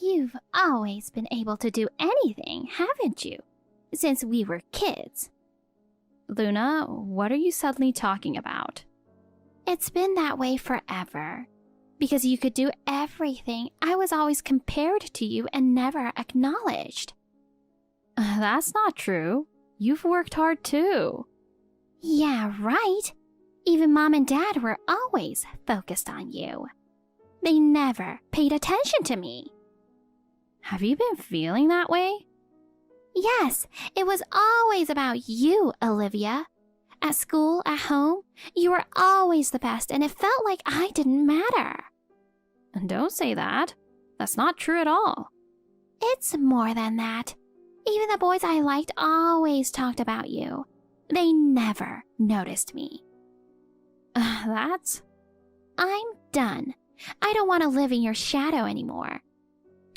You've always been able to do anything, haven't you? Since we were kids. Luna, what are you suddenly talking about? It's been that way forever. Because you could do everything, I was always compared to you and never acknowledged. That's not true. You've worked hard too. Yeah, right. Even Mom and Dad were always focused on you. They never paid attention to me. Have you been feeling that way? Yes, it was always about you, Olivia. At school, at home, you were always the best, and it felt like I didn't matter. Don't say that. That's not true at all. It's more than that. Even the boys I liked always talked about you. They never noticed me. That's... I'm done. I don't want to live in your shadow anymore.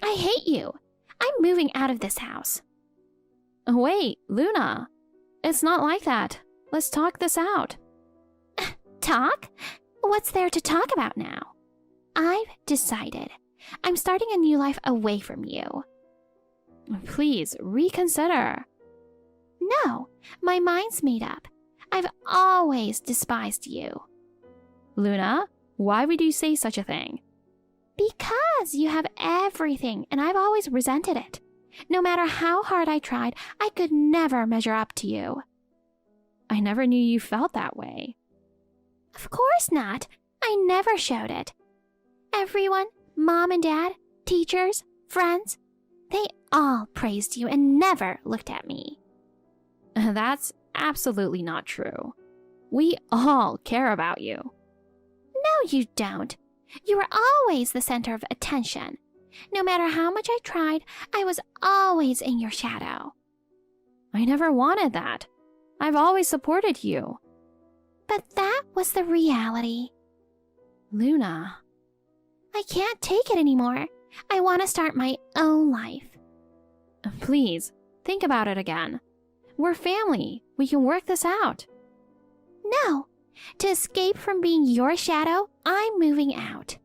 I hate you. I'm moving out of this house. Wait, Luna. It's not like that. Let's talk this out. Talk? What's there to talk about now? I've decided. I'm starting a new life away from you. Please, reconsider. No, my mind's made up. I've always despised you. Luna, why would you say such a thing? Because you have everything, and I've always resented it. No matter how hard I tried, I could never measure up to you. I never knew you felt that way. Of course not. I never showed it. Everyone, Mom and Dad, teachers, friends, they all praised you and never looked at me. That's absolutely not true. We all care about you. No, you don't. You were always the center of attention. No matter how much I tried, I was always in your shadow. I never wanted that. I've always supported you. But that was the reality. Luna. I can't take it anymore. I want to start my own life. Please, think about it again. We're family. We can work this out. No. To escape from being your shadow, I'm moving out.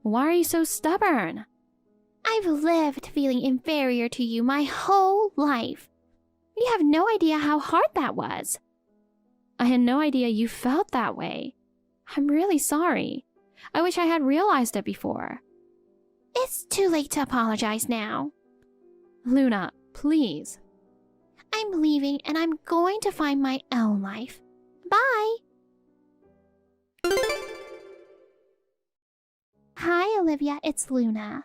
Why are you so stubborn? I've lived feeling inferior to you my whole life. You have no idea how hard that was. I had no idea you felt that way. I'm really sorry. I wish I had realized it before. It's too late to apologize now. Luna, please. I'm leaving and I'm going to find my own life. Bye. Hi, Olivia, it's Luna.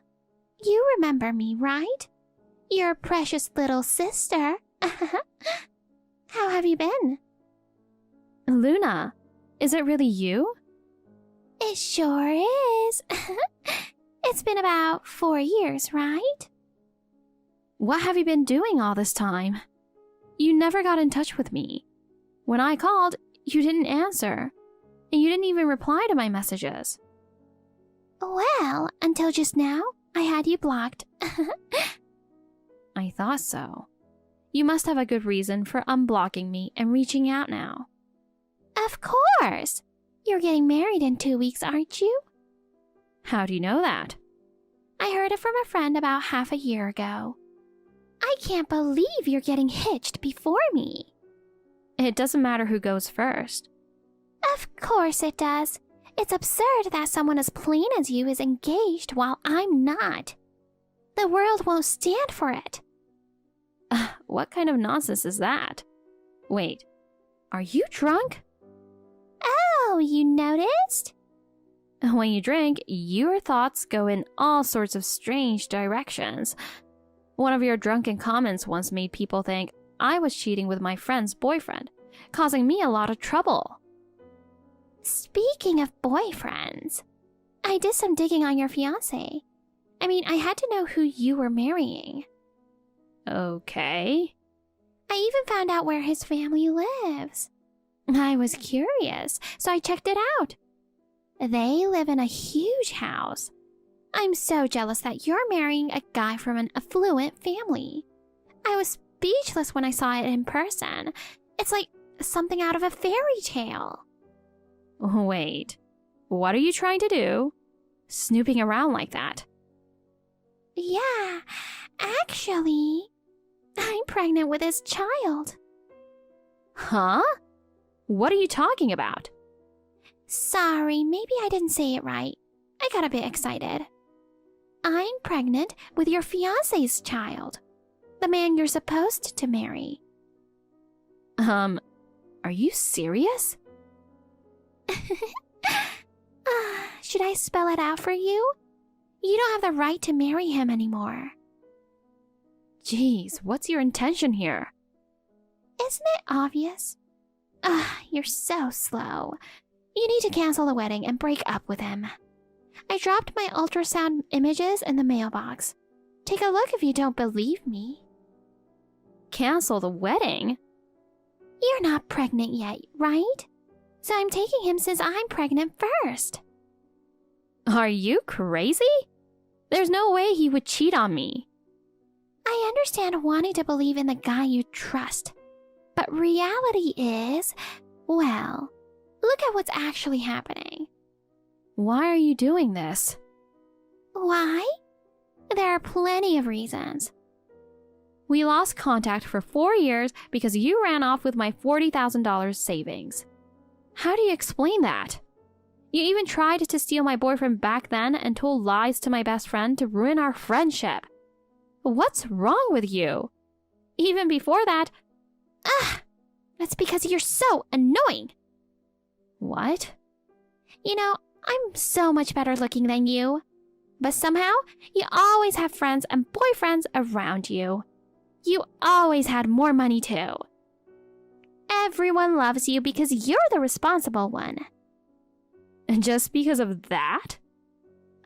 You remember me, right? Your precious little sister. How have you been? Luna, is it really you? It sure is. It's been about 4 years, right? What have you been doing all this time? You never got in touch with me. When I called, you didn't answer. And you didn't even reply to my messages. Well, until just now, I had you blocked. I thought so. You must have a good reason for unblocking me and reaching out now. Of course! You're getting married in 2 weeks, aren't you? How do you know that? I heard it from a friend about half a year ago. I can't believe you're getting hitched before me. It doesn't matter who goes first. Of course it does. It's absurd that someone as plain as you is engaged while I'm not. The world won't stand for it. What kind of nonsense is that? Wait, are you drunk? Oh, you noticed? When you drink, your thoughts go in all sorts of strange directions. One of your drunken comments once made people think I was cheating with my friend's boyfriend, causing me a lot of trouble. Speaking of boyfriends, I did some digging on your fiancé. I mean, I had to know who you were marrying. Okay. I even found out where his family lives. I was curious, so I checked it out. They live in a huge house. I'm so jealous that you're marrying a guy from an affluent family. I was speechless when I saw it in person. It's like something out of a fairy tale. Wait, what are you trying to do? Snooping around like that? Yeah, actually, I'm pregnant with his child. Huh? What are you talking about? Sorry, maybe I didn't say it right. I got a bit excited. I'm pregnant with your fiancé's child, the man you're supposed to marry. Are you serious? Should I spell it out for you? You don't have the right to marry him anymore. Jeez, what's your intention here? Isn't it obvious? You're so slow. You need to cancel the wedding and break up with him. I dropped my ultrasound images in the mailbox. Take a look if you don't believe me. Cancel the wedding? You're not pregnant yet, right? So I'm taking him since I'm pregnant first. Are you crazy? There's no way he would cheat on me. I understand wanting to believe in the guy you trust. But reality is, well, look at what's actually happening. Why are you doing this? Why? There are plenty of reasons. We lost contact for 4 years because you ran off with my $40,000 savings. How do you explain that? You even tried to steal my boyfriend back then and told lies to my best friend to ruin our friendship. What's wrong with you? Even before that... That's because you're so annoying. What? You know, I'm so much better looking than you. But somehow, you always have friends and boyfriends around you. You always had more money too. Everyone loves you because you're the responsible one. And just because of that?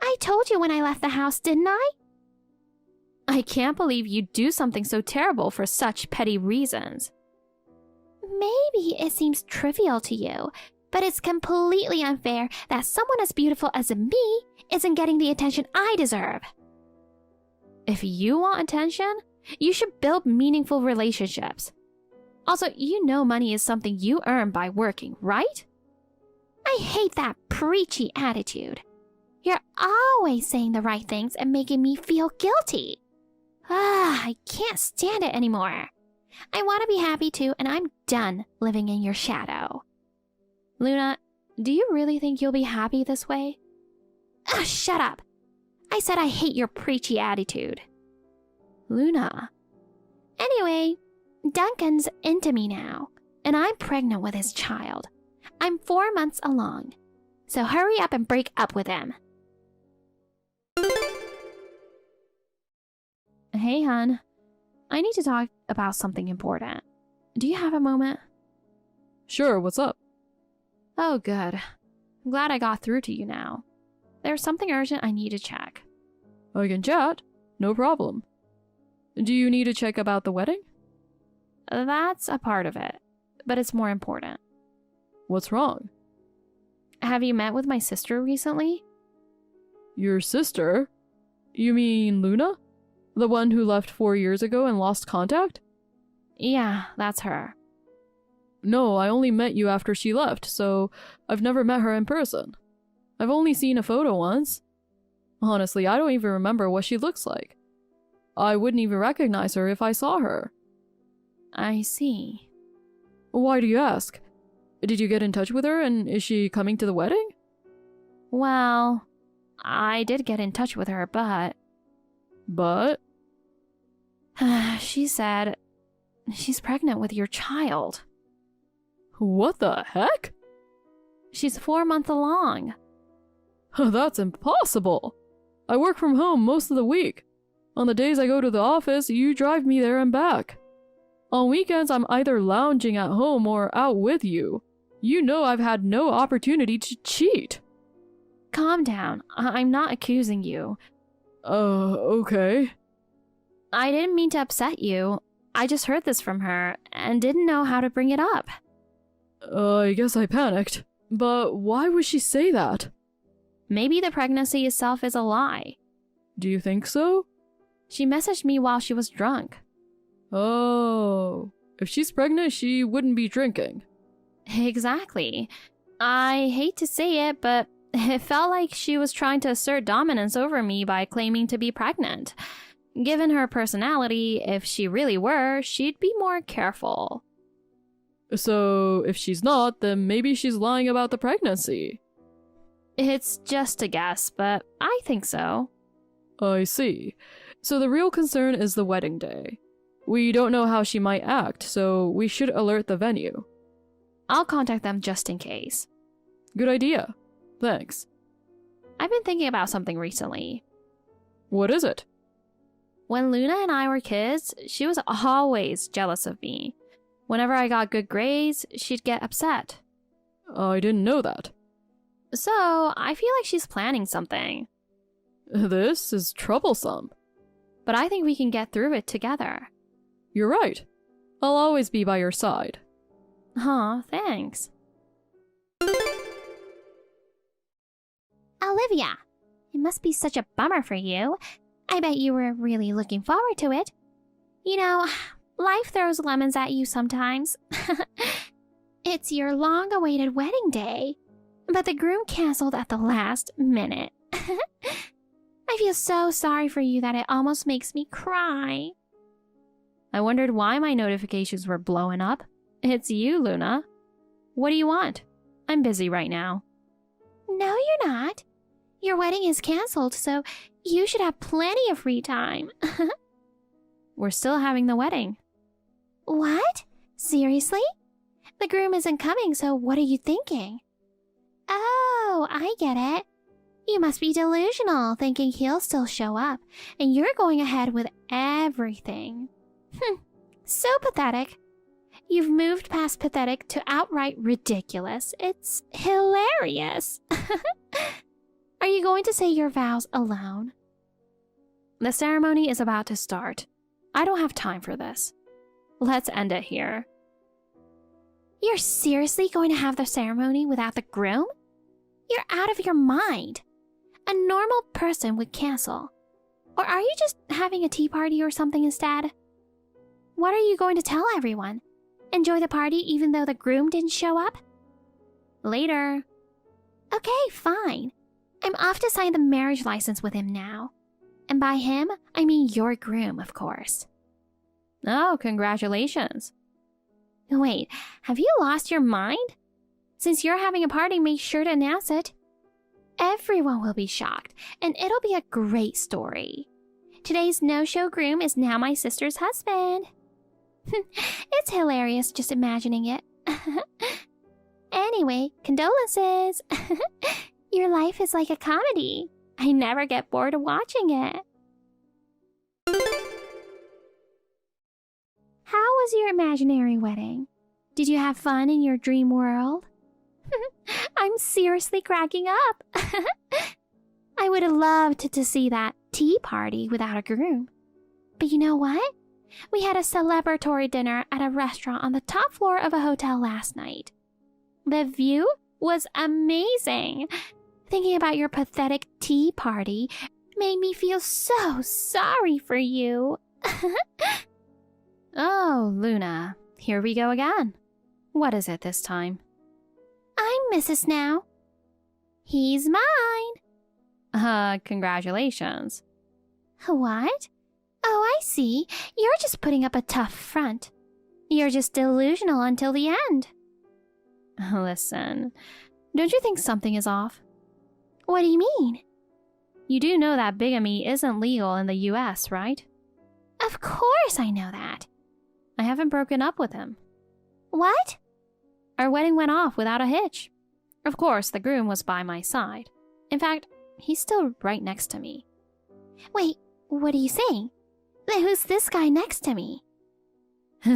I told you when I left the house, didn't I? I can't believe you'd do something so terrible for such petty reasons. Maybe it seems trivial to you, but it's completely unfair that someone as beautiful as me isn't getting the attention I deserve. If you want attention, you should build meaningful relationships. Also, you know money is something you earn by working, right? I hate that preachy attitude. You're always saying the right things and making me feel guilty. I can't stand it anymore. I want to be happy too, and I'm done living in your shadow. Luna, do you really think you'll be happy this way? Shut up. I said I hate your preachy attitude. Luna. Anyway, Duncan's into me now, and I'm pregnant with his child. I'm 4 months along, so hurry up and break up with him. Hey, hun. I need to talk about something important. Do you have a moment? Sure, what's up? Oh, good. I'm glad I got through to you now. There's something urgent I need to check. I can chat. No problem. Do you need to check about the wedding? That's a part of it, but it's more important. What's wrong? Have you met with my sister recently? Your sister? You mean Luna? The one who left 4 years ago and lost contact? Yeah, that's her. No, I only met you after she left, so I've never met her in person. I've only seen a photo once. Honestly, I don't even remember what she looks like. I wouldn't even recognize her if I saw her. I see. Why do you ask? Did you get in touch with her, and is she coming to the wedding? Well, I did get in touch with her, but... But? She said she's pregnant with your child. What the heck? She's 4 months along. That's impossible. I work from home most of the week. On the days I go to the office, you drive me there and back. On weekends, I'm either lounging at home or out with you. You know I've had no opportunity to cheat. Calm down. I'm not accusing you. Okay. I didn't mean to upset you. I just heard this from her and didn't know how to bring it up. I guess I panicked. But why would she say that? Maybe the pregnancy itself is a lie. Do you think so? She messaged me while she was drunk. Oh. If she's pregnant, she wouldn't be drinking. Exactly. I hate to say it, but It felt like she was trying to assert dominance over me by claiming to be pregnant. Given her personality, if she really were, she'd be more careful. So, if she's not, then maybe she's lying about the pregnancy. It's just a guess, but I think so. I see. So the real concern is the wedding day. We don't know how she might act, so we should alert the venue. I'll contact them just in case. Good idea. Thanks. I've been thinking about something recently. What is it? When Luna and I were kids, she was always jealous of me. Whenever I got good grades, she'd get upset. I didn't know that. So, I feel like she's planning something. This is troublesome. But I think we can get through it together. You're right. I'll always be by your side. Huh, thanks. Olivia, it must be such a bummer for you. I bet you were really looking forward to it. You know, life throws lemons at you sometimes. It's your long-awaited wedding day, but the groom canceled at the last minute. I feel so sorry for you that it almost makes me cry. I wondered why my notifications were blowing up. It's you, Luna. What do you want? I'm busy right now. No, you're not. Your wedding is canceled, so you should have plenty of free time. We're still having the wedding. What? Seriously? The groom isn't coming, so what are you thinking? Oh, I get it. You must be delusional, thinking he'll still show up, and you're going ahead with everything. So pathetic. You've moved past pathetic to outright ridiculous. It's hilarious. Are you going to say your vows alone? The ceremony is about to start. I don't have time for this. Let's end it here. You're seriously going to have the ceremony without the groom? You're out of your mind. A normal person would cancel. Or are you just having a tea party or something instead? What are you going to tell everyone? Enjoy the party even though the groom didn't show up? Later. Okay, fine. I'm off to sign the marriage license with him now. And by him, I mean your groom, of course. Oh, congratulations. Wait, have you lost your mind? Since you're having a party, make sure to announce it. Everyone will be shocked, and it'll be a great story. Today's no-show groom is now my sister's husband. It's hilarious just imagining it. Anyway, condolences. Your life is like a comedy. I never get bored of watching it. How was your imaginary wedding? Did you have fun in your dream world? I'm seriously cracking up. I would have loved to see that tea party without a groom. But you know what? We had a celebratory dinner at a restaurant on the top floor of a hotel last night. The view was amazing. Thinking about your pathetic tea party made me feel so sorry for you. Oh, Luna, here we go again. What is it this time? I'm Mrs. now. He's mine. Congratulations. What? Oh, I see. You're just putting up a tough front. You're just delusional until the end. Listen, don't you think something is off? What do you mean? You do know that bigamy isn't legal in the US, right? Of course I know that. I haven't broken up with him. What? Our wedding went off without a hitch. Of course, the groom was by my side. In fact, he's still right next to me. Wait, what are you saying? Then who's this guy next to me?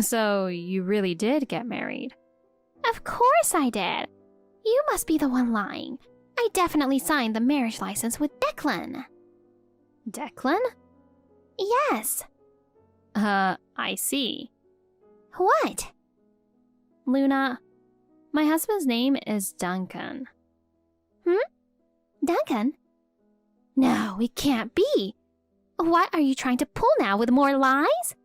So, you really did get married? Of course I did. You must be the one lying. I definitely signed the marriage license with Declan. Declan? Yes. I see. What? Luna, my husband's name is Duncan. Duncan? No, it can't be. What are you trying to pull now with more lies?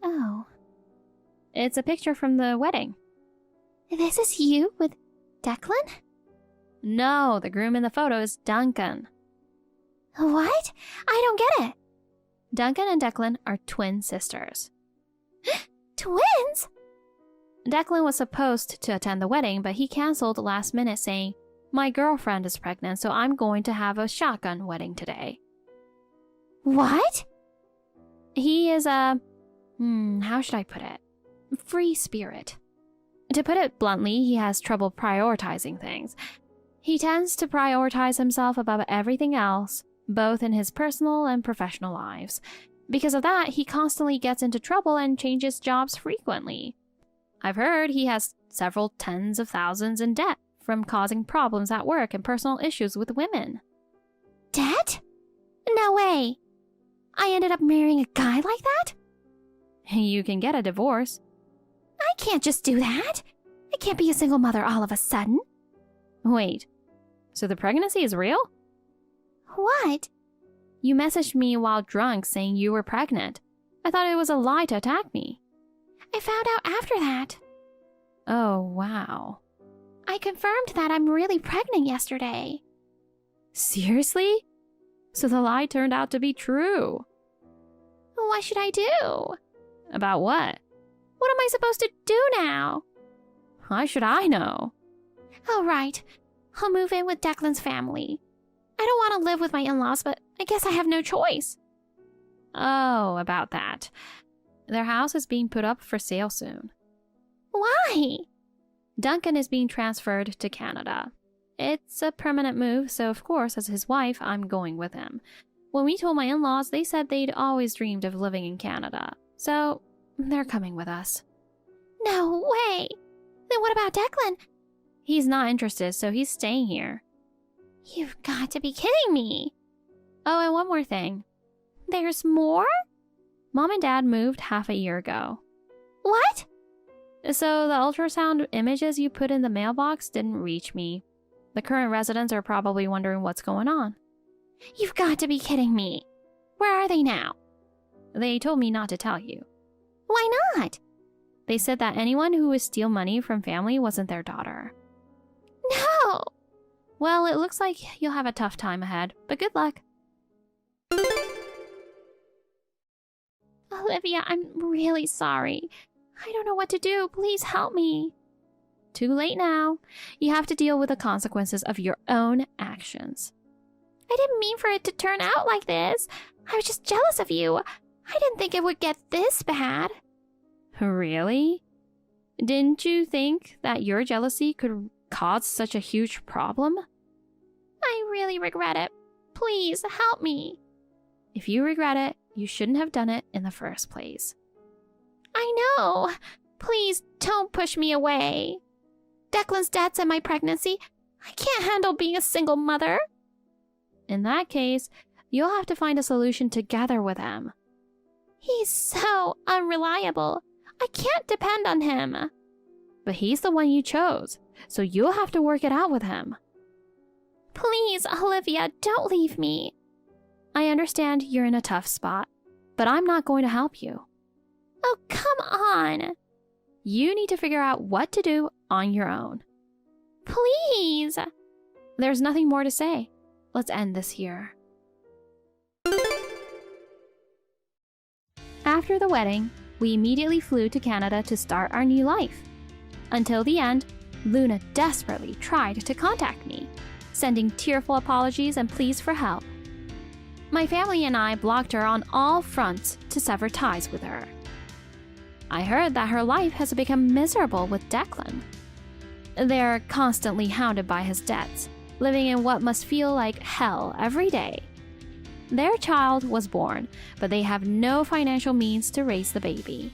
Oh. It's a picture from the wedding. This is you with Declan? No, the groom in the photo is Duncan. What? I don't get it. Duncan and Declan are twin sisters. Twins? Declan was supposed to attend the wedding, but he canceled last minute saying, "My girlfriend is pregnant, so I'm going to have a shotgun wedding today." What? He is a... how should I put it? Free spirit. To put it bluntly, he has trouble prioritizing things. He tends to prioritize himself above everything else, both in his personal and professional lives. Because of that, he constantly gets into trouble and changes jobs frequently. I've heard he has several tens of thousands in debt from causing problems at work and personal issues with women. Debt? No way. I ended up marrying a guy like that? You can get a divorce. I can't just do that. I can't be a single mother all of a sudden. Wait, so the pregnancy is real? What? You messaged me while drunk saying you were pregnant. I thought it was a lie to attack me. I found out after that. Oh, wow. I confirmed that I'm really pregnant yesterday. Seriously? So the lie turned out to be true. What should I do? About what? What am I supposed to do now? How should I know? All right. I'll move in with Declan's family. I don't want to live with my in-laws, but I guess I have no choice. Oh, about that. Their house is being put up for sale soon. Why? Duncan is being transferred to Canada. It's a permanent move, so of course, as his wife, I'm going with him. When we told my in-laws, they said they'd always dreamed of living in Canada. So, they're coming with us. No way! Then what about Declan? He's not interested, so he's staying here. You've got to be kidding me. Oh, and one more thing. There's more? Mom and Dad moved half a year ago. What? So the ultrasound images you put in the mailbox didn't reach me. The current residents are probably wondering what's going on. You've got to be kidding me. Where are they now? They told me not to tell you. Why not? They said that anyone who would steal money from family wasn't their daughter. No! Well, it looks like you'll have a tough time ahead, but good luck. Olivia, I'm really sorry. I don't know what to do. Please help me. Too late now. You have to deal with the consequences of your own actions. I didn't mean for it to turn out like this. I was just jealous of you. I didn't think it would get this bad. Really? Didn't you think that your jealousy could cause such a huge problem? I really regret it. Please help me. If you regret it, you shouldn't have done it in the first place. I know. Please don't push me away. Declan's debts and my pregnancy. I can't handle being a single mother. In that case, you'll have to find a solution together with him. He's so unreliable. I can't depend on him. But he's the one you chose, so you'll have to work it out with him. Please, Olivia, don't leave me. I understand you're in a tough spot, but I'm not going to help you. Oh, come on. You need to figure out what to do on your own. Please. There's nothing more to say. Let's end this here. After the wedding, we immediately flew to Canada to start our new life. Until the end, Luna desperately tried to contact me, sending tearful apologies and pleas for help. My family and I blocked her on all fronts to sever ties with her. I heard that her life has become miserable with Declan. They're constantly hounded by his debts, living in what must feel like hell every day. Their child was born, but they have no financial means to raise the baby.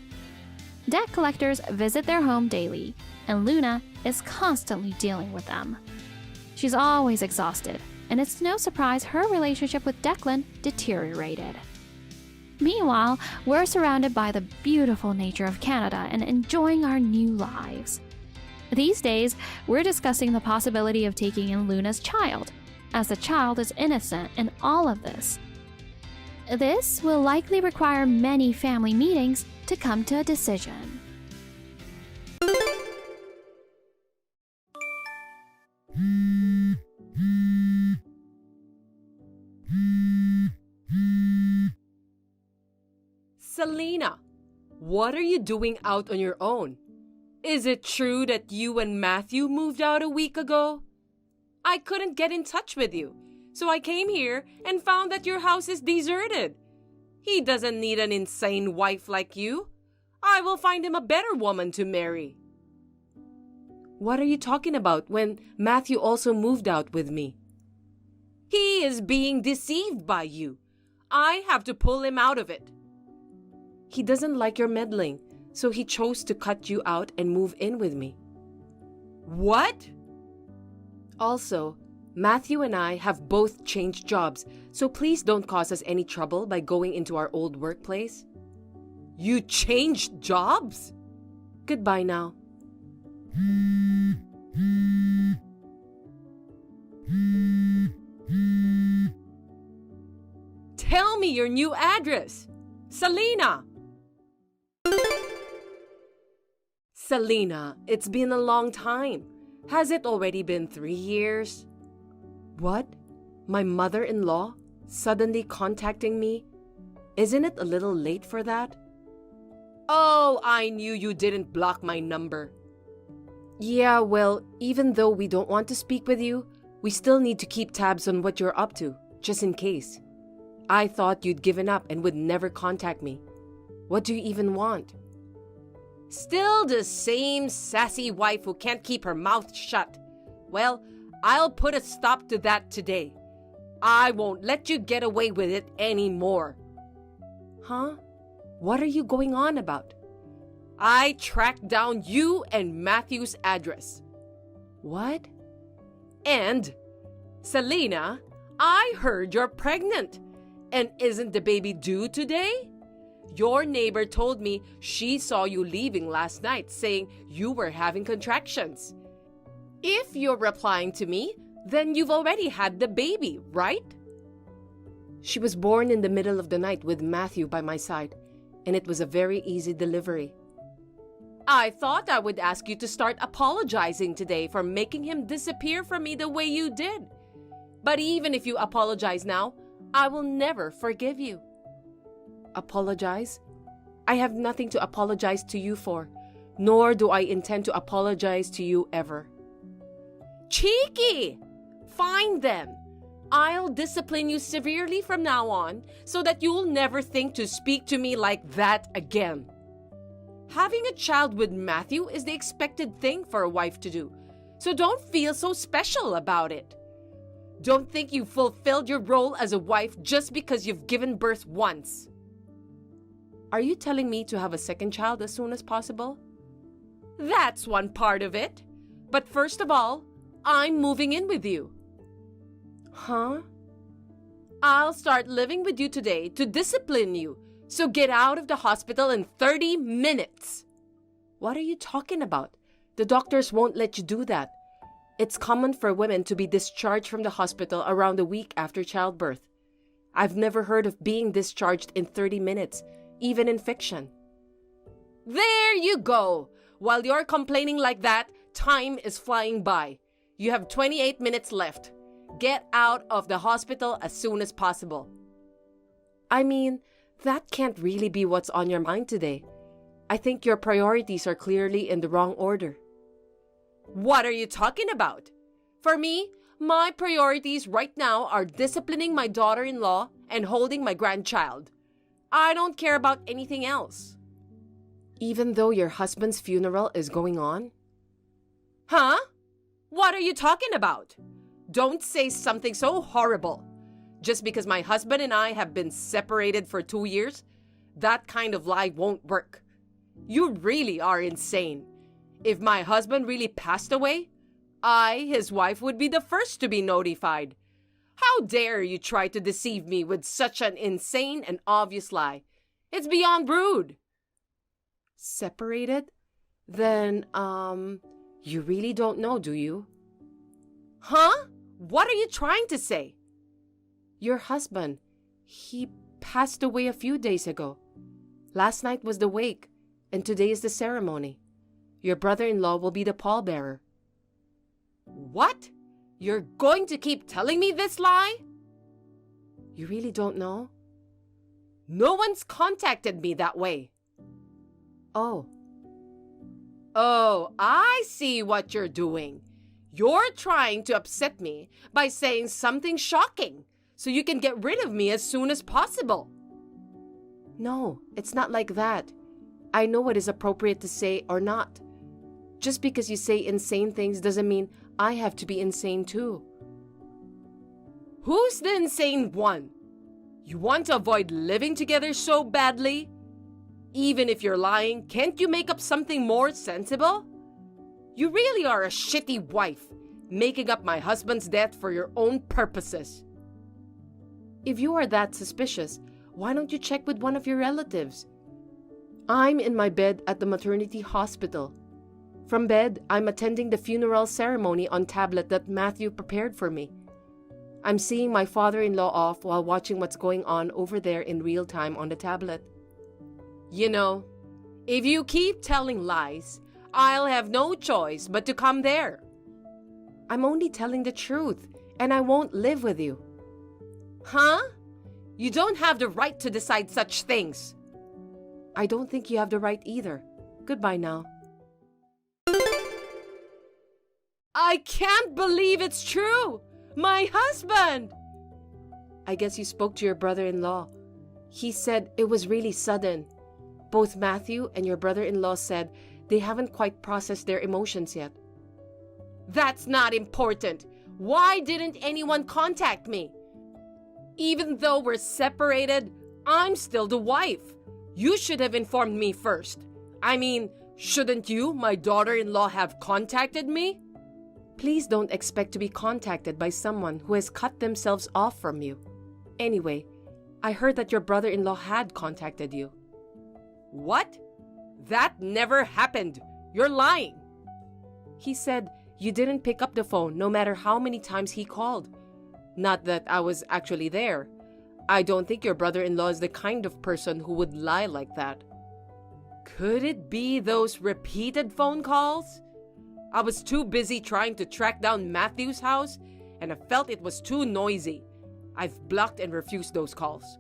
Debt collectors visit their home daily, and Luna is constantly dealing with them. She's always exhausted, and it's no surprise her relationship with Declan deteriorated. Meanwhile, we're surrounded by the beautiful nature of Canada and enjoying our new lives. These days, we're discussing the possibility of taking in Luna's child, as the child is innocent in all of this. This will likely require many family meetings to come to a decision. Selena, what are you doing out on your own? Is it true that you and Matthew moved out a week ago? I couldn't get in touch with you, so I came here and found that your house is deserted. He doesn't need an insane wife like you. I will find him a better woman to marry. What are you talking about when Matthew also moved out with me? He is being deceived by you. I have to pull him out of it. He doesn't like your meddling, so he chose to cut you out and move in with me. What? Also, Matthew and I have both changed jobs, so please don't cause us any trouble by going into our old workplace. You changed jobs? Goodbye now. Tell me your new address. Selena! Selena, it's been a long time. Has it already been 3 years? What? My mother-in-law suddenly contacting me? Isn't it a little late for that? Oh, I knew you didn't block my number. Yeah, well, even though we don't want to speak with you, we still need to keep tabs on what you're up to, just in case. I thought you'd given up and would never contact me. What do you even want? Still the same sassy wife who can't keep her mouth shut. Well, I'll put a stop to that today. I won't let you get away with it anymore. Huh? What are you going on about? I tracked down you and Matthew's address. What? And, Selena, I heard you're pregnant. And isn't the baby due today? Your neighbor told me she saw you leaving last night, saying you were having contractions. If you're replying to me, then you've already had the baby, right? She was born in the middle of the night with Matthew by my side, and it was a very easy delivery. I thought I would ask you to start apologizing today for making him disappear from me the way you did. But even if you apologize now, I will never forgive you. Apologize? I have nothing to apologize to you for, nor do I intend to apologize to you ever. Cheeky! Find them. I'll discipline you severely from now on so that you'll never think to speak to me like that again. Having a child with Matthew is the expected thing for a wife to do, so don't feel so special about it. Don't think you've fulfilled your role as a wife just because you've given birth once. Are you telling me to have a second child as soon as possible? That's one part of it. But first of all, I'm moving in with you. Huh? I'll start living with you today to discipline you. So get out of the hospital in 30 minutes. What are you talking about? The doctors won't let you do that. It's common for women to be discharged from the hospital around a week after childbirth. I've never heard of being discharged in 30 minutes, even in fiction. There you go. While you're complaining like that, time is flying by. You have 28 minutes left. Get out of the hospital as soon as possible. I mean, that can't really be what's on your mind today. I think your priorities are clearly in the wrong order. What are you talking about? For me, my priorities right now are disciplining my daughter-in-law and holding my grandchild. I don't care about anything else. Even though your husband's funeral is going on? Huh? What are you talking about? Don't say something so horrible. Just because my husband and I have been separated for 2 years, that kind of lie won't work. You really are insane. If my husband really passed away, I, his wife, would be the first to be notified. How dare you try to deceive me with such an insane and obvious lie? It's beyond rude. Separated? Then, you really don't know, do you? Huh? What are you trying to say? Your husband, he passed away a few days ago. Last night was the wake, and today is the ceremony. Your brother-in-law will be the pallbearer. What? You're going to keep telling me this lie? You really don't know? No one's contacted me that way. Oh, I see what you're doing. You're trying to upset me by saying something shocking so you can get rid of me as soon as possible. No, it's not like that. I know what is appropriate to say or not. Just because you say insane things doesn't mean I have to be insane too. Who's the insane one? You want to avoid living together so badly? Even if you're lying, can't you make up something more sensible? You really are a shitty wife, making up my husband's death for your own purposes. If you are that suspicious, why don't you check with one of your relatives? I'm in my bed at the maternity hospital. From bed, I'm attending the funeral ceremony on tablet that Matthew prepared for me. I'm seeing my father-in-law off while watching what's going on over there in real time on the tablet. You know, if you keep telling lies, I'll have no choice but to come there. I'm only telling the truth, and I won't live with you. Huh? You don't have the right to decide such things. I don't think you have the right either. Goodbye now. I can't believe it's true! My husband! I guess you spoke to your brother-in-law. He said it was really sudden. Both Matthew and your brother-in-law said they haven't quite processed their emotions yet. That's not important. Why didn't anyone contact me? Even though we're separated, I'm still the wife. You should have informed me first. I mean, shouldn't you, my daughter-in-law, have contacted me? Please don't expect to be contacted by someone who has cut themselves off from you. Anyway, I heard that your brother-in-law had contacted you. What? That never happened. You're lying. He said you didn't pick up the phone no matter how many times he called. Not that I was actually there. I don't think your brother-in-law is the kind of person who would lie like that. Could it be those repeated phone calls? I was too busy trying to track down Matthew's house, and I felt it was too noisy. I've blocked and refused those calls.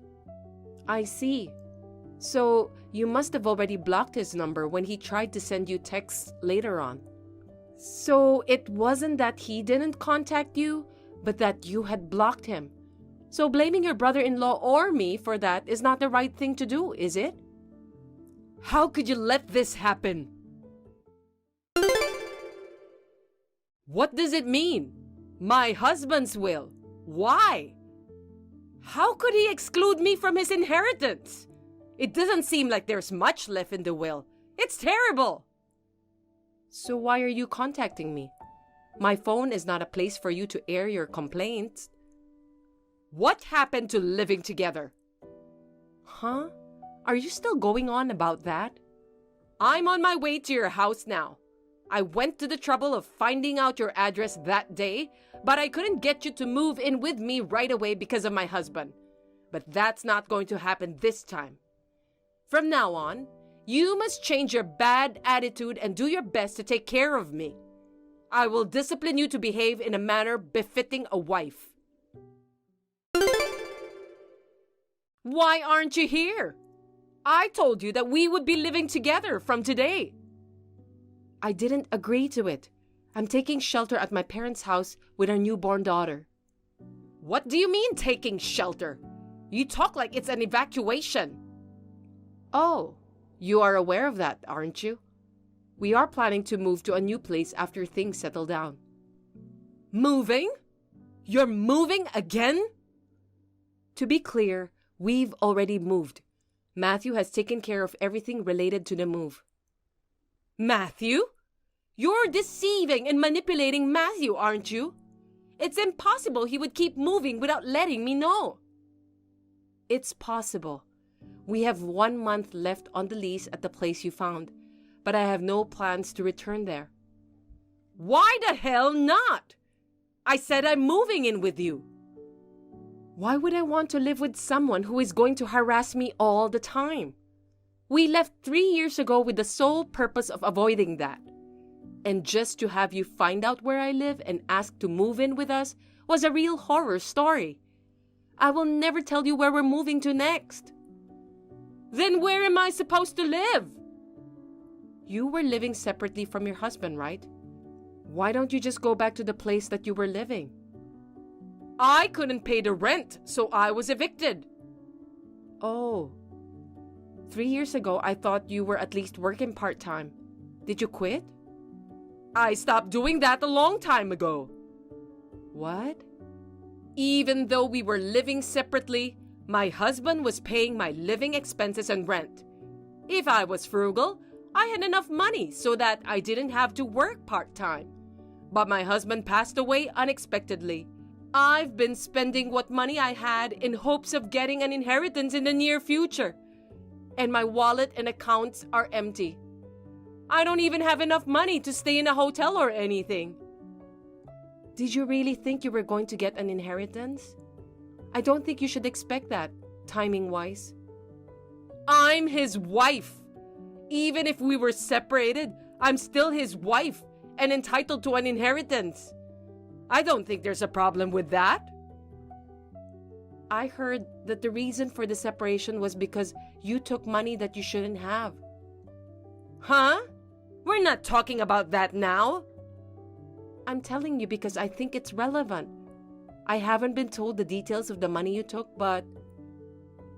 I see. So, you must have already blocked his number when he tried to send you texts later on. So, it wasn't that he didn't contact you, but that you had blocked him. So, blaming your brother-in-law or me for that is not the right thing to do, is it? How could you let this happen? What does it mean? My husband's will. Why? How could he exclude me from his inheritance? It doesn't seem like there's much left in the will. It's terrible. So why are you contacting me? My phone is not a place for you to air your complaints. What happened to living together? Huh? Are you still going on about that? I'm on my way to your house now. I went to the trouble of finding out your address that day, but I couldn't get you to move in with me right away because of my husband. But that's not going to happen this time. From now on, you must change your bad attitude and do your best to take care of me. I will discipline you to behave in a manner befitting a wife. Why aren't you here? I told you that we would be living together from today. I didn't agree to it. I'm taking shelter at my parents' house with our newborn daughter. What do you mean taking shelter? You talk like it's an evacuation. Oh, you are aware of that, aren't you? We are planning to move to a new place after things settle down. Moving? You're moving again? To be clear, we've already moved. Matthew has taken care of everything related to the move. Matthew? You're deceiving and manipulating Matthew, aren't you? It's impossible he would keep moving without letting me know. It's possible. We have 1 month left on the lease at the place you found, but I have no plans to return there. Why the hell not? I said I'm moving in with you. Why would I want to live with someone who is going to harass me all the time? We left 3 years ago with the sole purpose of avoiding that. And just to have you find out where I live and ask to move in with us was a real horror story. I will never tell you where we're moving to next. Then where am I supposed to live? You were living separately from your husband, right? Why don't you just go back to the place that you were living? I couldn't pay the rent, so I was evicted. Oh. 3 years ago, I thought you were at least working part-time. Did you quit? I stopped doing that a long time ago. What? Even though we were living separately, my husband was paying my living expenses and rent. If I was frugal, I had enough money so that I didn't have to work part-time. But my husband passed away unexpectedly. I've been spending what money I had in hopes of getting an inheritance in the near future. And my wallet and accounts are empty. I don't even have enough money to stay in a hotel or anything. Did you really think you were going to get an inheritance? I don't think you should expect that, timing-wise. I'm his wife. Even if we were separated, I'm still his wife and entitled to an inheritance. I don't think there's a problem with that. I heard that the reason for the separation was because you took money that you shouldn't have. Huh? We're not talking about that now. I'm telling you because I think it's relevant. I haven't been told the details of the money you took, but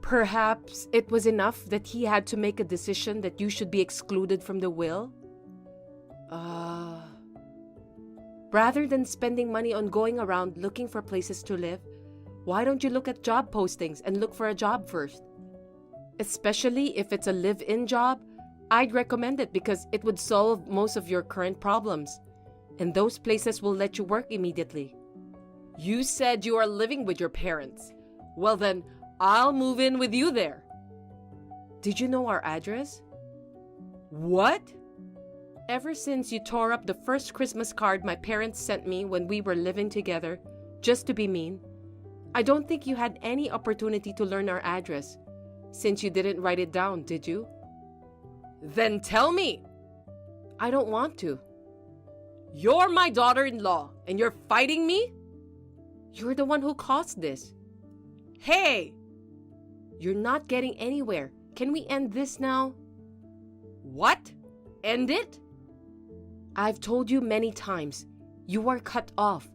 perhaps it was enough that he had to make a decision that you should be excluded from the will? Rather than spending money on going around looking for places to live, why don't you look at job postings and look for a job first? Especially if it's a live-in job, I'd recommend it because it would solve most of your current problems. And those places will let you work immediately. You said you are living with your parents. Well then, I'll move in with you there. Did you know our address? What? Ever since you tore up the first Christmas card my parents sent me when we were living together, just to be mean, I don't think you had any opportunity to learn our address, since you didn't write it down, did you? Then tell me. I don't want to. You're my daughter-in-law, and you're fighting me? You're the one who caused this. Hey! You're not getting anywhere. Can we end this now? What? End it? I've told you many times. You are cut off.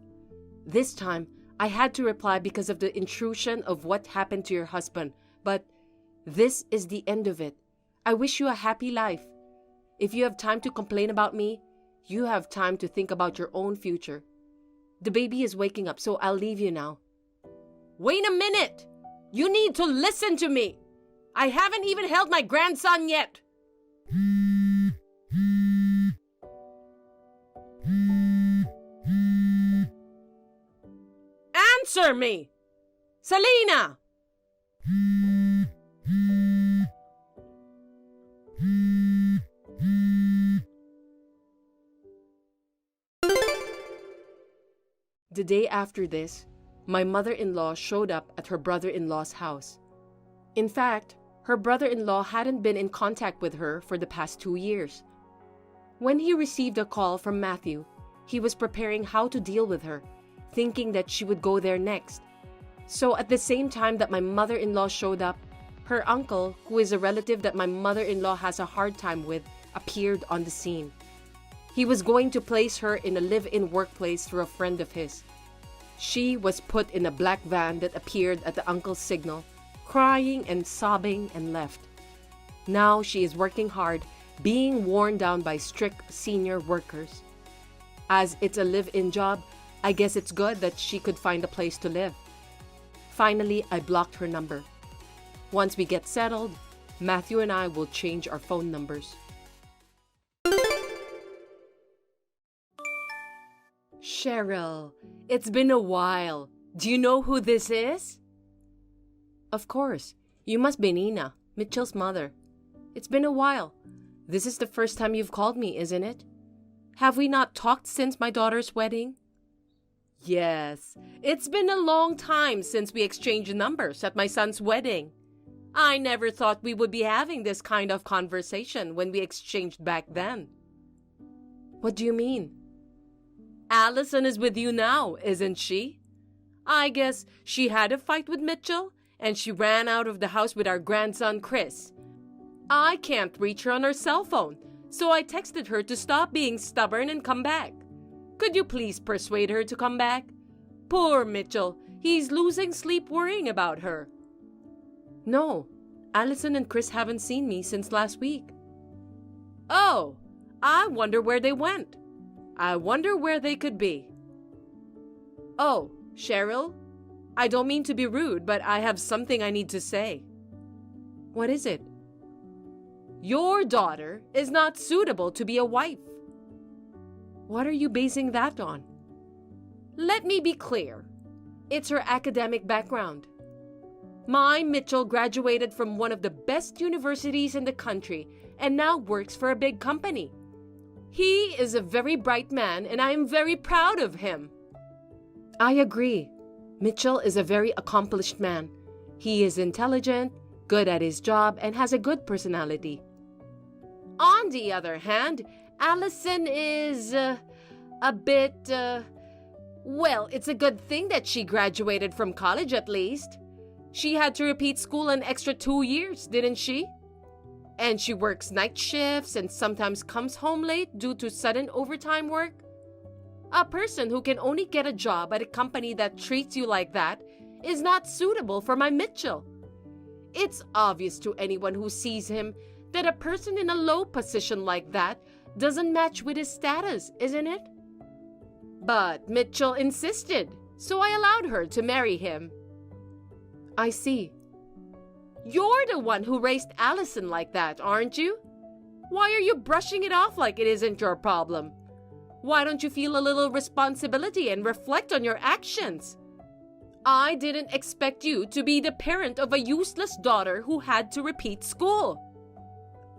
This time, I had to reply because of the intrusion of what happened to your husband. But this is the end of it. I wish you a happy life. If you have time to complain about me, you have time to think about your own future. The baby is waking up, so I'll leave you now. Wait a minute! You need to listen to me! I haven't even held my grandson yet! Answer me! Selena! The day after this, my mother-in-law showed up at her brother-in-law's house. In fact, her brother-in-law hadn't been in contact with her for the past 2 years. When he received a call from Matthew, he was preparing how to deal with her, thinking that she would go there next. So at the same time that my mother-in-law showed up, her uncle, who is a relative that my mother-in-law has a hard time with, appeared on the scene. He was going to place her in a live-in workplace through a friend of his. She was put in a black van that appeared at the uncle's signal, crying and sobbing, and left. Now she is working hard, being worn down by strict senior workers. As it's a live-in job, I guess it's good that she could find a place to live. Finally, I blocked her number. Once we get settled, Matthew and I will change our phone numbers. Cheryl, it's been a while. Do you know who this is? Of course. You must be Nina, Mitchell's mother. It's been a while. This is the first time you've called me, isn't it? Have we not talked since my daughter's wedding? Yes, it's been a long time since we exchanged numbers at my son's wedding. I never thought we would be having this kind of conversation when we exchanged back then. What do you mean? Allison is with you now, isn't she? I guess she had a fight with Mitchell and she ran out of the house with our grandson Chris. I can't reach her on her cell phone, so I texted her to stop being stubborn and come back. Could you please persuade her to come back? Poor Mitchell, he's losing sleep worrying about her. No, Allison and Chris haven't seen me since last week. Oh, I wonder where they went. I wonder where they could be. Oh, Cheryl, I don't mean to be rude, but I have something I need to say. What is it? Your daughter is not suitable to be a wife. What are you basing that on? Let me be clear. It's her academic background. My Mitchell graduated from one of the best universities in the country and now works for a big company. He is a very bright man and I am very proud of him. I agree. Mitchell is a very accomplished man. He is intelligent, good at his job, and has a good personality. On the other hand, Allison is a bit, well, it's a good thing that she graduated from college at least. She had to repeat school an extra 2 years, didn't she? And she works night shifts and sometimes comes home late due to sudden overtime work. A person who can only get a job at a company that treats you like that is not suitable for my Mitchell. It's obvious to anyone who sees him that a person in a low position like that doesn't match with his status, isn't it? But Mitchell insisted, so I allowed her to marry him. I see. You're the one who raised Allison like that, aren't you? Why are you brushing it off like it isn't your problem? Why don't you feel a little responsibility and reflect on your actions? I didn't expect you to be the parent of a useless daughter who had to repeat school.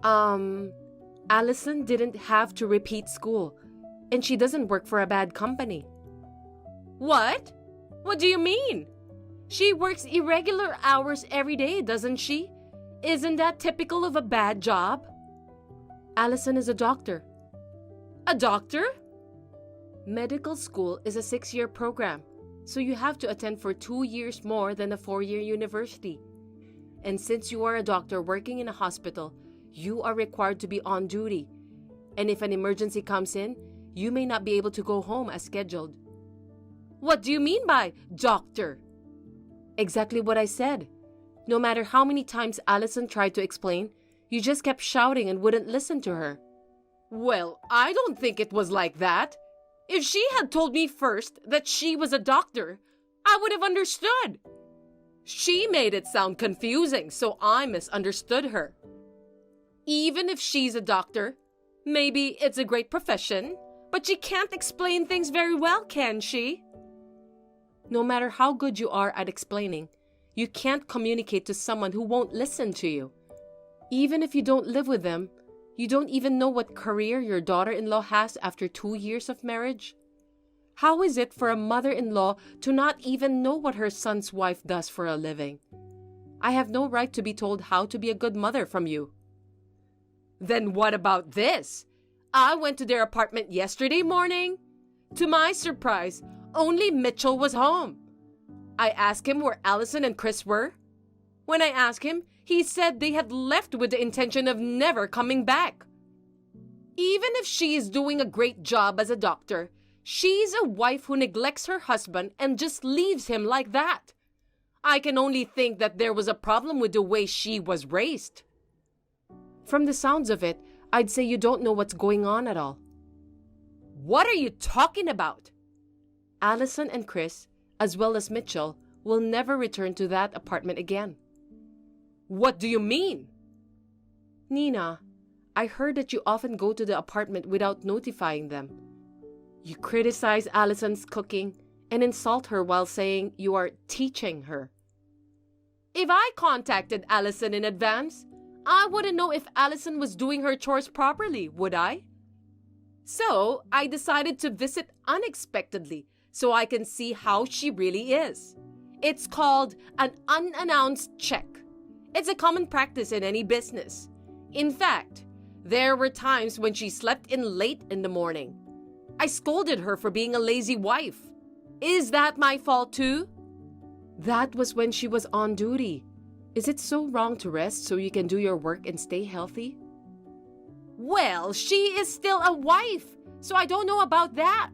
Allison didn't have to repeat school, and she doesn't work for a bad company. What? What do you mean? She works irregular hours every day, doesn't she? Isn't that typical of a bad job? Allison is a doctor. A doctor? Medical school is a 6-year program, so you have to attend for 2 years more than a 4-year university. And since you are a doctor working in a hospital, you are required to be on duty. And if an emergency comes in, you may not be able to go home as scheduled. What do you mean by doctor? Exactly what I said. No matter how many times Allison tried to explain, you just kept shouting and wouldn't listen to her. Well, I don't think it was like that. If she had told me first that she was a doctor, I would have understood. She made it sound confusing, so I misunderstood her. Even if she's a doctor, maybe it's a great profession, but she can't explain things very well, can she? No matter how good you are at explaining, you can't communicate to someone who won't listen to you. Even if you don't live with them, you don't even know what career your daughter-in-law has after 2 years of marriage. How is it for a mother-in-law to not even know what her son's wife does for a living? I have no right to be told how to be a good mother from you. Then what about this? I went to their apartment yesterday morning. To my surprise, only Mitchell was home. I asked him where Allison and Chris were. When I asked him, he said they had left with the intention of never coming back. Even if she is doing a great job as a doctor, she's a wife who neglects her husband and just leaves him like that. I can only think that there was a problem with the way she was raised. From the sounds of it, I'd say you don't know what's going on at all. What are you talking about? Allison and Chris, as well as Mitchell, will never return to that apartment again. What do you mean? Nina, I heard that you often go to the apartment without notifying them. You criticize Allison's cooking and insult her while saying you are teaching her. If I contacted Allison in advance, I wouldn't know if Allison was doing her chores properly, would I? So I decided to visit unexpectedly so I can see how she really is. It's called an unannounced check. It's a common practice in any business. In fact, There were times when she slept in late in the morning. I scolded her for being a lazy wife. Is that my fault too? That was when she was on duty. Is it so wrong to rest so you can do your work and stay healthy? Well, she is still a wife, so I don't know about that.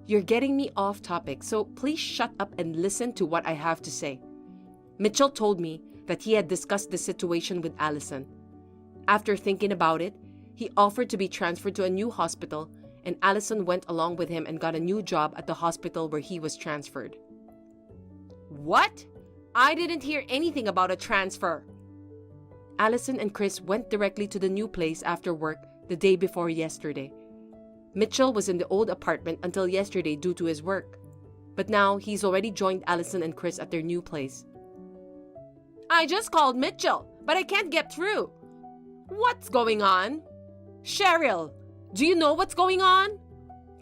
You're getting me off topic, so please shut up and listen to what I have to say. Mitchell told me that he had discussed the situation with Allison. After thinking about it, he offered to be transferred to a new hospital, and Allison went along with him and got a new job at the hospital where he was transferred. What? I didn't hear anything about a transfer. Allison and Chris went directly to the new place after work the day before yesterday. Mitchell was in the old apartment until yesterday due to his work, but now he's already joined Allison and Chris at their new place. I just called Mitchell, but I can't get through. What's going on? Cheryl, do you know what's going on?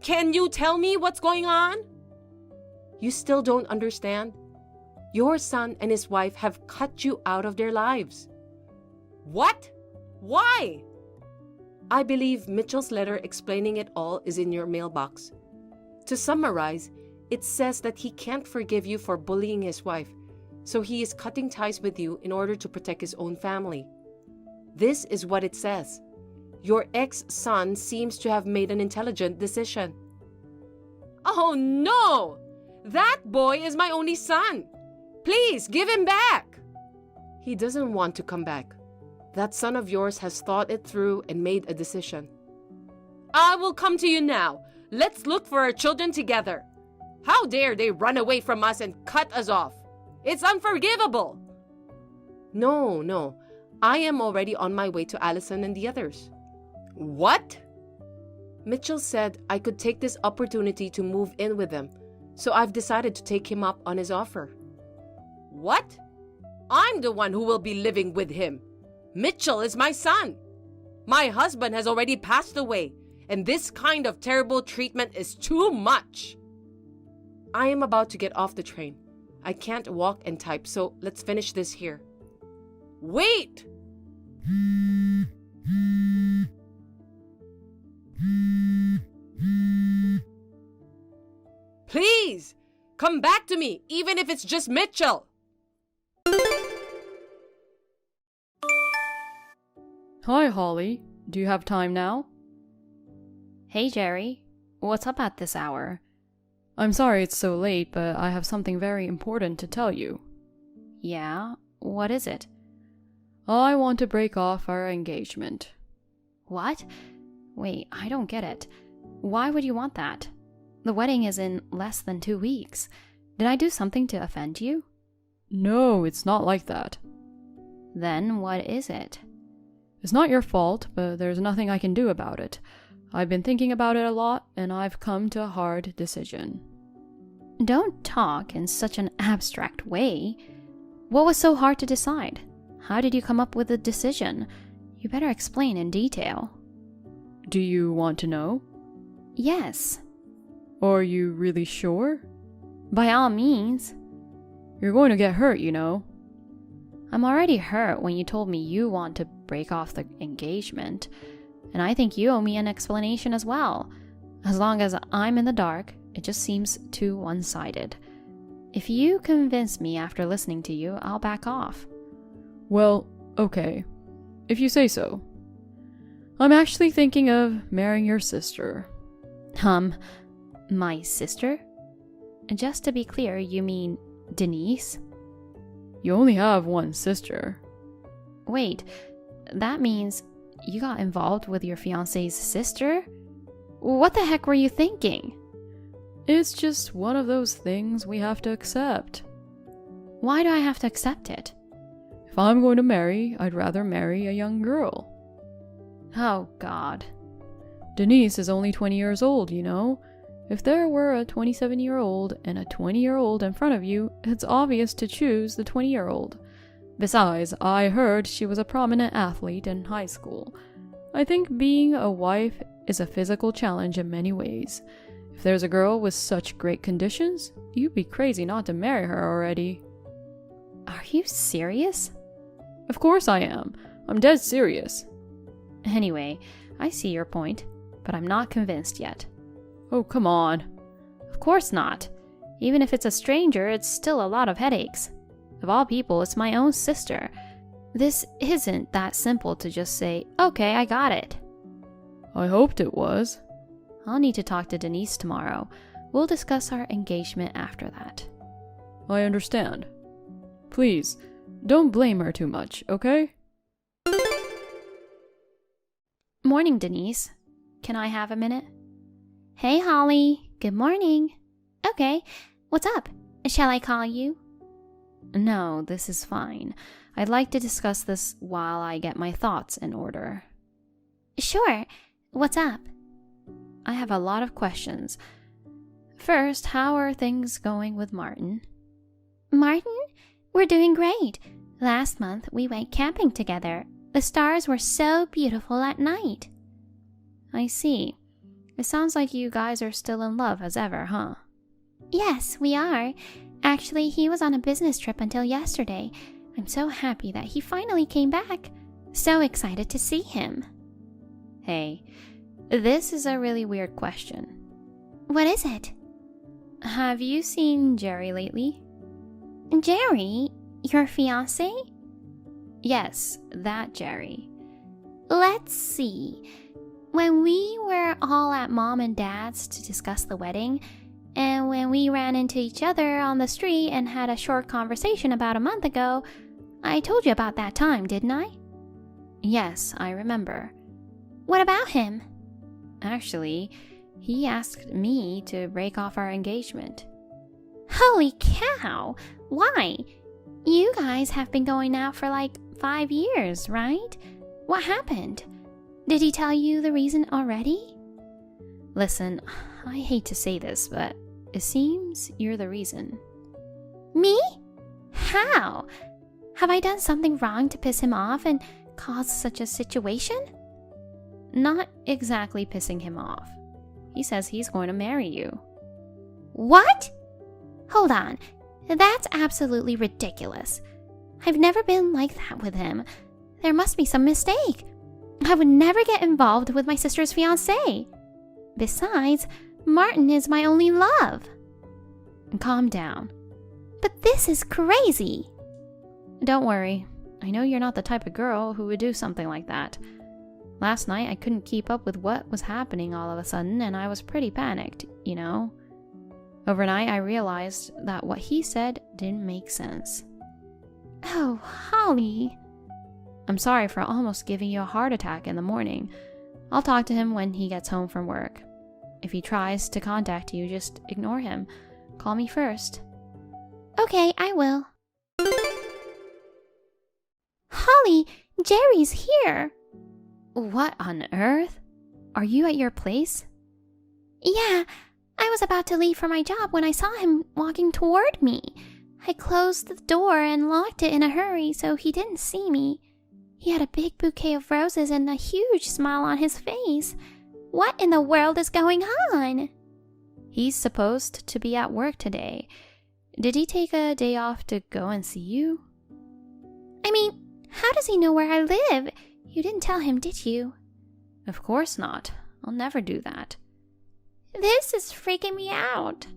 Can you tell me what's going on? You still don't understand? Your son and his wife have cut you out of their lives. What? Why? I believe Mitchell's letter explaining it all is in your mailbox. To summarize, it says that he can't forgive you for bullying his wife, so he is cutting ties with you in order to protect his own family. This is what it says. Your ex-son seems to have made an intelligent decision. Oh no! That boy is my only son. Please give him back. He doesn't want to come back. That son of yours has thought it through and made a decision. I will come to you now. Let's look for our children together. How dare they run away from us and cut us off? It's unforgivable. No. I am already on my way to Allison and the others. What? Mitchell said I could take this opportunity to move in with them, so I've decided to take him up on his offer. What? I'm the one who will be living with him. Mitchell is my son. My husband has already passed away, and this kind of terrible treatment is too much. I am about to get off the train. I can't walk and type, so let's finish this here. Wait! Please, come back to me, even if it's just Mitchell. Hi, Holly. Do you have time now? Hey, Gerry. What's up at this hour? I'm sorry it's so late, but I have something very important to tell you. Yeah? What is it? I want to break off our engagement. What? Wait, I don't get it. Why would you want that? The wedding is in less than 2 weeks. Did I do something to offend you? No, it's not like that. Then what is it? It's not your fault, but there's nothing I can do about it. I've been thinking about it a lot, and I've come to a hard decision. Don't talk in such an abstract way. What was so hard to decide? How did you come up with the decision? You better explain in detail. Do you want to know? Yes. Are you really sure? By all means. You're going to get hurt, you know. I'm already hurt when you told me you want to break off the engagement. And I think you owe me an explanation as well. As long as I'm in the dark, it just seems too one-sided. If you convince me after listening to you, I'll back off. Well, okay. If you say so. I'm actually thinking of marrying your sister. My sister? Just to be clear, you mean Denise? You only have one sister. Wait, that means you got involved with your fiancé's sister? What the heck were you thinking? It's just one of those things we have to accept. Why do I have to accept it? If I'm going to marry, I'd rather marry a young girl. Oh, God. Denise is only 20 years old, you know. If there were a 27-year-old and a 20-year-old in front of you, it's obvious to choose the 20-year-old. Besides, I heard she was a prominent athlete in high school. I think being a wife is a physical challenge in many ways. If there's a girl with such great conditions, you'd be crazy not to marry her already. Are you serious? Of course I am. I'm dead serious. Anyway, I see your point, but I'm not convinced yet. Oh, come on. Of course not. Even if it's a stranger, it's still a lot of headaches. Of all people, it's my own sister. This isn't that simple to just say, okay, I got it. I hoped it was. I'll need to talk to Denise tomorrow. We'll discuss our engagement after that. I understand. Please, don't blame her too much, okay? Morning, Denise. Can I have a minute? Hey, Holly. Good morning. Okay, what's up? Shall I call you? No, this is fine. I'd like to discuss this while I get my thoughts in order. Sure. What's up? I have a lot of questions. First, how are things going with Martin? Martin? We're doing great. Last month, we went camping together. The stars were so beautiful at night. I see. It sounds like you guys are still in love as ever, huh? Yes, we are. Actually, he was on a business trip until yesterday. I'm so happy that he finally came back. So excited to see him. Hey, this is a really weird question. What is it? Have you seen Gerry lately? Gerry? Your fiancé? Yes, that Gerry. Let's see. When we were all at Mom and Dad's to discuss the wedding, and when we ran into each other on the street and had a short conversation about a month ago, I told you about that time, didn't I? Yes, I remember. What about him? Actually, he asked me to break off our engagement. Holy cow! Why? You guys have been going out for like 5 years, right? What happened? Did he tell you the reason already? Listen, I hate to say this, but it seems you're the reason. Me? How? Have I done something wrong to piss him off and cause such a situation? Not exactly pissing him off. He says he's going to marry you. What? Hold on. That's absolutely ridiculous. I've never been like that with him. There must be some mistake. I would never get involved with my sister's fiancé. Besides, Martin is my only love. Calm down. But this is crazy. Don't worry. I know you're not the type of girl who would do something like that. Last night I couldn't keep up with what was happening all of a sudden, and I was pretty panicked, you know? Overnight I realized that what he said didn't make sense. Oh, Holly. I'm sorry for almost giving you a heart attack in the morning. I'll talk to him when he gets home from work. If he tries to contact you, just ignore him. Call me first. Okay, I will. Holly, Gerry's here. What on earth? Are you at your place? Yeah, I was about to leave for my job when I saw him walking toward me. I closed the door and locked it in a hurry so he didn't see me. He had a big bouquet of roses and a huge smile on his face. What in the world is going on? He's supposed to be at work today. Did he take a day off to go and see you? I mean, how does he know where I live? You didn't tell him, did you? Of course not. I'll never do that. This is freaking me out.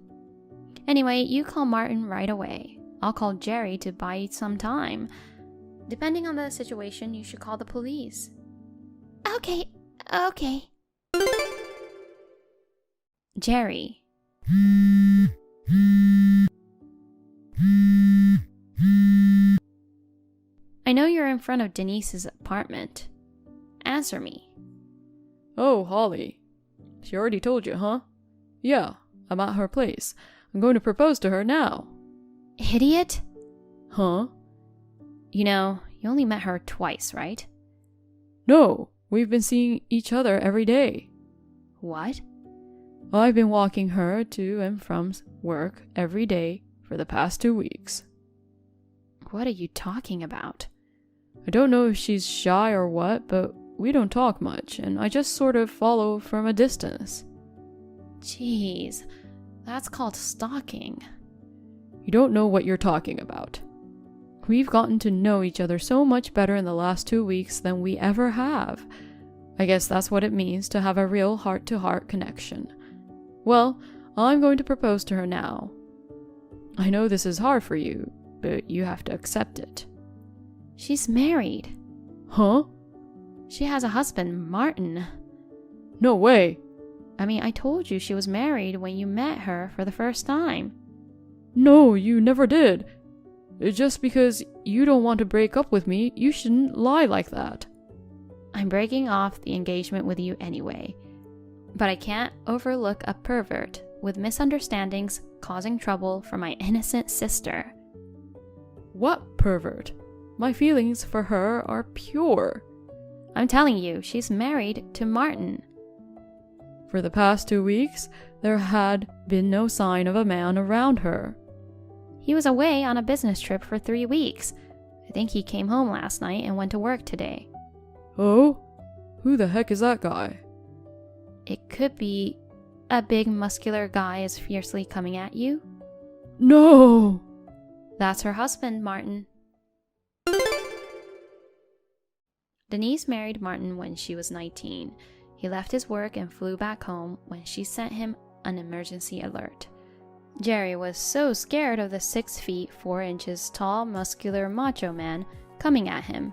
Anyway, you call Martin right away. I'll call Gerry to buy you some time. Depending on the situation, you should call the police. Okay. Gerry. I know you're in front of Denise's apartment. Answer me. Oh, Holly. She already told you, huh? Yeah, I'm at her place. I'm going to propose to her now. Idiot? Huh? You know, you only met her twice, right? No, we've been seeing each other every day. What? I've been walking her to and from work every day for the past 2 weeks. What are you talking about? I don't know if she's shy or what, but we don't talk much, and I just sort of follow from a distance. Jeez, that's called stalking. You don't know what you're talking about. We've gotten to know each other so much better in the last 2 weeks than we ever have. I guess that's what it means to have a real heart-to-heart connection. Well, I'm going to propose to her now. I know this is hard for you, but you have to accept it. She's married. Huh? She has a husband, Martin. No way. I mean, I told you she was married when you met her for the first time. No, you never did. Just because you don't want to break up with me, you shouldn't lie like that. I'm breaking off the engagement with you anyway. But I can't overlook a pervert with misunderstandings causing trouble for my innocent sister. What pervert? My feelings for her are pure. I'm telling you, she's married to Martin. For the past 2 weeks, there had been no sign of a man around her. He was away on a business trip for 3 weeks. I think he came home last night and went to work today. Oh? Who the heck is that guy? It could be a big muscular guy is fiercely coming at you. No! That's her husband, Martin. Denise married Martin when she was 19. He left his work and flew back home when she sent him an emergency alert. Gerry was so scared of the 6 feet 4 inches tall muscular macho man coming at him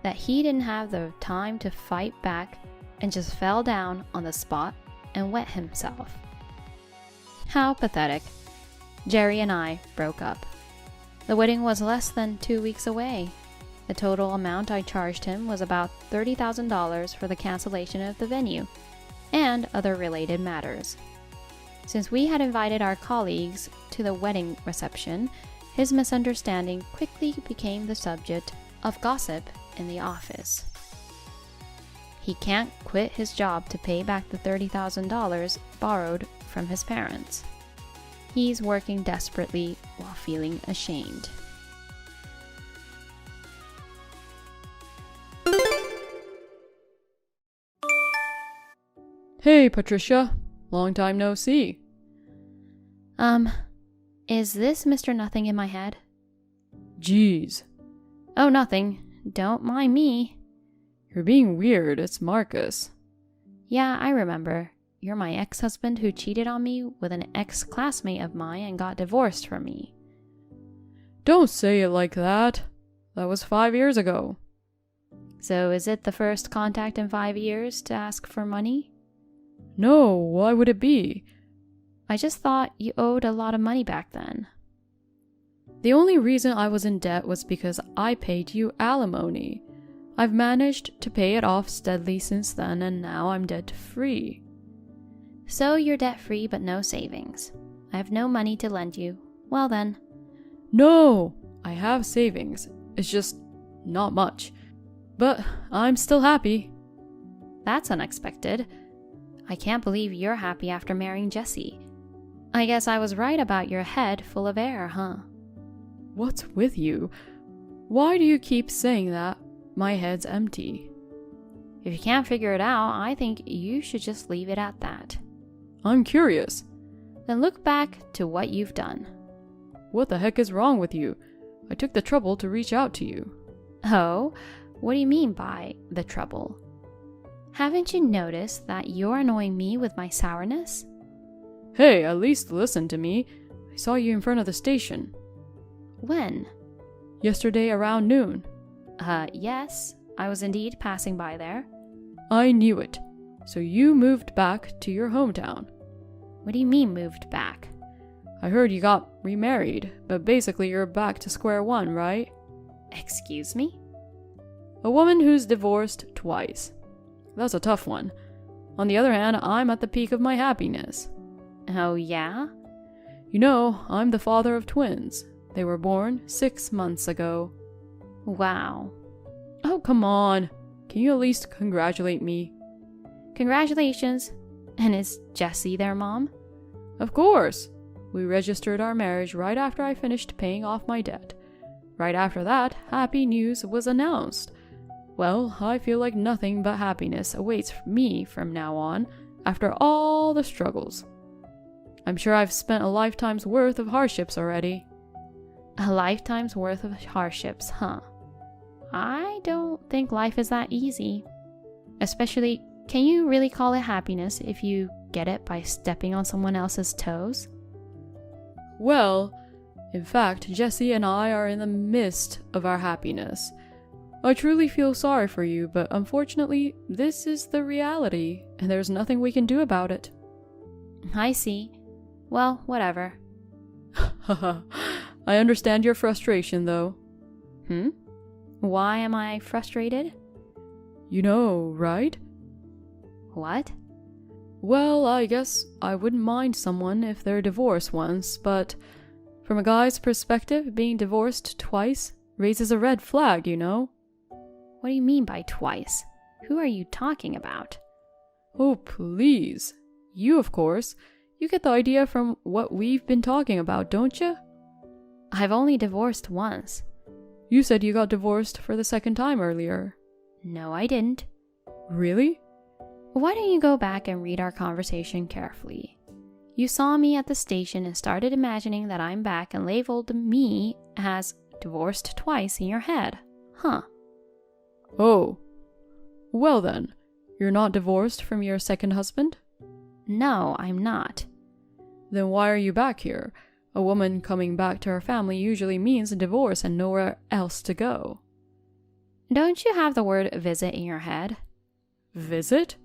that he didn't have the time to fight back and just fell down on the spot and wet himself. How pathetic. Gerry and I broke up. The wedding was less than 2 weeks away. The total amount I charged him was about $30,000 for the cancellation of the venue and other related matters. Since we had invited our colleagues to the wedding reception, his misunderstanding quickly became the subject of gossip in the office. He can't quit his job to pay back the $30,000 borrowed from his parents. He's working desperately while feeling ashamed. Hey, Patricia. Long time no see. Is this Mr. Nothing in my head? Jeez. Oh, nothing. Don't mind me. You're being weird. It's Marcus. Yeah, I remember. You're my ex-husband who cheated on me with an ex-classmate of mine and got divorced from me. Don't say it like that. That was 5 years ago. So is it the first contact in 5 years to ask for money? No, why would it be? I just thought you owed a lot of money back then. The only reason I was in debt was because I paid you alimony. I've managed to pay it off steadily since then, and now I'm debt-free. So you're debt-free but no savings. I have no money to lend you. Well then. No, I have savings. It's just not much. But I'm still happy. That's unexpected. I can't believe you're happy after marrying Jesse. I guess I was right about your head full of air, huh? What's with you? Why do you keep saying that? My head's empty. If you can't figure it out, I think you should just leave it at that. I'm curious. Then look back to what you've done. What the heck is wrong with you? I took the trouble to reach out to you. Oh, what do you mean by the trouble? Haven't you noticed that you're annoying me with my sourness? Hey, at least listen to me. I saw you in front of the station. When? Yesterday around noon. Yes, I was indeed passing by there. I knew it. So you moved back to your hometown. What do you mean moved back? I heard you got remarried, but basically you're back to square one, right? Excuse me? A woman who's divorced twice. That's a tough one. On the other hand, I'm at the peak of my happiness. Oh, yeah? You know, I'm the father of twins. They were born 6 months ago. Wow. Oh, come on. Can you at least congratulate me? Congratulations. And is Jessie their mom? Of course. We registered our marriage right after I finished paying off my debt. Right after that, happy news was announced. Well, I feel like nothing but happiness awaits me from now on, after all the struggles. I'm sure I've spent a lifetime's worth of hardships already. A lifetime's worth of hardships, huh? I don't think life is that easy. Especially, can you really call it happiness if you get it by stepping on someone else's toes? Well, in fact, Jessie and I are in the midst of our happiness. I truly feel sorry for you, but unfortunately, this is the reality, and there's nothing we can do about it. I see. Well, whatever. Haha, I understand your frustration, though. Why am I frustrated? You know, right? What? Well, I guess I wouldn't mind someone if they're divorced once, but from a guy's perspective, being divorced twice raises a red flag, you know? What do you mean by twice? Who are you talking about? Oh, please. You, of course. You get the idea from what we've been talking about, don't you? I've only divorced once. You said you got divorced for the second time earlier. No, I didn't. Really? Why don't you go back and read our conversation carefully? You saw me at the station and started imagining that I'm back and labeled me as divorced twice in your head. Huh. Oh. Well then, you're not divorced from your second husband? No, I'm not. Then why are you back here? A woman coming back to her family usually means a divorce and nowhere else to go. Don't you have the word visit in your head? Visit?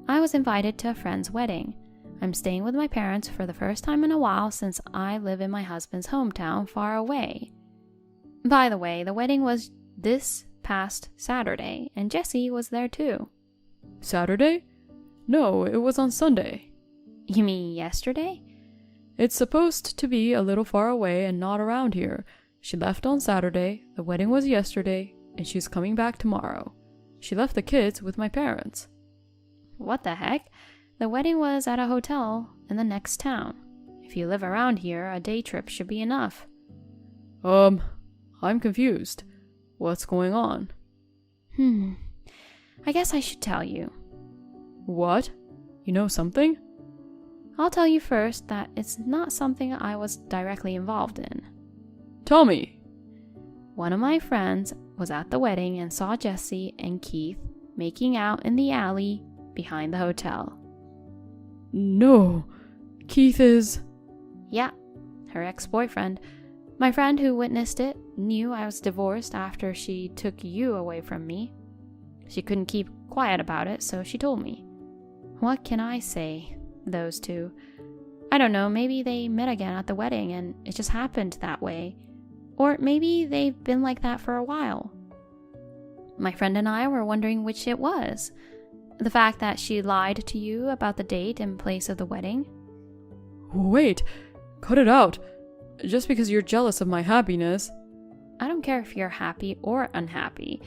I was invited to a friend's wedding. I'm staying with my parents for the first time in a while since I live in my husband's hometown far away. By the way, the wedding was this past Saturday, and Jessie was there too. Saturday? No, it was on Sunday. You mean yesterday? It's supposed to be a little far away and not around here. She left on Saturday, the wedding was yesterday, and she's coming back tomorrow. She left the kids with my parents. What the heck? The wedding was at a hotel in the next town. If you live around here, a day trip should be enough. I'm confused. What's going on? I guess I should tell you. What? You know something? I'll tell you first that it's not something I was directly involved in. Tell me. One of my friends was at the wedding and saw Jessie and Keith making out in the alley behind the hotel. No. Keith is... Yeah, her ex-boyfriend. My friend who witnessed it knew I was divorced after she took you away from me. She couldn't keep quiet about it, so she told me. What can I say? Those two. I don't know, maybe they met again at the wedding and it just happened that way. Or maybe they've been like that for a while. My friend and I were wondering which it was. The fact that she lied to you about the date and place of the wedding. Wait, cut it out. Just because you're jealous of my happiness. I don't care if you're happy or unhappy.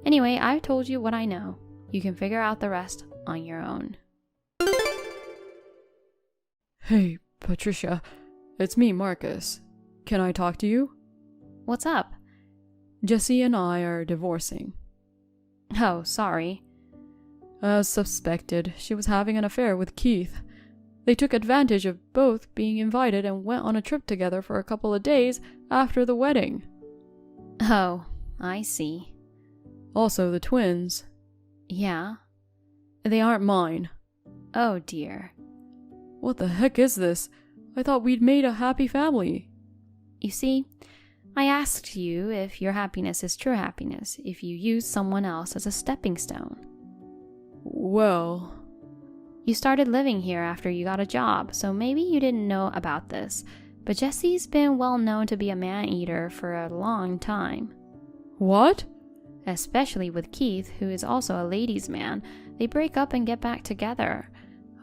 Anyway, I've told you what I know. You can figure out the rest on your own. Hey, Patricia. It's me, Marcus. Can I talk to you? What's up? Jessie and I are divorcing. Oh, sorry. As suspected, she was having an affair with Keith. They took advantage of both being invited and went on a trip together for a couple of days after the wedding. Oh, I see. Also, the twins. Yeah? They aren't mine. Oh dear. What the heck is this? I thought we'd made a happy family. You see, I asked you if your happiness is true happiness, if you use someone else as a stepping stone. Well... You started living here after you got a job, so maybe you didn't know about this, but Jessie's been well known to be a man-eater for a long time. What? Especially with Keith, who is also a ladies' man. They break up and get back together.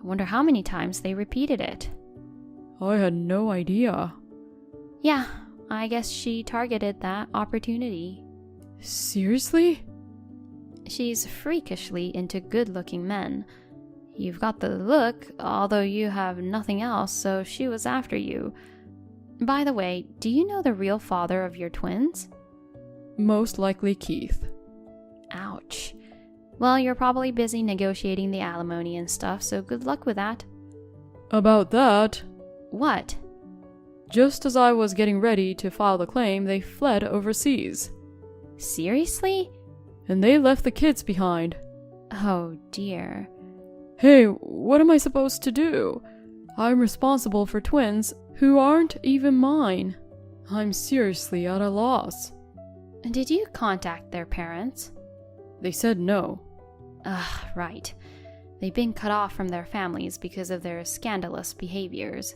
I wonder how many times they repeated it. I had no idea. Yeah, I guess she targeted that opportunity. Seriously? She's freakishly into good-looking men. You've got the look, although you have nothing else, so she was after you. By the way, do you know the real father of your twins? Most likely Keith. Ouch. Well, you're probably busy negotiating the alimony and stuff, so good luck with that. About that... What? Just as I was getting ready to file the claim, they fled overseas. Seriously? And they left the kids behind. Oh dear. Hey, what am I supposed to do? I'm responsible for twins who aren't even mine. I'm seriously at a loss. Did you contact their parents? They said no. Right. They've been cut off from their families because of their scandalous behaviors.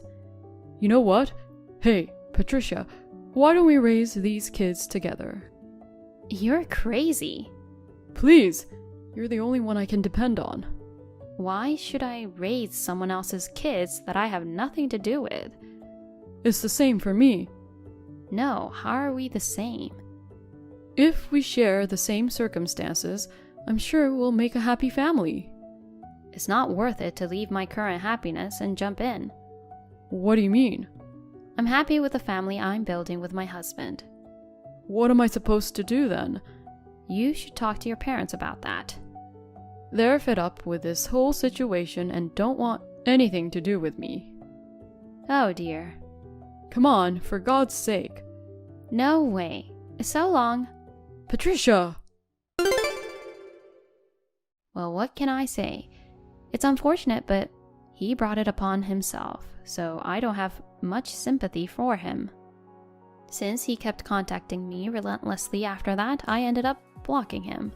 You know what? Hey, Patricia, why don't we raise these kids together? You're crazy. Please, you're the only one I can depend on. Why should I raise someone else's kids that I have nothing to do with? It's the same for me. No, how are we the same? If we share the same circumstances, I'm sure we'll make a happy family. It's not worth it to leave my current happiness and jump in. What do you mean? I'm happy with the family I'm building with my husband. What am I supposed to do then? You should talk to your parents about that. They're fed up with this whole situation and don't want anything to do with me. Oh dear. Come on, for God's sake. No way. So long. Patricia! Well, what can I say? It's unfortunate, but he brought it upon himself, so I don't have much sympathy for him. Since he kept contacting me relentlessly after that, I ended up blocking him.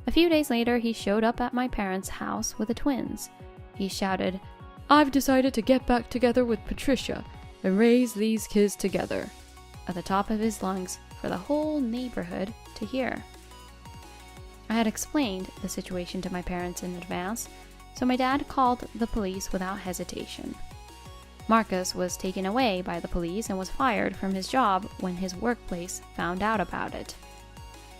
A few days later, he showed up at my parents' house with the twins. He shouted, I've decided to get back together with Patricia and raise these kids together, at the top of his lungs for the whole neighborhood to hear. I had explained the situation to my parents in advance, so my dad called the police without hesitation. Marcus was taken away by the police and was fired from his job when his workplace found out about it.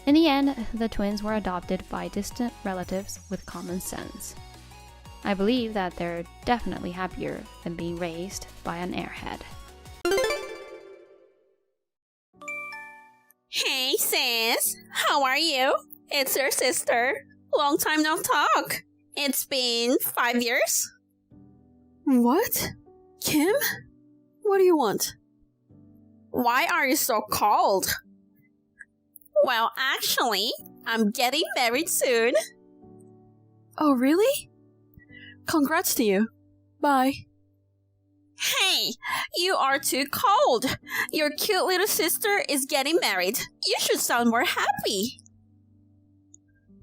In the end, the twins were adopted by distant relatives with common sense. I believe that they're definitely happier than being raised by an airhead. Hey sis, how are you? It's your sister. Long time no talk. It's been 5 years? What? Kim? What do you want? Why are you so cold? Well, actually, I'm getting married soon. Oh, really? Congrats to you. Bye. Hey, you are too cold. Your cute little sister is getting married. You should sound more happy.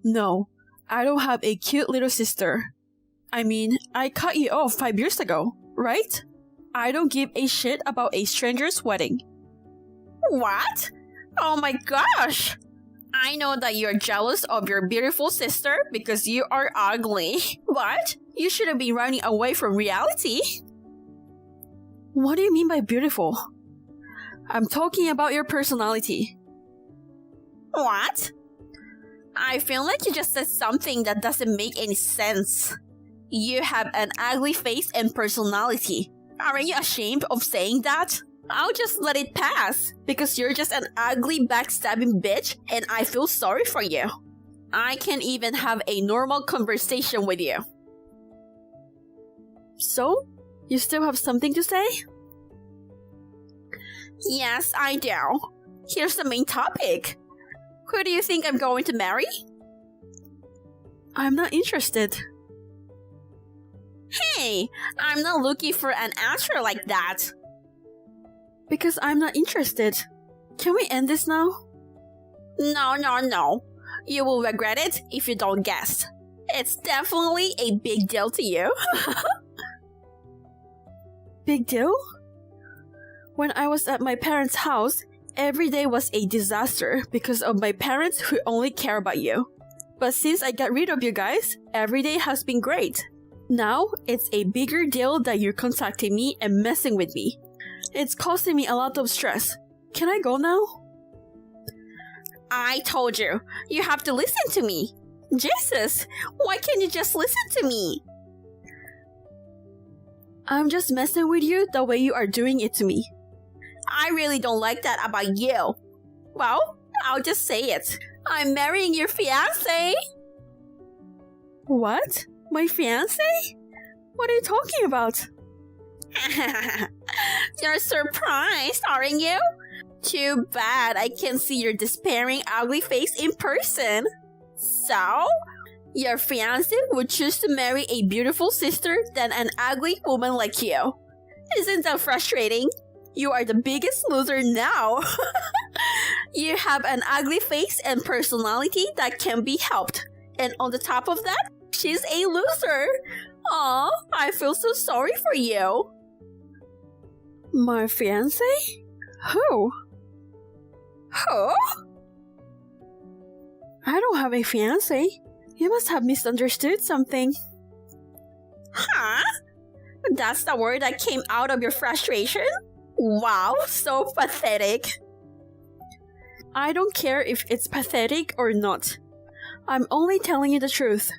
No, I don't have a cute little sister. I mean, I cut you off 5 years ago, right? I don't give a shit about a stranger's wedding. What? Oh my gosh! I know that you're jealous of your beautiful sister because you are ugly. But you shouldn't be running away from reality. What do you mean by beautiful? I'm talking about your personality. What? I feel like you just said something that doesn't make any sense. You have an ugly face and personality. Aren't you ashamed of saying that? I'll just let it pass, because you're just an ugly backstabbing bitch and I feel sorry for you. I can't even have a normal conversation with you. So, you still have something to say? Yes, I do. Here's the main topic. Who do you think I'm going to marry? I'm not interested. Hey, I'm not looking for an answer like that. Because I'm not interested. Can we end this now? No. You will regret it if you don't guess. It's definitely a big deal to you. Big deal? When I was at my parents' house, every day was a disaster because of my parents who only care about you. But since I got rid of you guys, every day has been great. Now, it's a bigger deal that you're contacting me and messing with me. It's causing me a lot of stress. Can I go now? I told you, you have to listen to me. Jesus, why can't you just listen to me? I'm just messing with you the way you are doing it to me. I really don't like that about you. Well, I'll just say it. I'm marrying your fiancé. What? My fiancé? What are you talking about? You're surprised, aren't you? Too bad I can't see your despairing ugly face in person. So, Your fiancé would choose to marry a beautiful sister than an ugly woman like you. Isn't that frustrating? You are the biggest loser now. You have an ugly face and personality that can be helped. And on the top of that, she's a loser. Aw, I feel so sorry for you. My fiancé? Who? Who? I don't have a fiancé. You must have misunderstood something. Huh? That's the word that came out of your frustration? Wow, so pathetic. I don't care if it's pathetic or not. I'm only telling you the truth.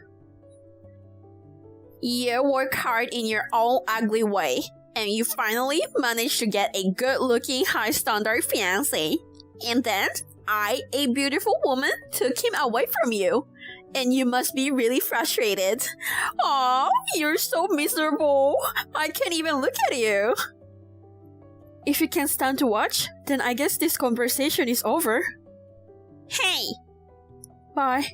You work hard in your own ugly way, and you finally managed to get a good-looking, high-standard fiancé. And then, I, a beautiful woman, took him away from you. And you must be really frustrated. Aw, you're so miserable. I can't even look at you. If you can't stand to watch, then I guess this conversation is over. Hey! Bye.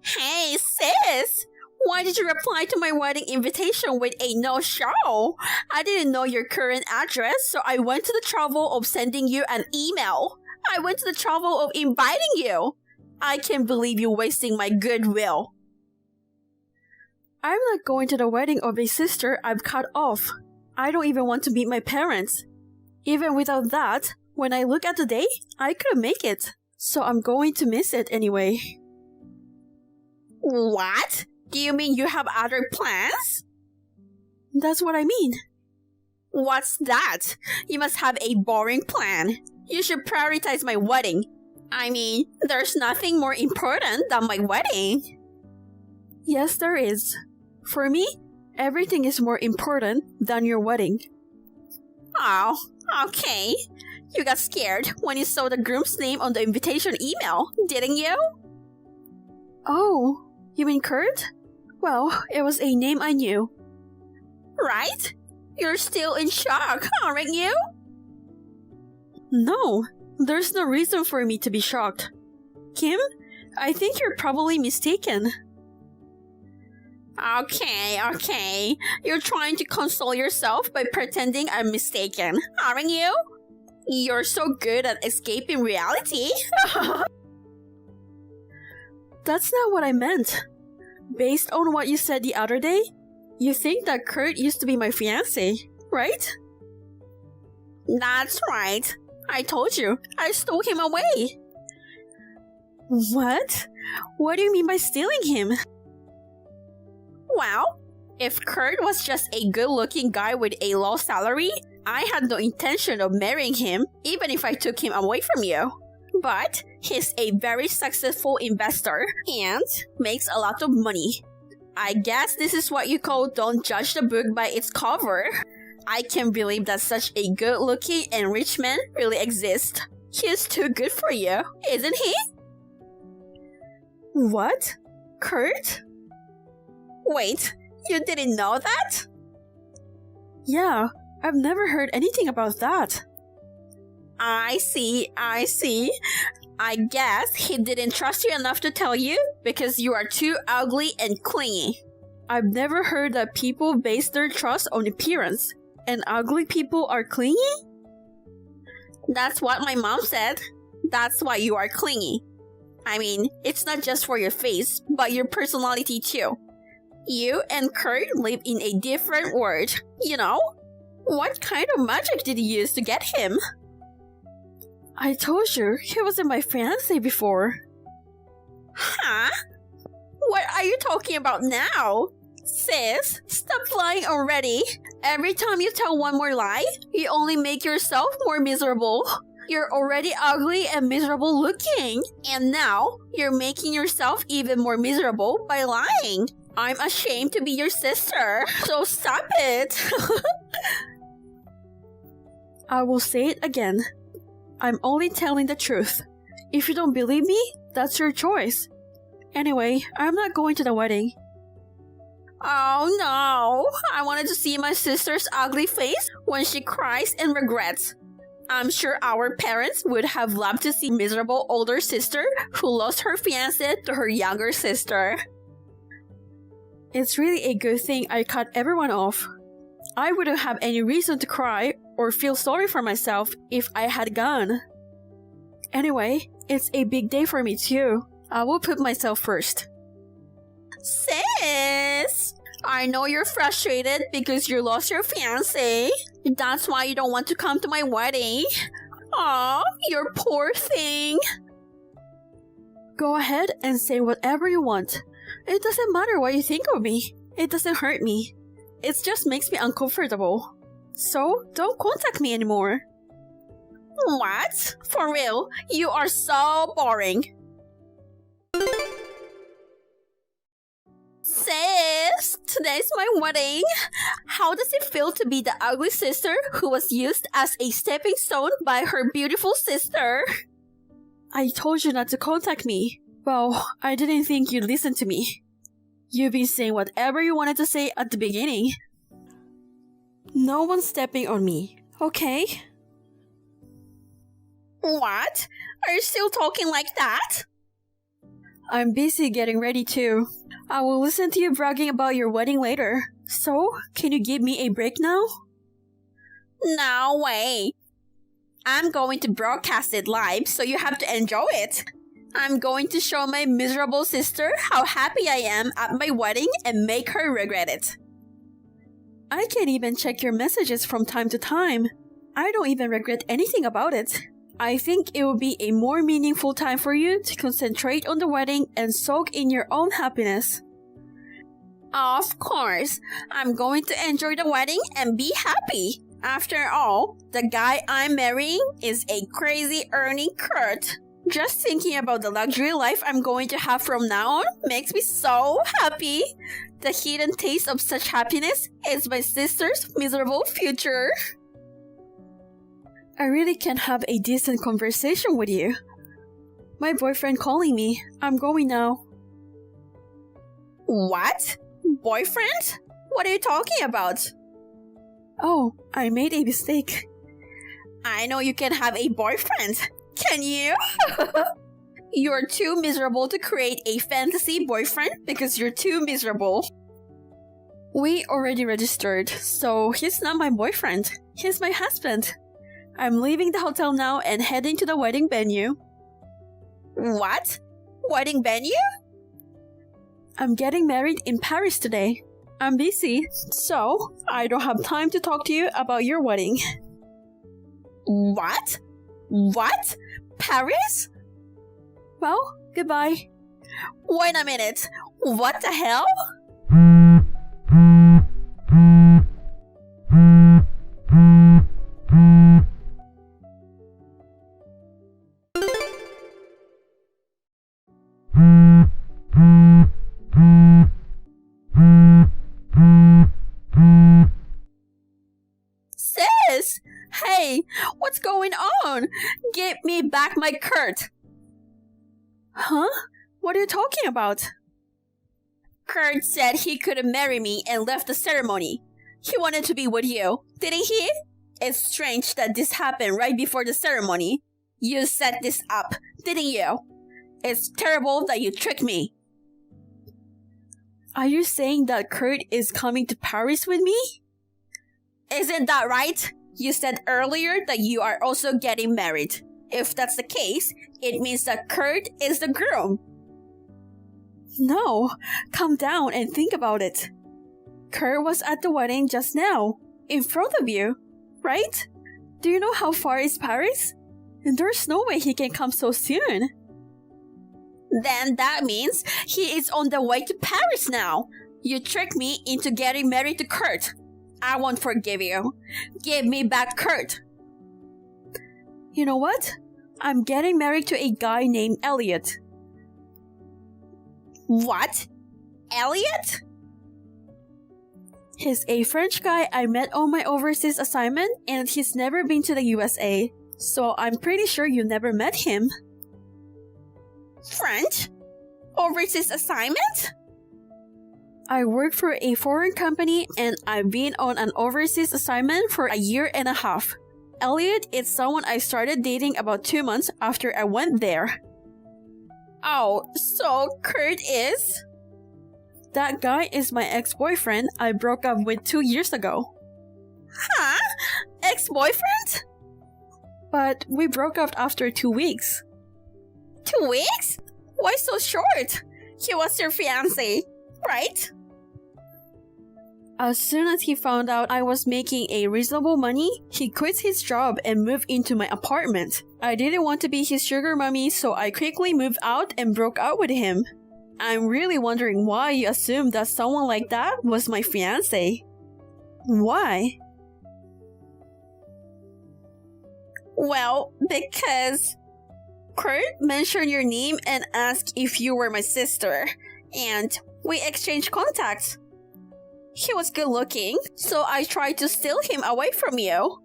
Hey, sis! Why did you reply to my wedding invitation with a no-show? I didn't know your current address, so I went to the trouble of sending you an email. I went to the trouble of inviting you. I can't believe you wasting my goodwill. I'm not going to the wedding of a sister I've cut off. I don't even want to meet my parents. Even without that, when I look at the day, I couldn't make it. So I'm going to miss it anyway. What? Do you mean you have other plans? That's what I mean. What's that? You must have a boring plan. You should prioritize my wedding. I mean, there's nothing more important than my wedding. Yes, there is. For me, everything is more important than your wedding. Oh, okay. You got scared when you saw the groom's name on the invitation email, didn't you? Oh, you mean Kurt? Well, it was a name I knew. Right? You're still in shock, aren't you? No, there's no reason for me to be shocked. Kim, I think you're probably mistaken. Okay. You're trying to console yourself by pretending I'm mistaken, aren't you? You're so good at escaping reality. That's not what I meant. Based on what you said the other day, you think that Kurt used to be my fiancé, right? That's right. I told you, I stole him away. What? What do you mean by stealing him? Well, if Kurt was just a good-looking guy with a low salary, I had no intention of marrying him, even if I took him away from you. But he's a very successful investor and makes a lot of money. I guess this is what you call don't judge the book by its cover. I can't believe that such a good-looking and rich man really exists. He's too good for you, isn't he? What? Kurt? Wait, you didn't know that? Yeah, I've never heard anything about that. I see. I guess he didn't trust you enough to tell you because you are too ugly and clingy. I've never heard that people base their trust on appearance, and ugly people are clingy? That's what my mom said. That's why you are clingy. I mean, it's not just for your face, but your personality too. You and Kurt live in a different world, you know? What kind of magic did you use to get him? I told you, he wasn't my fiancé before. Huh? What are you talking about now? Sis, stop lying already. Every time you tell one more lie, you only make yourself more miserable. You're already ugly and miserable looking, and now you're making yourself even more miserable by lying. I'm ashamed to be your sister, so stop it. I will say it again. I'm only telling the truth. If you don't believe me, that's your choice. Anyway, I'm not going to the wedding. Oh no! I wanted to see my sister's ugly face when she cries and regrets. I'm sure our parents would have loved to see miserable older sister who lost her fiancé to her younger sister. It's really a good thing I cut everyone off. I wouldn't have any reason to cry or feel sorry for myself if I had gone. Anyway, it's a big day for me too. I will put myself first. Sis! I know you're frustrated because you lost your fiancé. That's why you don't want to come to my wedding. Aw, you poor thing. Go ahead and say whatever you want. It doesn't matter what you think of me. It doesn't hurt me. It just makes me uncomfortable. So, don't contact me anymore. What? For real? You are so boring. Sis, today's my wedding. How does it feel to be the ugly sister who was used as a stepping stone by her beautiful sister? I told you not to contact me. Well, I didn't think you'd listen to me. You've been saying whatever you wanted to say at the beginning. No one's stepping on me, okay? What? Are you still talking like that? I'm busy getting ready too. I will listen to you bragging about your wedding later. So, can you give me a break now? No way. I'm going to broadcast it live, so you have to enjoy it. I'm going to show my miserable sister how happy I am at my wedding and make her regret it. I can't even check your messages from time to time. I don't even regret anything about it. I think it will be a more meaningful time for you to concentrate on the wedding and soak in your own happiness. Of course, I'm going to enjoy the wedding and be happy. After all, the guy I'm marrying is a crazy earning Kurt. Just thinking about the luxury life I'm going to have from now on makes me so happy. The hidden taste of such happiness is my sister's miserable future. I really can't have a decent conversation with you. My boyfriend calling me. I'm going now. What? Boyfriend? What are you talking about? Oh, I made a mistake. I know you can have a boyfriend. Can you? You're too miserable to create a fantasy boyfriend because you're too miserable. We already registered, so he's not my boyfriend. He's my husband. I'm leaving the hotel now and heading to the wedding venue. What? Wedding venue? I'm getting married in Paris today. I'm busy, so I don't have time to talk to you about your wedding. What? What? Paris? Well, goodbye. Wait a minute. What the hell? Sis! Hey, what's going on? Give me back my Kurt. Huh? What are you talking about? Kurt said he couldn't marry me and left the ceremony. He wanted to be with you, didn't he? It's strange that this happened right before the ceremony. You set this up, didn't you? It's terrible that you tricked me. Are you saying that Kurt is coming to Paris with me? Isn't that right? You said earlier that you are also getting married. If that's the case, it means that Kurt is the groom. No, calm down and think about it. Kurt was at the wedding just now, in front of you, right? Do you know how far is Paris? There's no way he can come so soon. Then that means he is on the way to Paris now. You tricked me into getting married to Kurt. I won't forgive you. Give me back Kurt. You know what? I'm getting married to a guy named Elliot. What? Elliot? He's a French guy I met on my overseas assignment, and he's never been to the USA, so I'm pretty sure you never met him. French? Overseas assignment? I work for a foreign company and I've been on an overseas assignment for a year and a half. Elliot is someone I started dating about 2 months after I went there. Oh, so Kurt is? That guy is my ex-boyfriend I broke up with 2 years ago. Huh? Ex-boyfriend? But we broke up after 2 weeks. 2 weeks? Why so short? He was your fiancé, right? As soon as he found out I was making a reasonable money, he quit his job and moved into my apartment. I didn't want to be his sugar mommy, so I quickly moved out and broke up with him. I'm really wondering why you assumed that someone like that was my fiancé. Why? Well, because Kurt mentioned your name and asked if you were my sister, and we exchanged contacts. He was good looking, so I tried to steal him away from you.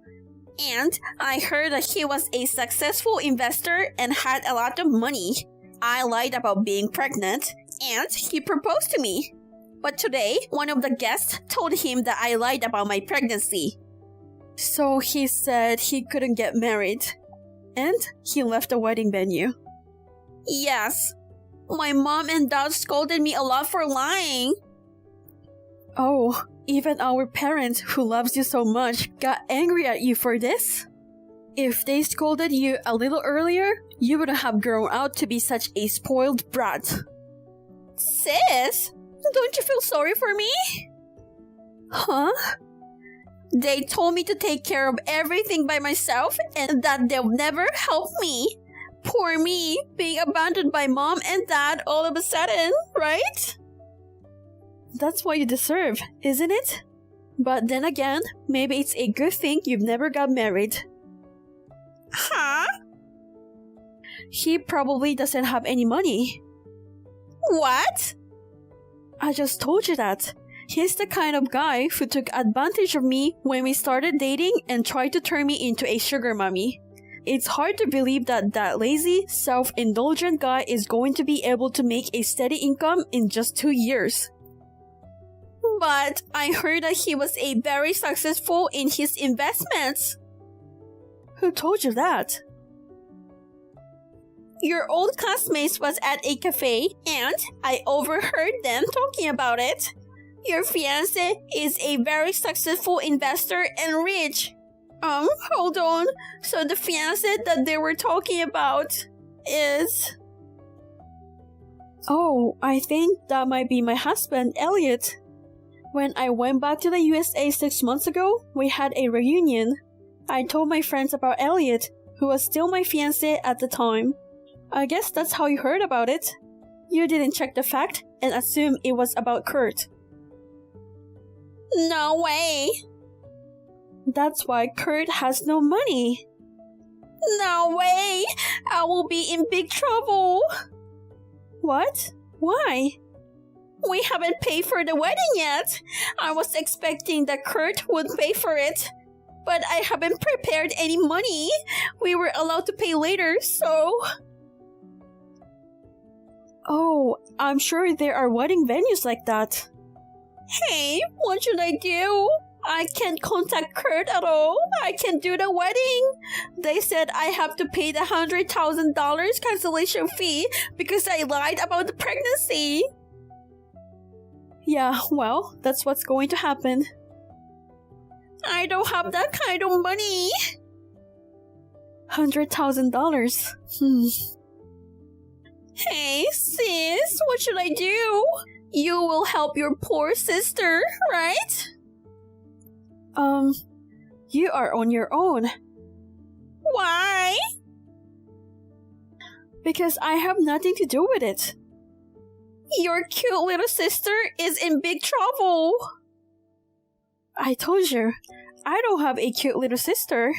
And I heard that he was a successful investor and had a lot of money. I lied about being pregnant, and he proposed to me. But today, one of the guests told him that I lied about my pregnancy. So he said he couldn't get married. And he left the wedding venue. Yes. My mom and dad scolded me a lot for lying. Oh, even our parents, who loves you so much, got angry at you for this? If they scolded you a little earlier, you wouldn't have grown out to be such a spoiled brat. Sis, don't you feel sorry for me? Huh? They told me to take care of everything by myself and that they'll never help me. Poor me, being abandoned by mom and dad all of a sudden, right? That's what you deserve, isn't it? But then again, maybe it's a good thing you've never got married. Huh? He probably doesn't have any money. What? I just told you that. He's the kind of guy who took advantage of me when we started dating and tried to turn me into a sugar mommy. It's hard to believe that that lazy, self-indulgent guy is going to be able to make a steady income in just 2 years. But I heard that he was very successful in his investments. Who told you that? Your old classmates was at a cafe and I overheard them talking about it. Your fiancé is a very successful investor and rich. Hold on. So the fiancé that they were talking about is... Oh, I think that might be my husband, Elliot. When I went back to the USA 6 months ago, we had a reunion. I told my friends about Elliot, who was still my fiancé at the time. I guess that's how you heard about it. You didn't check the fact and assume it was about Kurt. No way! That's why Kurt has no money. No way! I will be in big trouble! What? Why? We haven't paid for the wedding yet. I was expecting that Kurt would pay for it. But I haven't prepared any money. We were allowed to pay later, so... Oh, I'm sure there are wedding venues like that. Hey, what should I do? I can't contact Kurt at all. I can't do the wedding. They said I have to pay the $100,000 cancellation fee because I lied about the pregnancy. Yeah, well, that's what's going to happen. I don't have that kind of money. $100,000. Hey, sis, what should I do? You will help your poor sister, right? You are on your own. Why? Because I have nothing to do with it. Your cute little sister is in big trouble. I told you, I don't have a cute little sister.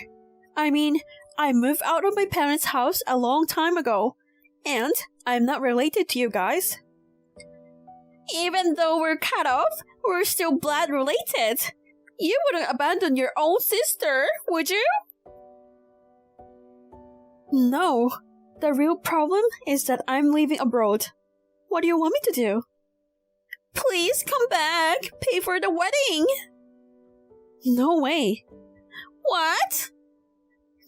I mean, I moved out of my parents' house a long time ago, and I'm not related to you guys. Even though we're cut off, we're still blood related. You wouldn't abandon your own sister, would you? No. The real problem is that I'm leaving abroad. What do you want me to do? Please come back. Pay for the wedding. No way. What?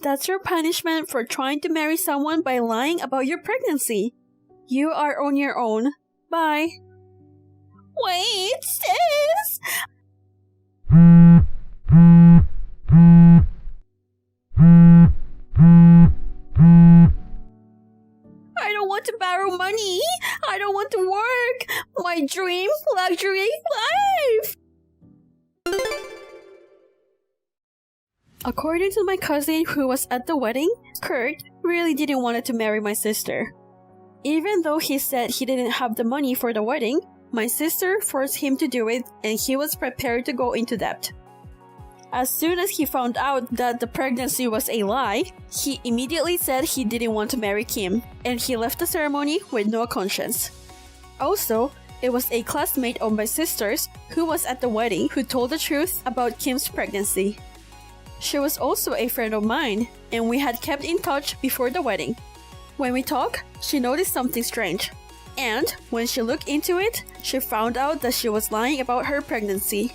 That's your punishment for trying to marry someone by lying about your pregnancy. You are on your own. Bye. Wait, sis! I don't want to borrow money. I don't want to work. My dream luxury life. According to my cousin who was at the wedding, Kurt really didn't want to marry my sister. Even though he said he didn't have the money for the wedding, my sister forced him to do it and he was prepared to go into debt. As soon as he found out that the pregnancy was a lie, he immediately said he didn't want to marry Kim, and he left the ceremony with no conscience. Also, it was a classmate of my sister's who was at the wedding who told the truth about Kim's pregnancy. She was also a friend of mine, and we had kept in touch before the wedding. When we talked, she noticed something strange. And when she looked into it, she found out that she was lying about her pregnancy.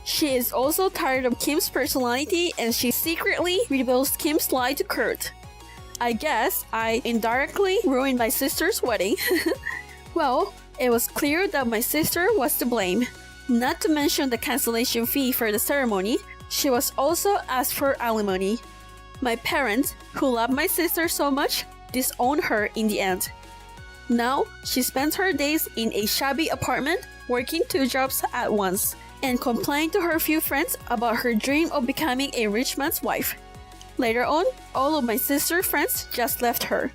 She is also tired of Kim's personality and she secretly reveals Kim's lie to Kurt. I guess I indirectly ruined my sister's wedding. Well, it was clear that my sister was to blame. Not to mention the cancellation fee for the ceremony, she was also asked for alimony. My parents, who love my sister so much, disowned her in the end. Now, she spends her days in a shabby apartment working 2 jobs at once and complained to her few friends about her dream of becoming a rich man's wife. Later on, all of my sister's friends just left her.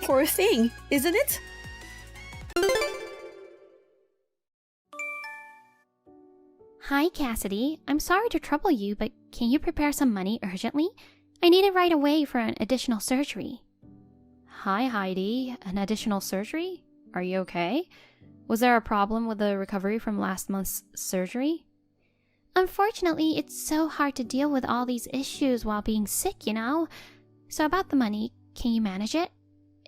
Poor thing, isn't it? Hi, Cassidy. I'm sorry to trouble you, but can you prepare some money urgently? I need it right away for an additional surgery. Hi, Heidi. An additional surgery? Are you okay? Was there a problem with the recovery from last month's surgery? Unfortunately, it's so hard to deal with all these issues while being sick, you know? So about the money, can you manage it?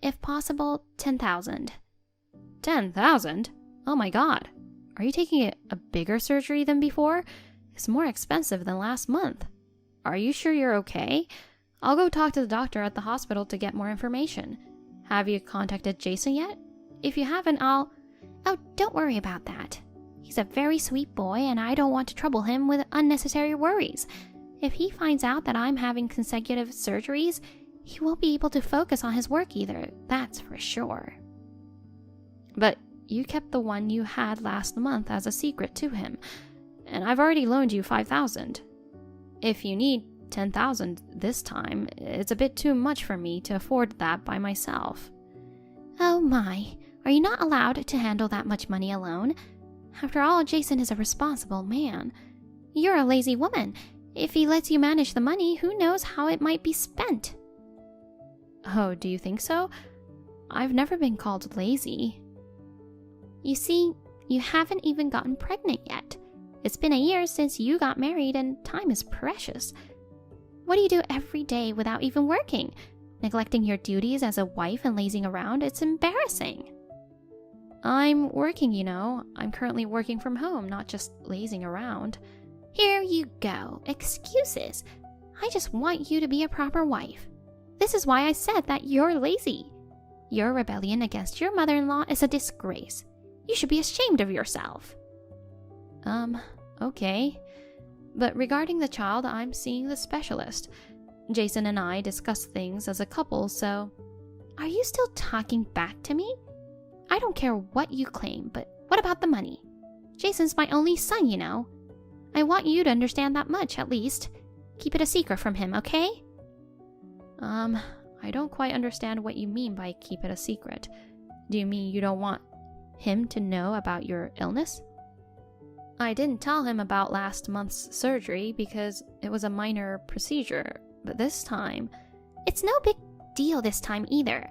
If possible, 10,000. 10,000? Oh my god. Are you taking a bigger surgery than before? It's more expensive than last month. Are you sure you're okay? I'll go talk to the doctor at the hospital to get more information. Have you contacted Jason yet? If you haven't, Oh, don't worry about that. He's a very sweet boy and I don't want to trouble him with unnecessary worries. If he finds out that I'm having consecutive surgeries, he won't be able to focus on his work either, that's for sure. But you kept the one you had last month as a secret to him, and I've already loaned you 5,000. If you need 10,000 this time, it's a bit too much for me to afford that by myself. Oh my, are you not allowed to handle that much money alone? After all, Jason is a responsible man. You're a lazy woman. If he lets you manage the money, who knows how it might be spent? Oh, do you think so? I've never been called lazy. You see, you haven't even gotten pregnant yet. It's been a year since you got married and time is precious. What do you do every day without even working? Neglecting your duties as a wife and lazing around? It's embarrassing. I'm working, you know. I'm currently working from home, not just lazing around. Here you go. Excuses. I just want you to be a proper wife. This is why I said that you're lazy. Your rebellion against your mother-in-law is a disgrace. You should be ashamed of yourself. Okay. But regarding the child, I'm seeing the specialist. Jason and I discussed things as a couple, so... Are you still talking back to me? I don't care what you claim, but what about the money? Jason's my only son, you know. I want you to understand that much, at least. Keep it a secret from him, okay? I don't quite understand what you mean by keep it a secret. Do you mean you don't want him to know about your illness? I didn't tell him about last month's surgery because it was a minor procedure, but this time... It's no big deal this time either.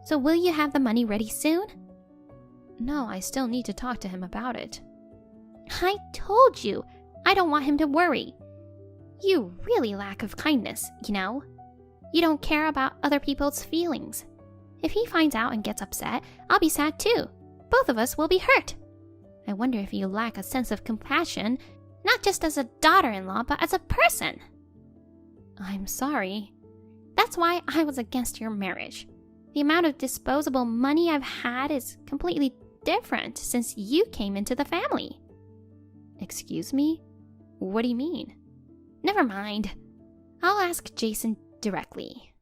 So will you have the money ready soon? No, I still need to talk to him about it. I told you, I don't want him to worry. You really lack of kindness, you know. You don't care about other people's feelings. If he finds out and gets upset, I'll be sad too. Both of us will be hurt. I wonder if you lack a sense of compassion, not just as a daughter-in-law, but as a person. I'm sorry. That's why I was against your marriage. The amount of disposable money I've had is completely different since you came into the family. Excuse me? What do you mean? Never mind. I'll ask Jason directly.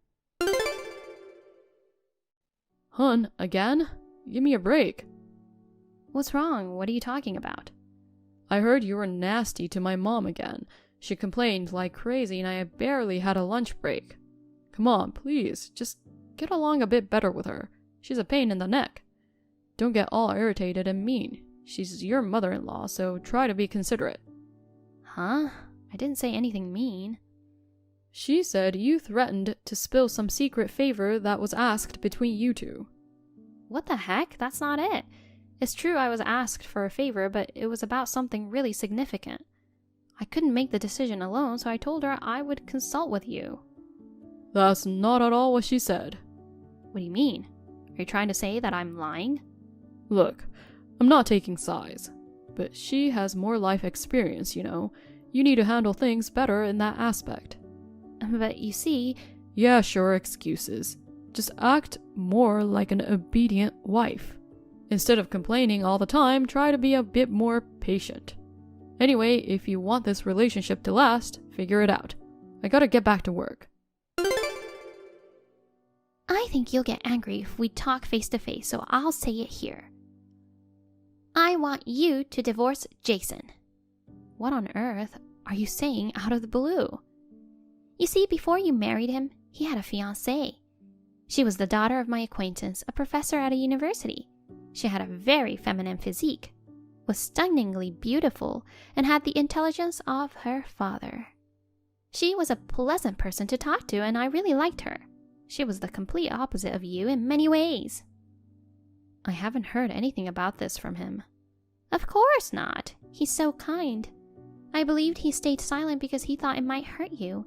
Hun, again? Give me a break. What's wrong? What are you talking about? I heard you were nasty to my mom again. She complained like crazy and I barely had a lunch break. Come on, please, just get along a bit better with her. She's a pain in the neck. Don't get all irritated and mean. She's your mother-in-law, so try to be considerate. Huh? I didn't say anything mean. She said you threatened to spill some secret favor that was asked between you two. What the heck? That's not it. It's true I was asked for a favor, but it was about something really significant. I couldn't make the decision alone, so I told her I would consult with you. That's not at all what she said. What do you mean? Are you trying to say that I'm lying? Look, I'm not taking sides, but she has more life experience, you know. You need to handle things better in that aspect. But you see... Yeah, sure, excuses. Just act more like an obedient wife. Instead of complaining all the time, try to be a bit more patient. Anyway, if you want this relationship to last, figure it out. I gotta get back to work. I think you'll get angry if we talk face to face, so I'll say it here. I want you to divorce Jason. What on earth are you saying out of the blue? You see, before you married him, he had a fiancée. She was the daughter of my acquaintance, a professor at a university. She had a very feminine physique, was stunningly beautiful, and had the intelligence of her father. She was a pleasant person to talk to, and I really liked her. She was the complete opposite of you in many ways. I haven't heard anything about this from him. Of course not. He's so kind. I believed he stayed silent because he thought it might hurt you.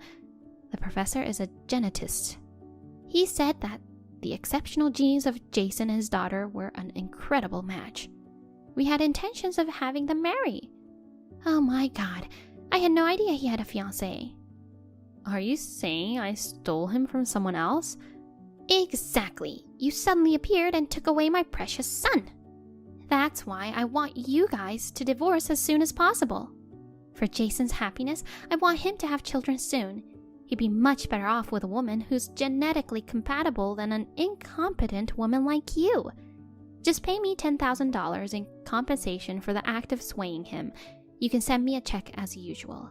The professor is a genetist. He said that the exceptional genes of Jason and his daughter were an incredible match. We had intentions of having them marry. Oh my God, I had no idea he had a fiancée. Are you saying I stole him from someone else? Exactly. You suddenly appeared and took away my precious son. That's why I want you guys to divorce as soon as possible. For Jason's happiness, I want him to have children soon. He'd be much better off with a woman who's genetically compatible than an incompetent woman like you. Just pay me $10,000 in compensation for the act of swaying him. You can send me a check as usual.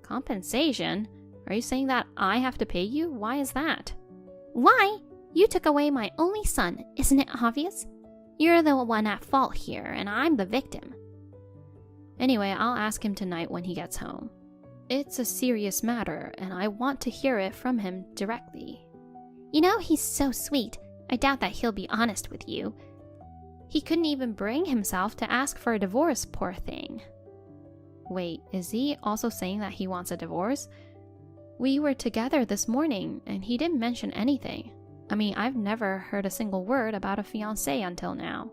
Compensation? Are you saying that I have to pay you? Why is that? Why? You took away my only son, isn't it obvious? You're the one at fault here, and I'm the victim. Anyway, I'll ask him tonight when he gets home. It's a serious matter, and I want to hear it from him directly. You know, he's so sweet. I doubt that he'll be honest with you. He couldn't even bring himself to ask for a divorce, poor thing. Wait, is he also saying that he wants a divorce? We were together this morning, and he didn't mention anything. I mean, I've never heard a single word about a fiancé until now.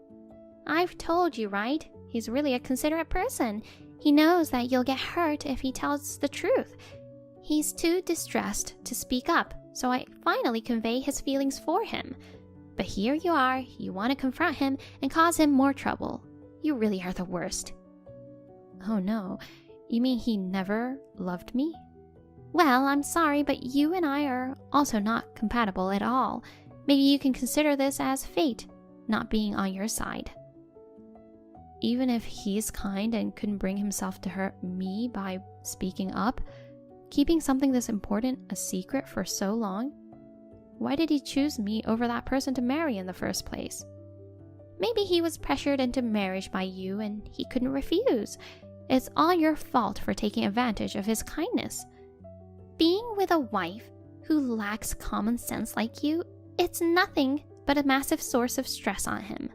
I've told you, right? He's really a considerate person. He knows that you'll get hurt if he tells the truth. He's too distressed to speak up, so I finally convey his feelings for him. But here you are, you want to confront him and cause him more trouble. You really are the worst. Oh no, you mean he never loved me? Well, I'm sorry, but you and I are also not compatible at all. Maybe you can consider this as fate, not being on your side. Even if he's kind and couldn't bring himself to hurt me by speaking up, keeping something this important a secret for so long? Why did he choose me over that person to marry in the first place? Maybe he was pressured into marriage by you and he couldn't refuse. It's all your fault for taking advantage of his kindness. Being with a wife who lacks common sense like you, it's nothing but a massive source of stress on him.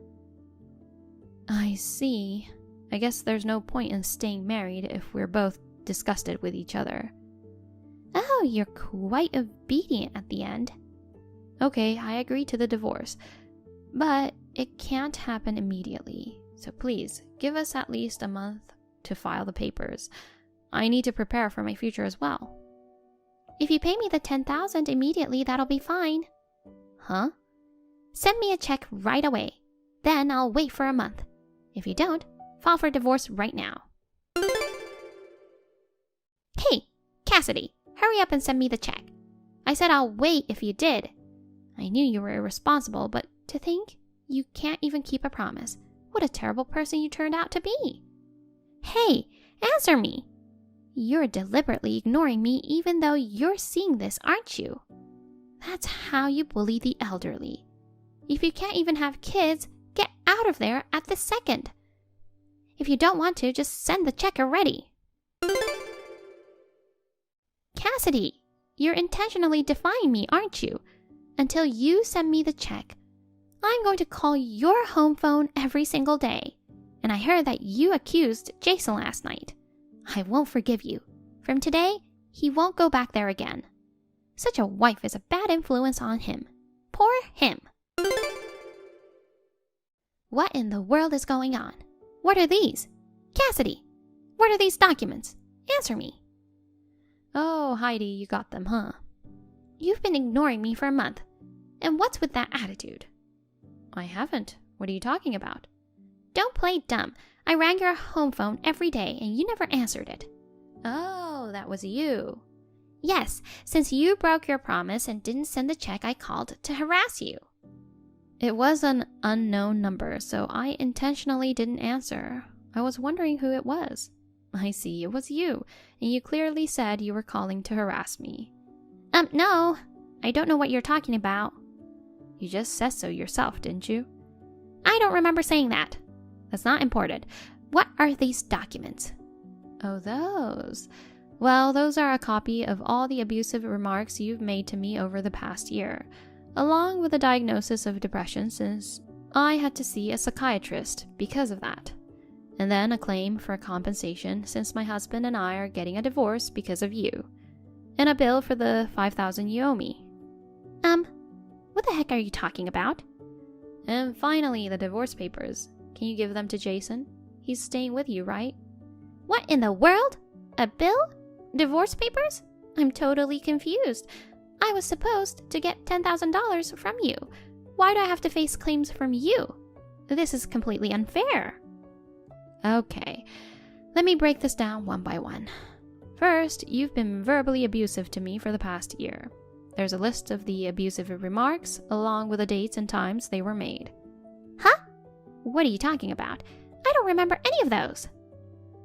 I see. I guess there's no point in staying married if we're both disgusted with each other. Oh, you're quite obedient at the end. Okay, I agree to the divorce, but it can't happen immediately. So please, give us at least a month to file the papers. I need to prepare for my future as well. If you pay me the $10,000 immediately, that'll be fine. Huh? Send me a check right away. Then I'll wait for a month. If you don't, file for divorce right now. Hey, Cassidy, hurry up and send me the check. I said I'll wait if you did. I knew you were irresponsible, but to think you can't even keep a promise. What a terrible person you turned out to be. Hey, answer me. You're deliberately ignoring me even though you're seeing this, aren't you? That's how you bully the elderly. If you can't even have kids, get out of there at the second. If you don't want to, just send the check already. Cassidy, you're intentionally defying me, aren't you? Until you send me the check, I'm going to call your home phone every single day. And I heard that you accused Jason last night. I won't forgive you. From today, he won't go back there again. Such a wife is a bad influence on him. Poor him. What in the world is going on? What are these? Cassidy, what are these documents? Answer me. Oh, Heidi, you got them, huh? You've been ignoring me for a month. And what's with that attitude? I haven't. What are you talking about? Don't play dumb. I rang your home phone every day and you never answered it. Oh, that was you. Yes, since you broke your promise and didn't send the check, I called to harass you. It was an unknown number, so I intentionally didn't answer. I was wondering who it was. I see, it was you, and you clearly said you were calling to harass me. No. I don't know what you're talking about. You just said so yourself, didn't you? I don't remember saying that. That's not important. What are these documents? Oh, those. Well, those are a copy of all the abusive remarks you've made to me over the past year, along with a diagnosis of depression since I had to see a psychiatrist because of that. And then a claim for compensation since my husband and I are getting a divorce because of you. And a bill for the $5,000 you owe me. What the heck are you talking about? And finally, the divorce papers. Can you give them to Jason? He's staying with you, right? What in the world? A bill? Divorce papers? I'm totally confused. I was supposed to get $10,000 from you. Why do I have to face claims from you? This is completely unfair. Okay, let me break this down one by one. First, you've been verbally abusive to me for the past year. There's a list of the abusive remarks, along with the dates and times they were made. Huh? What are you talking about? I don't remember any of those.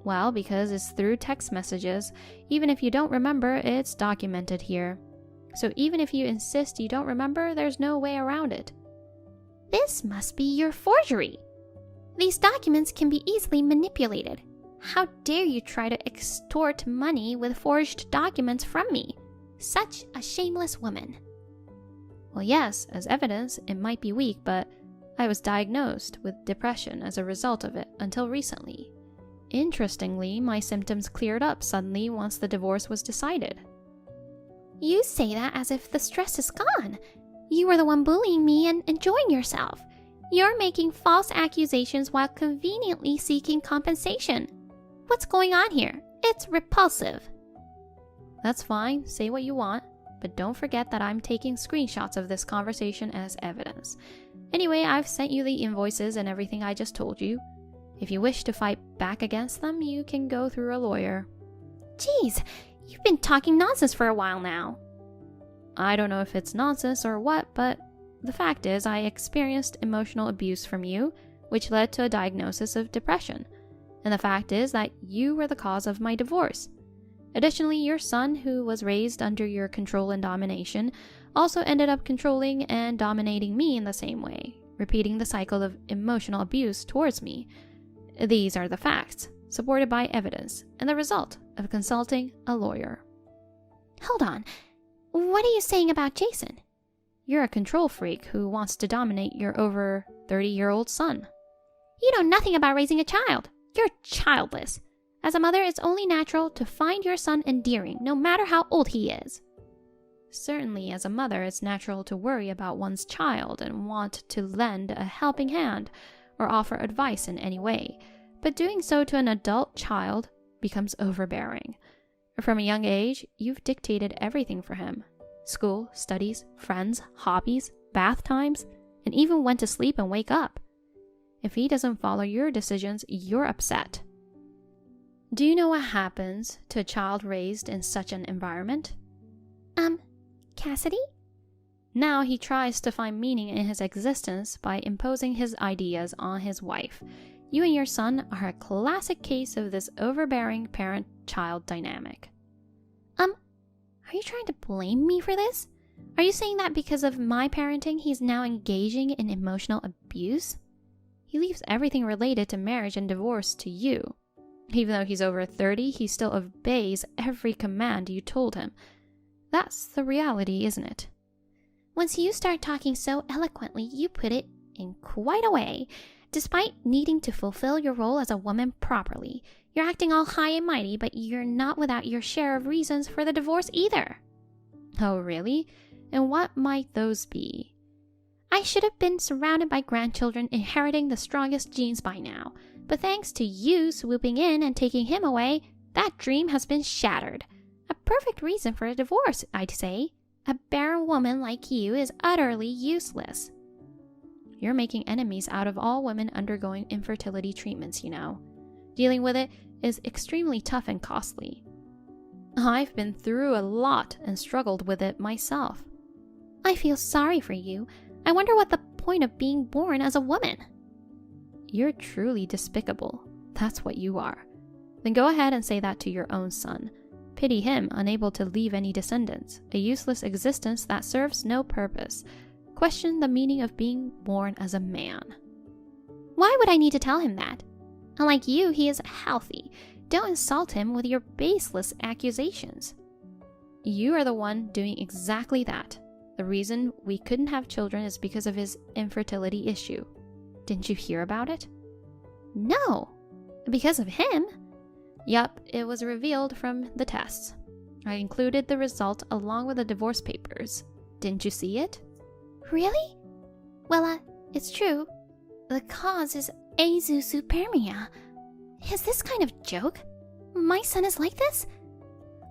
Well, because it's through text messages, even if you don't remember, it's documented here. So even if you insist you don't remember, there's no way around it. This must be your forgery. These documents can be easily manipulated. How dare you try to extort money with forged documents from me? Such a shameless woman. Well, yes, as evidence, it might be weak, but I was diagnosed with depression as a result of it until recently. Interestingly, my symptoms cleared up suddenly once the divorce was decided. You say that as if the stress is gone. You were the one bullying me and enjoying yourself. You're making false accusations while conveniently seeking compensation. What's going on here? It's repulsive. That's fine, say what you want, but don't forget that I'm taking screenshots of this conversation as evidence. Anyway, I've sent you the invoices and everything I just told you. If you wish to fight back against them, you can go through a lawyer. Geez, you've been talking nonsense for a while now. I don't know if it's nonsense or what, but the fact is I experienced emotional abuse from you, which led to a diagnosis of depression. And the fact is that you were the cause of my divorce. Additionally, your son, who was raised under your control and domination, also ended up controlling and dominating me in the same way, repeating the cycle of emotional abuse towards me. These are the facts, supported by evidence, and the result of consulting a lawyer. Hold on. What are you saying about Jason? You're a control freak who wants to dominate your over 30-year-old son. You know nothing about raising a child. You're childless. As a mother, it's only natural to find your son endearing, no matter how old he is. Certainly, as a mother, it's natural to worry about one's child and want to lend a helping hand or offer advice in any way, but doing so to an adult child becomes overbearing. From a young age, you've dictated everything for him. School, studies, friends, hobbies, bath times, and even when to sleep and wake up. If he doesn't follow your decisions, you're upset. Do you know what happens to a child raised in such an environment? Cassidy? Now he tries to find meaning in his existence by imposing his ideas on his wife. You and your son are a classic case of this overbearing parent-child dynamic. Are you trying to blame me for this? Are you saying that because of my parenting, he's now engaging in emotional abuse? He leaves everything related to marriage and divorce to you. Even though he's over 30, he still obeys every command you told him. That's the reality, isn't it? Once you start talking so eloquently, you put it in quite a way. Despite needing to fulfill your role as a woman properly, you're acting all high and mighty, but you're not without your share of reasons for the divorce either. Oh, really? And what might those be? I should have been surrounded by grandchildren inheriting the strongest genes by now, but thanks to you swooping in and taking him away, that dream has been shattered. A perfect reason for a divorce, I'd say. A barren woman like you is utterly useless. You're making enemies out of all women undergoing infertility treatments, you know. Dealing with it is extremely tough and costly. I've been through a lot and struggled with it myself. I feel sorry for you. I wonder what the point of being born as a woman. You're truly despicable. That's what you are. Then go ahead and say that to your own son. Pity him, unable to leave any descendants, a useless existence that serves no purpose. Question the meaning of being born as a man. Why would I need to tell him that? Unlike you, he is healthy. Don't insult him with your baseless accusations. You are the one doing exactly that. The reason we couldn't have children is because of his infertility issue. Didn't you hear about it? No. Because of him? Yup, it was revealed from the tests. I included the result along with the divorce papers. Didn't you see it? Really? Well, it's true. The cause is azoospermia. Is this kind of joke? My son is like this?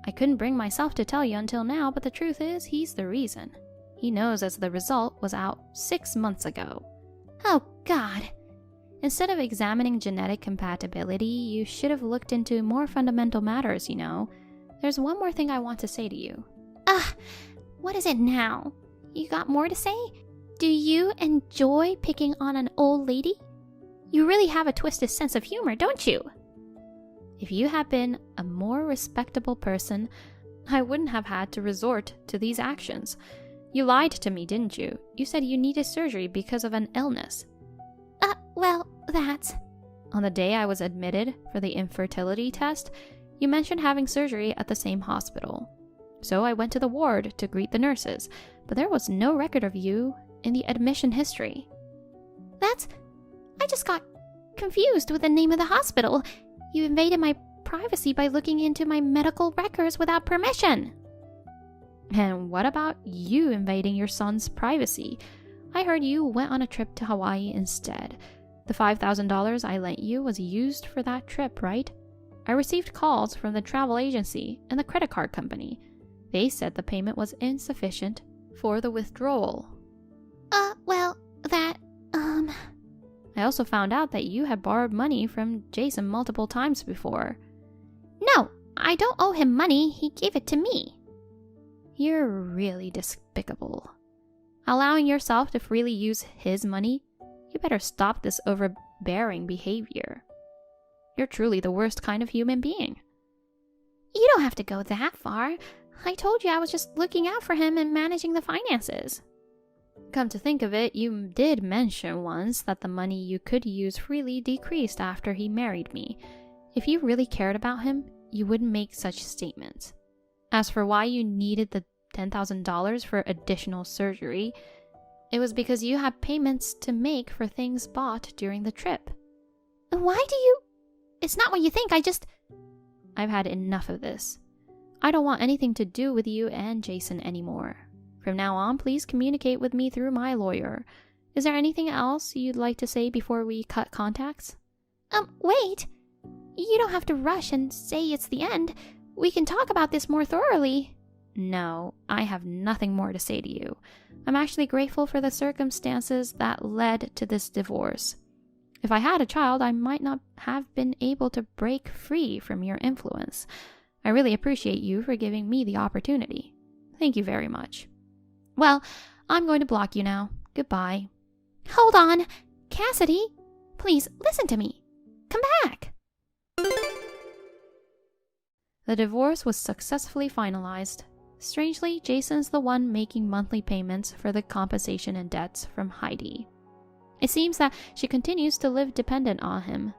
I couldn't bring myself to tell you until now, but the truth is, he's the reason. He knows as the result was out 6 months ago. Oh, God. Instead of examining genetic compatibility, you should have looked into more fundamental matters, you know. There's one more thing I want to say to you. What is it now? You got more to say? Do you enjoy picking on an old lady? You really have a twisted sense of humor, don't you? If you had been a more respectable person, I wouldn't have had to resort to these actions. You lied to me, didn't you? You said you needed surgery because of an illness. Well, that's... On the day I was admitted for the infertility test, you mentioned having surgery at the same hospital. So I went to the ward to greet the nurses, but there was no record of you in the admission history. I just got confused with the name of the hospital. You invaded my privacy by looking into my medical records without permission. And what about you invading your son's privacy? I heard you went on a trip to Hawaii instead. The $5,000 I lent you was used for that trip, right? I received calls from the travel agency and the credit card company. They said the payment was insufficient for the withdrawal. Well, that, I also found out that you had borrowed money from Jason multiple times before. No, I don't owe him money. He gave it to me. You're really despicable. Allowing yourself to freely use his money? You better stop this overbearing behavior. You're truly the worst kind of human being. You don't have to go that far. I told you I was just looking out for him and managing the finances. Come to think of it, you did mention once that the money you could use freely decreased after he married me. If you really cared about him, you wouldn't make such statements. As for why you needed the $10,000 for additional surgery, it was because you had payments to make for things bought during the trip. Why do you... It's not what you think, I've had enough of this. I don't want anything to do with you and Jason anymore. From now on, please communicate with me through my lawyer. Is there anything else you'd like to say before we cut contacts? Wait. You don't have to rush and say it's the end. We can talk about this more thoroughly. No, I have nothing more to say to you. I'm actually grateful for the circumstances that led to this divorce. If I had a child, I might not have been able to break free from your influence. I really appreciate you for giving me the opportunity. Thank you very much. Well, I'm going to block you now. Goodbye. Hold on. Cassidy, please listen to me. Come back. The divorce was successfully finalized. Strangely, Jason's the one making monthly payments for the compensation and debts from Heidi. It seems that she continues to live dependent on him,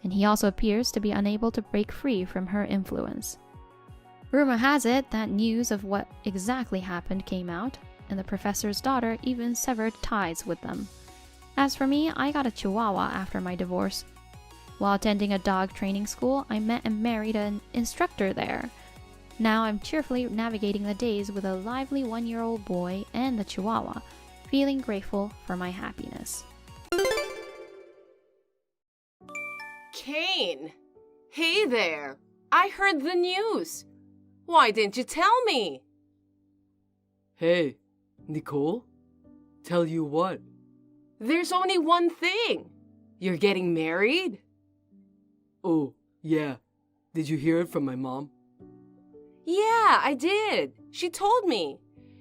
and he also appears to be unable to break free from her influence. Rumor has it that news of what exactly happened came out, and the professor's daughter even severed ties with them. As for me, I got a chihuahua after my divorce. While attending a dog training school, I met and married an instructor there. Now I'm cheerfully navigating the days with a lively 1-year-old boy and the chihuahua, feeling grateful for my happiness. Kane! Hey there! I heard the news. Why didn't you tell me? Hey, Nicole? Tell you what? There's only one thing. You're getting married? Oh, yeah. Did you hear it from my mom? Yeah, I did. She told me.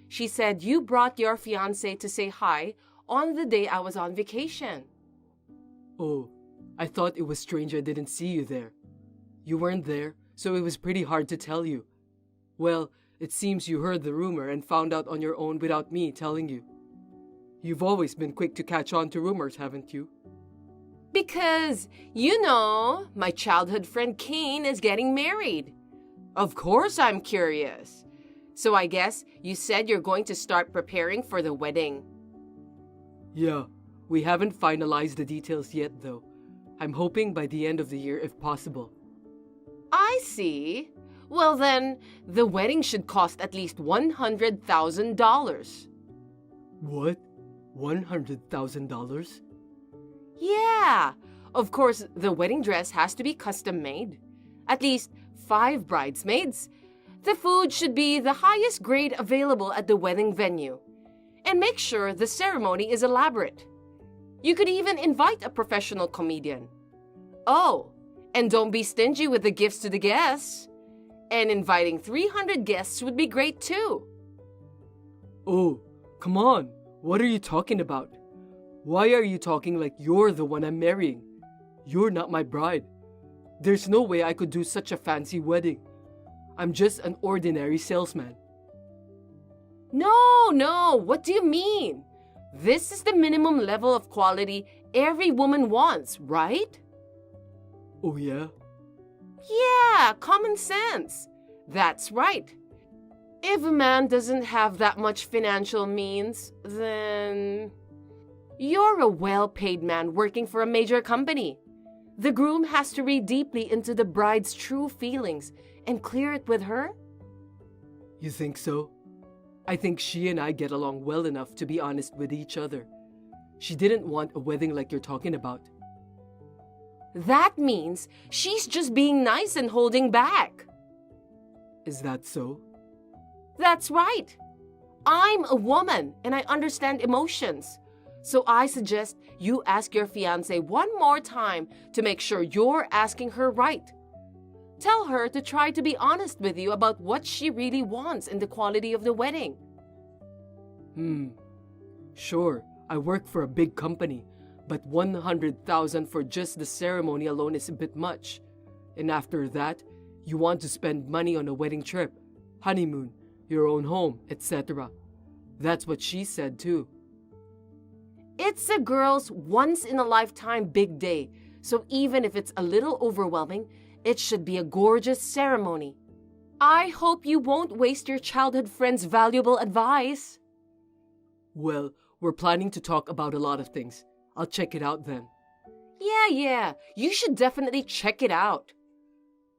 She said you brought your fiancé to say hi on the day I was on vacation. Oh, I thought it was strange I didn't see you there. You weren't there, so it was pretty hard to tell you. Well, it seems you heard the rumor and found out on your own without me telling you. You've always been quick to catch on to rumors, haven't you? Because, my childhood friend Kane is getting married. Of course I'm curious. So I guess you said you're going to start preparing for the wedding. Yeah, we haven't finalized the details yet though. I'm hoping by the end of the year if possible. I see. Well then, the wedding should cost at least $100,000. What? $100,000? Yeah. Of course, the wedding dress has to be custom made. At least 5 bridesmaids. The food should be the highest grade available at the wedding venue. And make sure the ceremony is elaborate. You could even invite a professional comedian. Oh, and don't be stingy with the gifts to the guests. And inviting 300 guests would be great too. Oh, come on. What are you talking about? Why are you talking like you're the one I'm marrying? You're not my bride. There's no way I could do such a fancy wedding. I'm just an ordinary salesman. No, what do you mean? This is the minimum level of quality every woman wants, right? Oh yeah? Yeah, common sense. That's right. If a man doesn't have that much financial means, then you're a well-paid man working for a major company. The groom has to read deeply into the bride's true feelings and clear it with her. You think so? I think she and I get along well enough to be honest with each other. She didn't want a wedding like you're talking about. That means she's just being nice and holding back. Is that so? That's right. I'm a woman and I understand emotions. So I suggest you ask your fiancé one more time to make sure you're asking her right. Tell her to try to be honest with you about what she really wants and the quality of the wedding. Sure, I work for a big company, but $100,000 for just the ceremony alone is a bit much. And after that, you want to spend money on a wedding trip, honeymoon, your own home, etc. That's what she said too. It's a girl's once-in-a-lifetime big day, so even if it's a little overwhelming, it should be a gorgeous ceremony. I hope you won't waste your childhood friend's valuable advice. Well, we're planning to talk about a lot of things. I'll check it out then. Yeah, you should definitely check it out.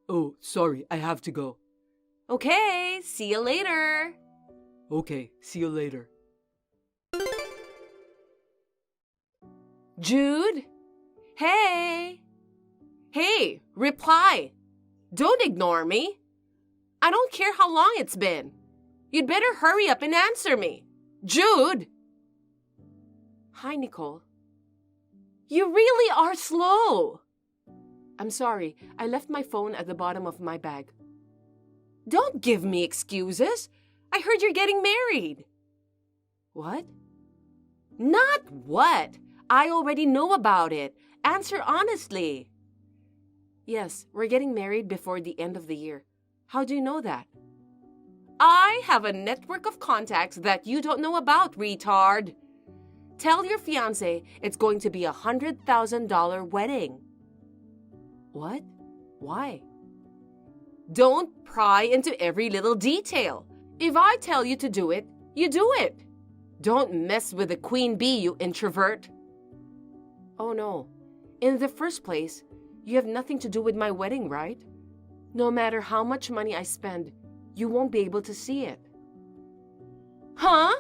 Oh, sorry, I have to go. Okay, see you later. Okay, see you later. Jude? Hey, reply. Don't ignore me. I don't care how long it's been. You'd better hurry up and answer me. Jude! Hi, Nicole. You really are slow. I'm sorry, I left my phone at the bottom of my bag. Don't give me excuses. I heard you're getting married. What? Not what. I already know about it. Answer honestly. Yes, we're getting married before the end of the year. How do you know that? I have a network of contacts that you don't know about, retard. Tell your fiancé it's going to be $100,000 wedding. What? Why? Don't pry into every little detail. If I tell you to do it, you do it. Don't mess with the queen bee, you introvert. Oh no. In the first place, you have nothing to do with my wedding, right? No matter how much money I spend, you won't be able to see it. Huh?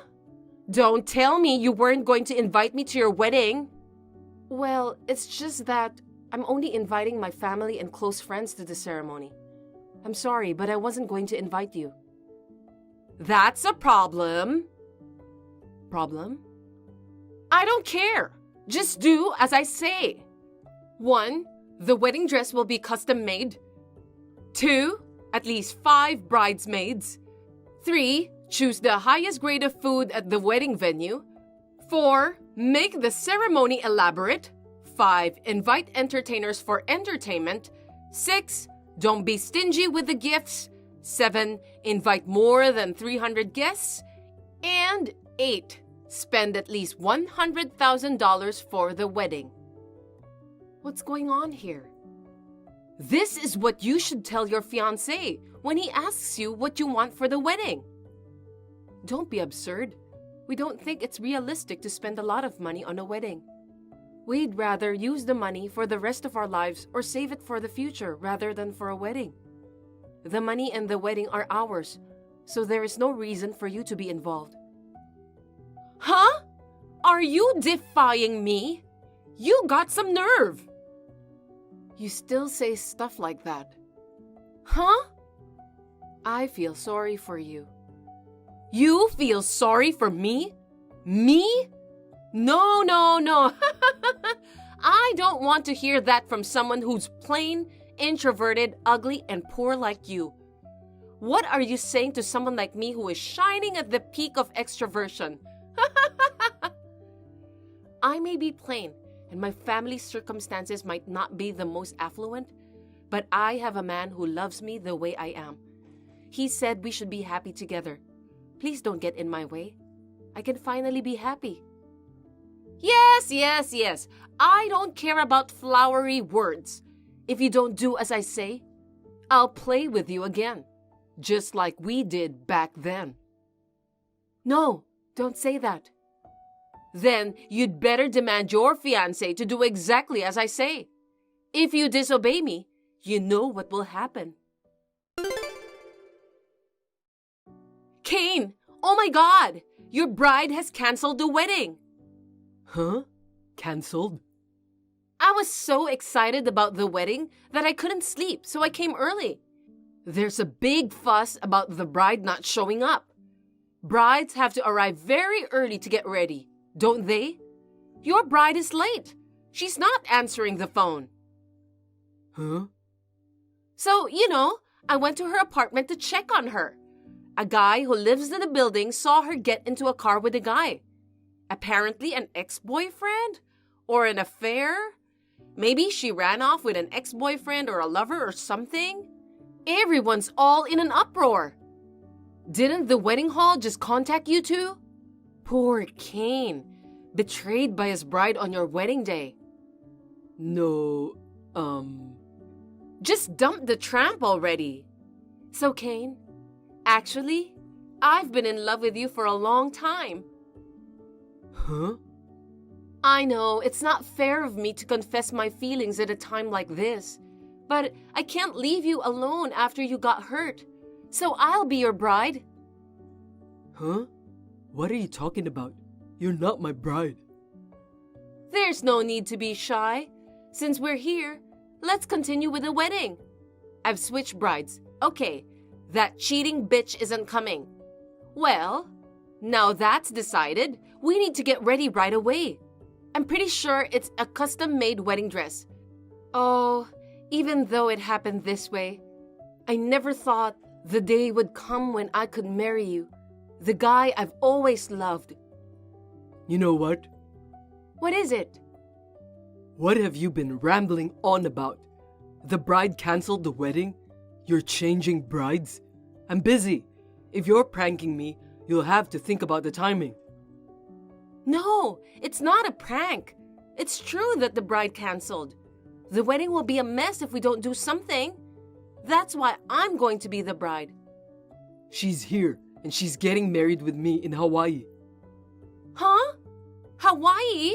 Don't tell me you weren't going to invite me to your wedding. Well, it's just that I'm only inviting my family and close friends to the ceremony. I'm sorry, but I wasn't going to invite you. That's a problem. Problem? I don't care. Just do as I say. 1, the wedding dress will be custom made. 2, at least 5 bridesmaids. 3, choose the highest grade of food at the wedding venue. 4, make the ceremony elaborate. 5, invite entertainers for entertainment. 6, don't be stingy with the gifts. 7, invite more than 300 guests. And 8, spend at least $100,000 for the wedding. What's going on here? This is what you should tell your fiancé when he asks you what you want for the wedding. Don't be absurd. We don't think it's realistic to spend a lot of money on a wedding. We'd rather use the money for the rest of our lives or save it for the future rather than for a wedding. The money and the wedding are ours, so there is no reason for you to be involved. Huh? Are you defying me? You got some nerve. You still say stuff like that. Huh? I feel sorry for you. You feel sorry for me? Me? No, no, no. I don't want to hear that from someone who's plain, introverted, ugly, and poor like you. What are you saying to someone like me who is shining at the peak of extroversion? I may be plain, and my family's circumstances might not be the most affluent, but I have a man who loves me the way I am. He said we should be happy together. Please don't get in my way. I can finally be happy. Yes, yes, yes. I don't care about flowery words. If you don't do as I say, I'll play with you again, just like we did back then. No, don't say that. Then you'd better demand your fiancé to do exactly as I say. If you disobey me, you know what will happen. Kane, oh my God! Your bride has canceled the wedding. Huh? Cancelled? I was so excited about the wedding that I couldn't sleep, so I came early. There's a big fuss about the bride not showing up. Brides have to arrive very early to get ready, don't they? Your bride is late. She's not answering the phone. Huh? So, I went to her apartment to check on her. A guy who lives in the building saw her get into a car with a guy. Apparently an ex-boyfriend? Or an affair? Maybe she ran off with an ex-boyfriend or a lover or something? Everyone's all in an uproar. Didn't the wedding hall just contact you two? Poor Kane, betrayed by his bride on your wedding day. No, Just dump the tramp already. So Kane, actually, I've been in love with you for a long time. Huh? I know, it's not fair of me to confess my feelings at a time like this, but I can't leave you alone after you got hurt, so I'll be your bride. Huh? What are you talking about? You're not my bride. There's no need to be shy. Since we're here, let's continue with the wedding. I've switched brides. Okay, That cheating bitch isn't coming. Well, now that's decided, we need to get ready right away. I'm pretty sure it's a custom-made wedding dress. Oh, even though it happened this way, I never thought the day would come when I could marry you, the guy I've always loved. You know what? What is it? What have you been rambling on about? The bride canceled the wedding? You're changing brides? I'm busy. If you're pranking me, you'll have to think about the timing. No, it's not a prank. It's true that the bride canceled. The wedding will be a mess if we don't do something. That's why I'm going to be the bride. She's here, and she's getting married with me in Hawaii. Huh? Hawaii?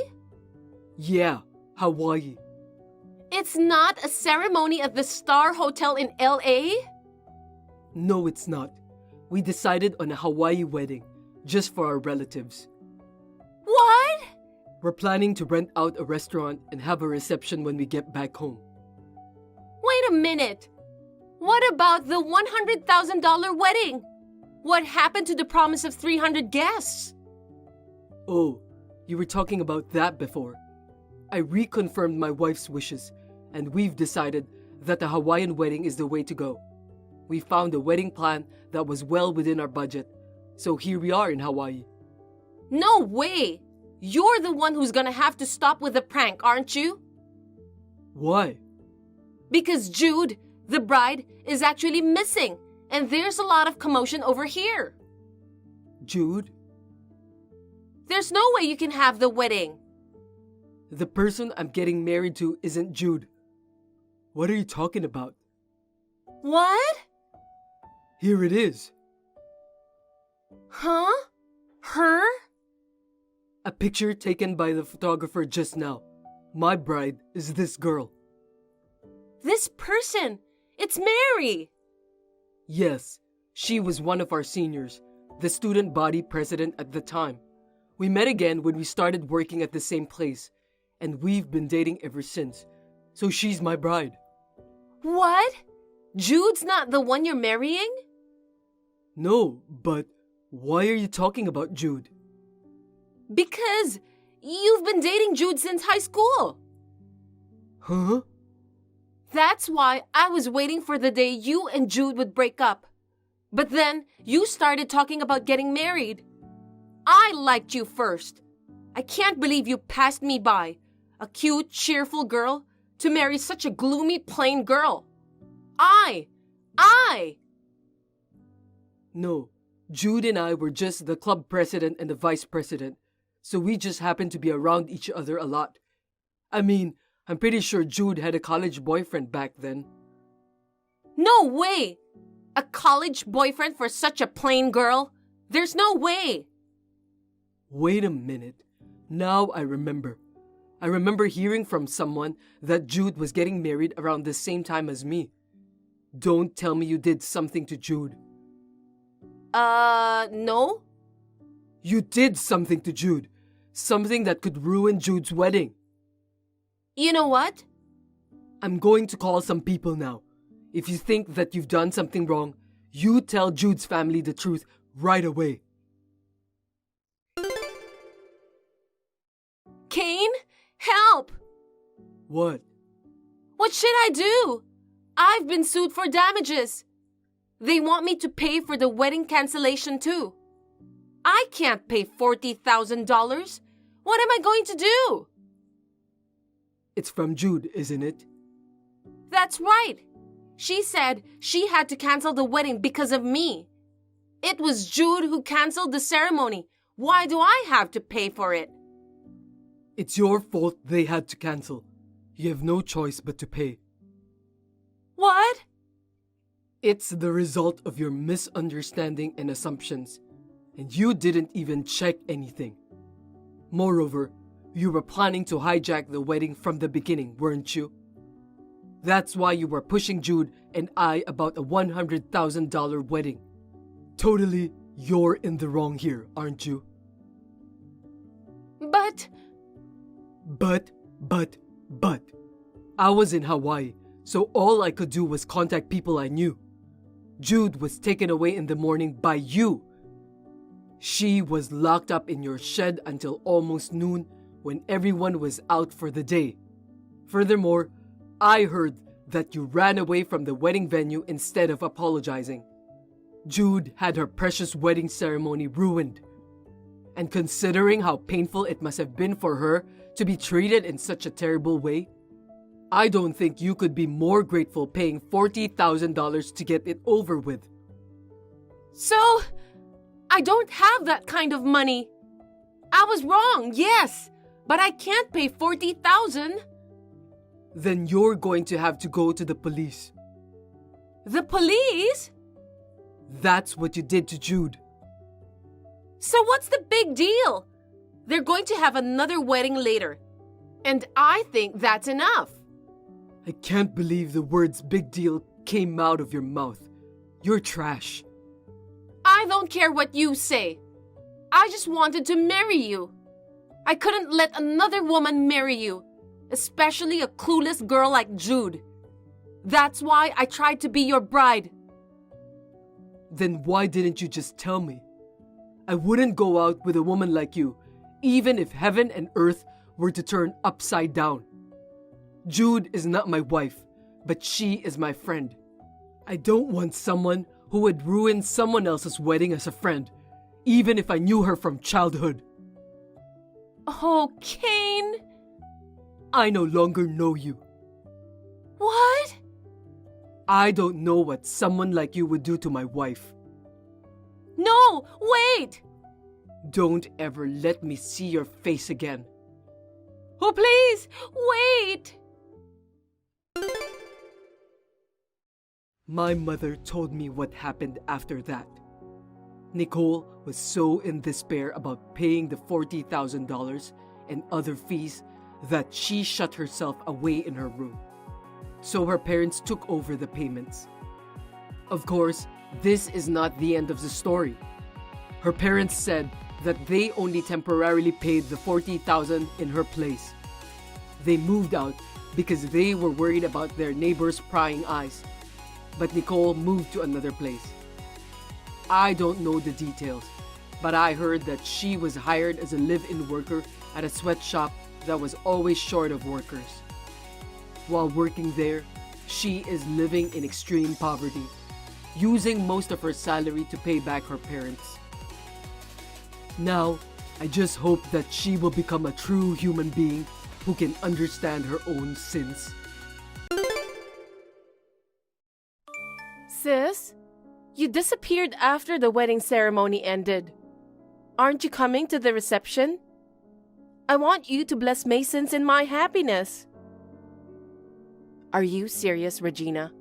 Yeah, Hawaii. It's not a ceremony at the Star Hotel in LA? No, it's not. We decided on a Hawaii wedding, just for our relatives. What? We're planning to rent out a restaurant and have a reception when we get back home. Wait a minute. What about the $100,000 wedding? What happened to the promise of 300 guests? Oh, you were talking about that before. I reconfirmed my wife's wishes, and we've decided that the Hawaiian wedding is the way to go. We found a wedding plan that was well within our budget, so here we are in Hawaii. No way! You're the one who's gonna have to stop with the prank, aren't you? Why? Because Jude, the bride, is actually missing, and there's a lot of commotion over here. Jude? There's no way you can have the wedding. The person I'm getting married to isn't Jude. What are you talking about? What? Here it is. Huh? Her? A picture taken by the photographer just now. My bride is this girl. This person! It's Mary! Yes, she was one of our seniors, the student body president at the time. We met again when we started working at the same place, and we've been dating ever since. So she's my bride. What? Jude's not the one you're marrying? No, but why are you talking about Jude? Because you've been dating Jude since high school. Huh? That's why I was waiting for the day you and Jude would break up. But then you started talking about getting married. I liked you first. I can't believe you passed me by, a cute, cheerful girl, to marry such a gloomy, plain girl. I! No, Jude and I were just the club president and the vice president, so we just happened to be around each other a lot. I mean, I'm pretty sure Jude had a college boyfriend back then. No way! A college boyfriend for such a plain girl? There's no way! Wait a minute. Now I remember. I remember hearing from someone that Jude was getting married around the same time as me. Don't tell me you did something to Jude. No? You did something to Jude. Something that could ruin Jude's wedding. You know what? I'm going to call some people now. If you think that you've done something wrong, you tell Jude's family the truth right away. Kane? Help! What? What should I do? I've been sued for damages. They want me to pay for the wedding cancellation too. I can't pay $40,000. What am I going to do? It's from Jude, isn't it? That's right. She said she had to cancel the wedding because of me. It was Jude who canceled the ceremony. Why do I have to pay for it? It's your fault they had to cancel. You have no choice but to pay. What? It's the result of your misunderstanding and assumptions, and you didn't even check anything. Moreover, you were planning to hijack the wedding from the beginning, weren't you? That's why you were pushing Jude and I about a $100,000 wedding. Totally, you're in the wrong here, aren't you? But... But. I was in Hawaii, so all I could do was contact people I knew. Jude was taken away in the morning by you. She was locked up in your shed until almost noon when everyone was out for the day. Furthermore, I heard that you ran away from the wedding venue instead of apologizing. Jude had her precious wedding ceremony ruined. And considering how painful it must have been for her to be treated in such a terrible way, I don't think you could be more grateful paying $40,000 to get it over with. So, I don't have that kind of money. I was wrong, yes, but I can't pay $40,000. Then you're going to have to go to the police. The police? That's what you did to Jude. So what's the big deal? They're going to have another wedding later. And I think that's enough. I can't believe the words big deal came out of your mouth. You're trash. I don't care what you say. I just wanted to marry you. I couldn't let another woman marry you, especially a clueless girl like Jude. That's why I tried to be your bride. Then why didn't you just tell me? I wouldn't go out with a woman like you, even if heaven and earth were to turn upside down. Jude is not my wife, but she is my friend. I don't want someone who would ruin someone else's wedding as a friend, even if I knew her from childhood. Oh, Kane. I no longer know you. What? I don't know what someone like you would do to my wife. No, wait! Don't ever let me see your face again. Oh, please, wait! My mother told me what happened after that. Nicole was so in despair about paying the $40,000 and other fees that she shut herself away in her room. So her parents took over the payments. Of course, this is not the end of the story. Her parents said that they only temporarily paid the $40,000 in her place. They moved out because they were worried about their neighbors' prying eyes. But Nicole moved to another place. I don't know the details, but I heard that she was hired as a live-in worker at a sweatshop that was always short of workers. While working there, she is living in extreme poverty, using most of her salary to pay back her parents. Now, I just hope that she will become a true human being who can understand her own sins. Sis, you disappeared after the wedding ceremony ended. Aren't you coming to the reception? I want you to bless Masons in my happiness. Are you serious, Regina?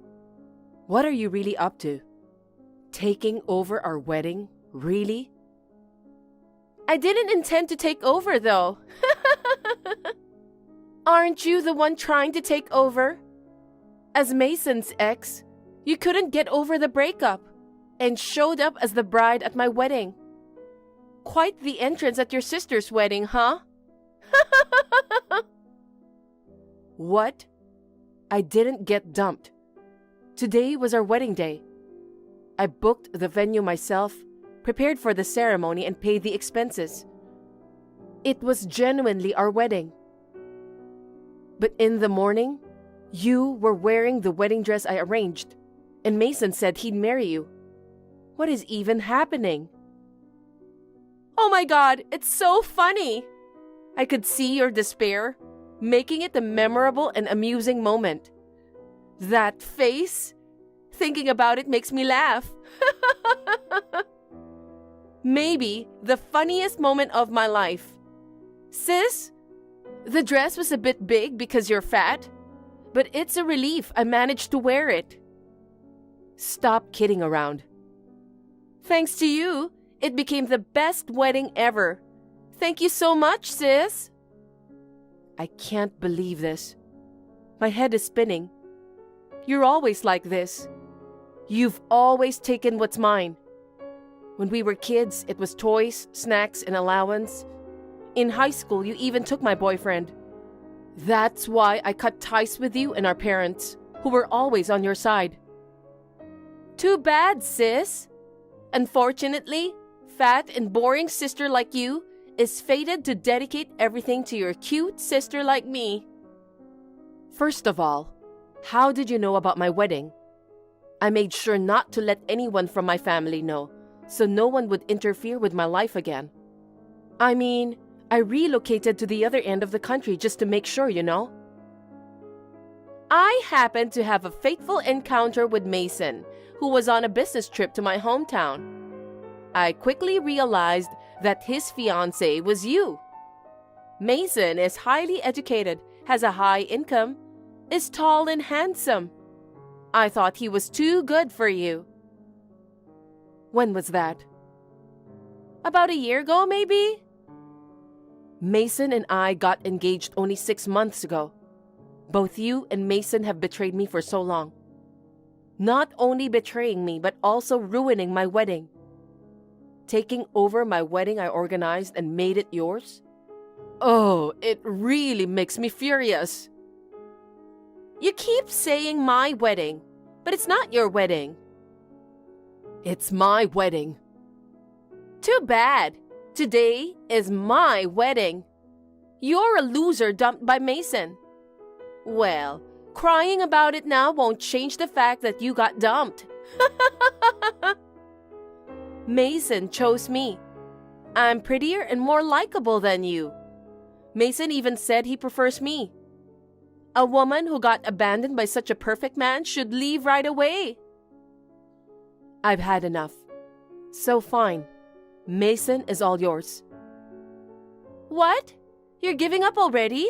What are you really up to? Taking over our wedding? Really? I didn't intend to take over, though. Aren't you the one trying to take over? As Mason's ex, you couldn't get over the breakup and showed up as the bride at my wedding. Quite the entrance at your sister's wedding, huh? What? I didn't get dumped. Today was our wedding day. I booked the venue myself, prepared for the ceremony, and paid the expenses. It was genuinely our wedding. But in the morning, you were wearing the wedding dress I arranged, and Mason said he'd marry you. What is even happening? Oh my God, it's so funny! I could see your despair, making it a memorable and amusing moment. That face, thinking about it makes me laugh. Maybe the funniest moment of my life. Sis, the dress was a bit big because you're fat, but it's a relief I managed to wear it. Stop kidding around. Thanks to you, it became the best wedding ever. Thank you so much, sis. I can't believe this. My head is spinning. You're always like this. You've always taken what's mine. When we were kids, it was toys, snacks, and allowance. In high school, you even took my boyfriend. That's why I cut ties with you and our parents, who were always on your side. Too bad, sis. Unfortunately, fat and boring sister like you is fated to dedicate everything to your cute sister like me. First of all, how did you know about my wedding? I made sure not to let anyone from my family know, so no one would interfere with my life again. I mean, I relocated to the other end of the country just to make sure, you know. I happened to have a fateful encounter with Mason, who was on a business trip to my hometown. I quickly realized that his fiancée was you. Mason is highly educated, has a high income, is tall and handsome. I thought he was too good for you. When was that? About a year ago, maybe? Mason and I got engaged only 6 months ago. Both you and Mason have betrayed me for so long. Not only betraying me, but also ruining my wedding. Taking over my wedding I organized and made it yours? Oh, it really makes me furious. You keep saying my wedding, but it's not your wedding. It's my wedding. Too bad. Today is my wedding. You're a loser dumped by Mason. Well, crying about it now won't change the fact that you got dumped. Mason chose me. I'm prettier and more likable than you. Mason even said he prefers me. A woman who got abandoned by such a perfect man should leave right away. I've had enough. So fine. Mason is all yours. What? You're giving up already?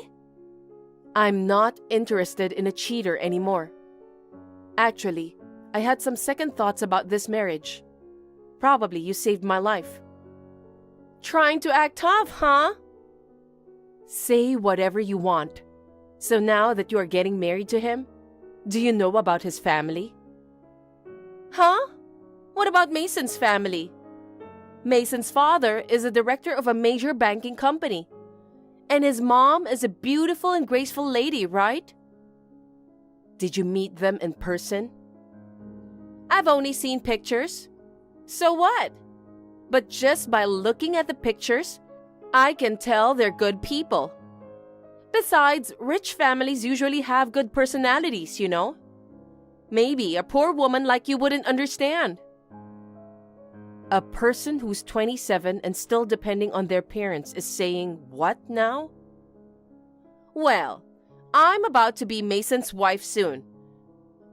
I'm not interested in a cheater anymore. Actually, I had some second thoughts about this marriage. Probably you saved my life. Trying to act tough, huh? Say whatever you want. So now that you are getting married to him, do you know about his family? Huh? What about Mason's family? Mason's father is a director of a major banking company. And his mom is a beautiful and graceful lady, right? Did you meet them in person? I've only seen pictures. So what? But just by looking at the pictures, I can tell they're good people. Besides, rich families usually have good personalities, you know. Maybe a poor woman like you wouldn't understand. A person who's 27 and still depending on their parents is saying what now? Well, I'm about to be Mason's wife soon.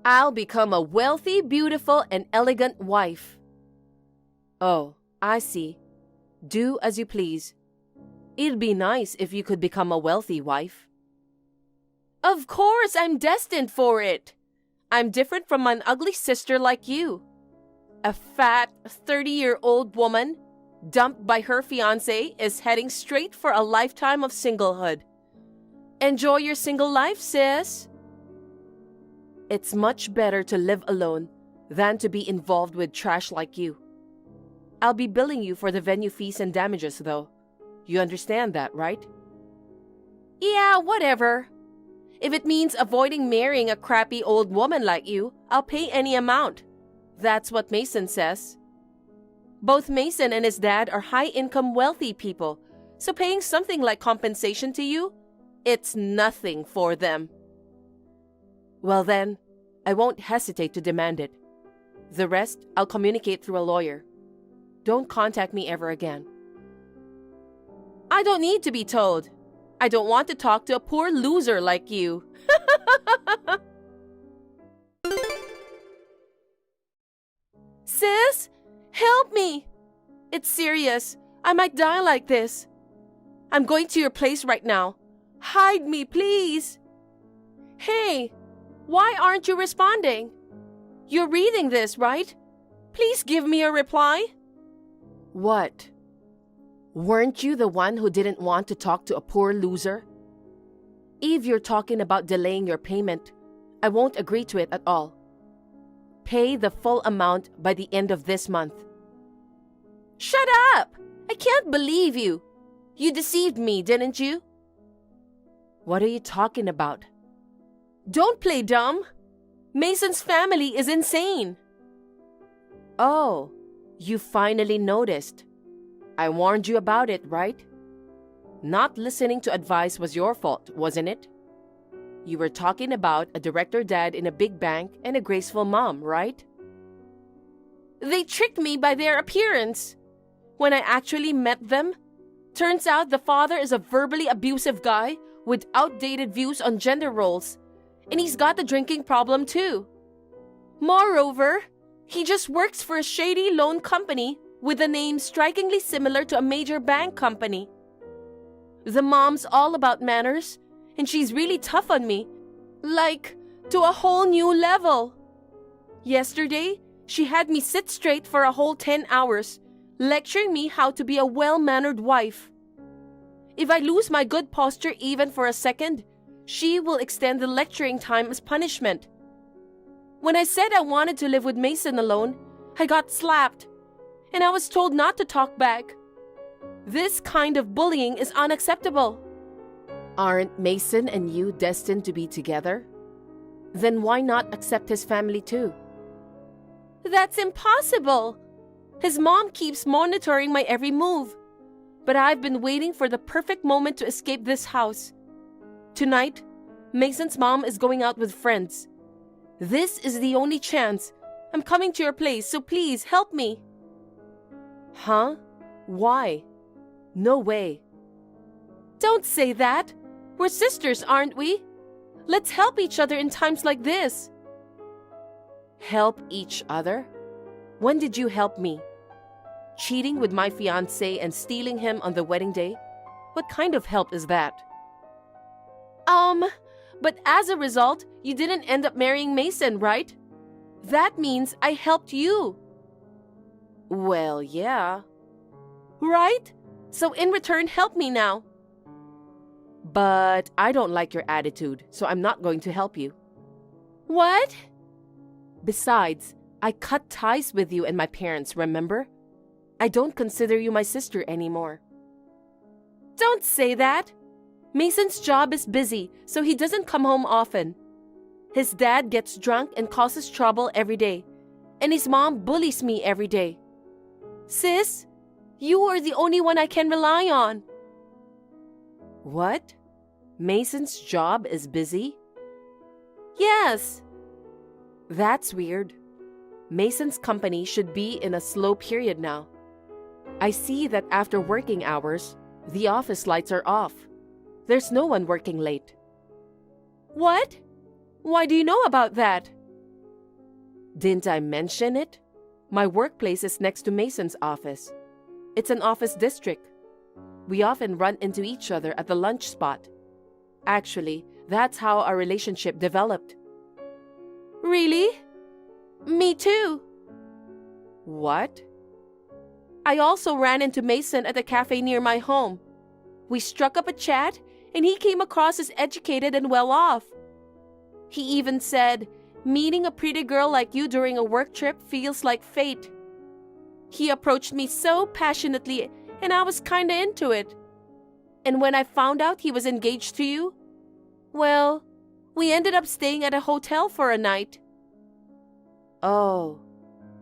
I'll become a wealthy, beautiful, and elegant wife. Oh, I see. Do as you please. It'd be nice if you could become a wealthy wife. Of course, I'm destined for it. I'm different from an ugly sister like you. A fat, 30-year-old woman, dumped by her fiancé, is heading straight for a lifetime of singlehood. Enjoy your single life, sis. It's much better to live alone than to be involved with trash like you. I'll be billing you for the venue fees and damages, though. You understand that, right? Yeah, whatever. If it means avoiding marrying a crappy old woman like you, I'll pay any amount. That's what Mason says. Both Mason and his dad are high-income wealthy people, so paying something like compensation to you, it's nothing for them. Well then, I won't hesitate to demand it. The rest, I'll communicate through a lawyer. Don't contact me ever again. I don't need to be told. I don't want to talk to a poor loser like you. Sis, help me. It's serious. I might die like this. I'm going to your place right now. Hide me, please. Hey, why aren't you responding? You're reading this, right? Please give me a reply. What? Weren't you the one who didn't want to talk to a poor loser? If you're talking about delaying your payment, I won't agree to it at all. Pay the full amount by the end of this month. Shut up! I can't believe you. You deceived me, didn't you? What are you talking about? Don't play dumb. Mason's family is insane. Oh, you finally noticed. I warned you about it, right? Not listening to advice was your fault, wasn't it? You were talking about a director dad in a big bank and a graceful mom, right? They tricked me by their appearance. When I actually met them, turns out the father is a verbally abusive guy with outdated views on gender roles, and he's got a drinking problem too. Moreover, he just works for a shady loan company with a name strikingly similar to a major bank company. The mom's all about manners, and she's really tough on me, like to a whole new level. Yesterday, she had me sit straight for a whole 10 hours, lecturing me how to be a well-mannered wife. If I lose my good posture even for a second, she will extend the lecturing time as punishment. When I said I wanted to live with Mason alone, I got slapped, and I was told not to talk back. This kind of bullying is unacceptable. Aren't Mason and you destined to be together? Then why not accept his family too? That's impossible. His mom keeps monitoring my every move. But I've been waiting for the perfect moment to escape this house. Tonight, Mason's mom is going out with friends. This is the only chance. I'm coming to your place, so please help me. Huh? Why? No way. Don't say that. We're sisters, aren't we? Let's help each other in times like this. Help each other? When did you help me? Cheating with my fiancé and stealing him on the wedding day? What kind of help is that? But as a result, you didn't end up marrying Mason, right? That means I helped you. Well, yeah. Right? So in return, help me now. But I don't like your attitude, so I'm not going to help you. What? Besides, I cut ties with you and my parents, remember? I don't consider you my sister anymore. Don't say that. Mason's job is busy, so he doesn't come home often. His dad gets drunk and causes trouble every day, and his mom bullies me every day. Sis, you are the only one I can rely on. What? Mason's job is busy? Yes. That's weird. Mason's company should be in a slow period now. I see that after working hours, the office lights are off. There's no one working late. What? Why do you know about that? Didn't I mention it? My workplace is next to Mason's office. It's an office district. We often run into each other at the lunch spot. Actually, that's how our relationship developed. Really? Me too. What? I also ran into Mason at a cafe near my home. We struck up a chat, and he came across as educated and well off. He even said, meeting a pretty girl like you during a work trip feels like fate. He approached me so passionately, and I was kinda into it. And when I found out he was engaged to you, well, we ended up staying at a hotel for a night. Oh,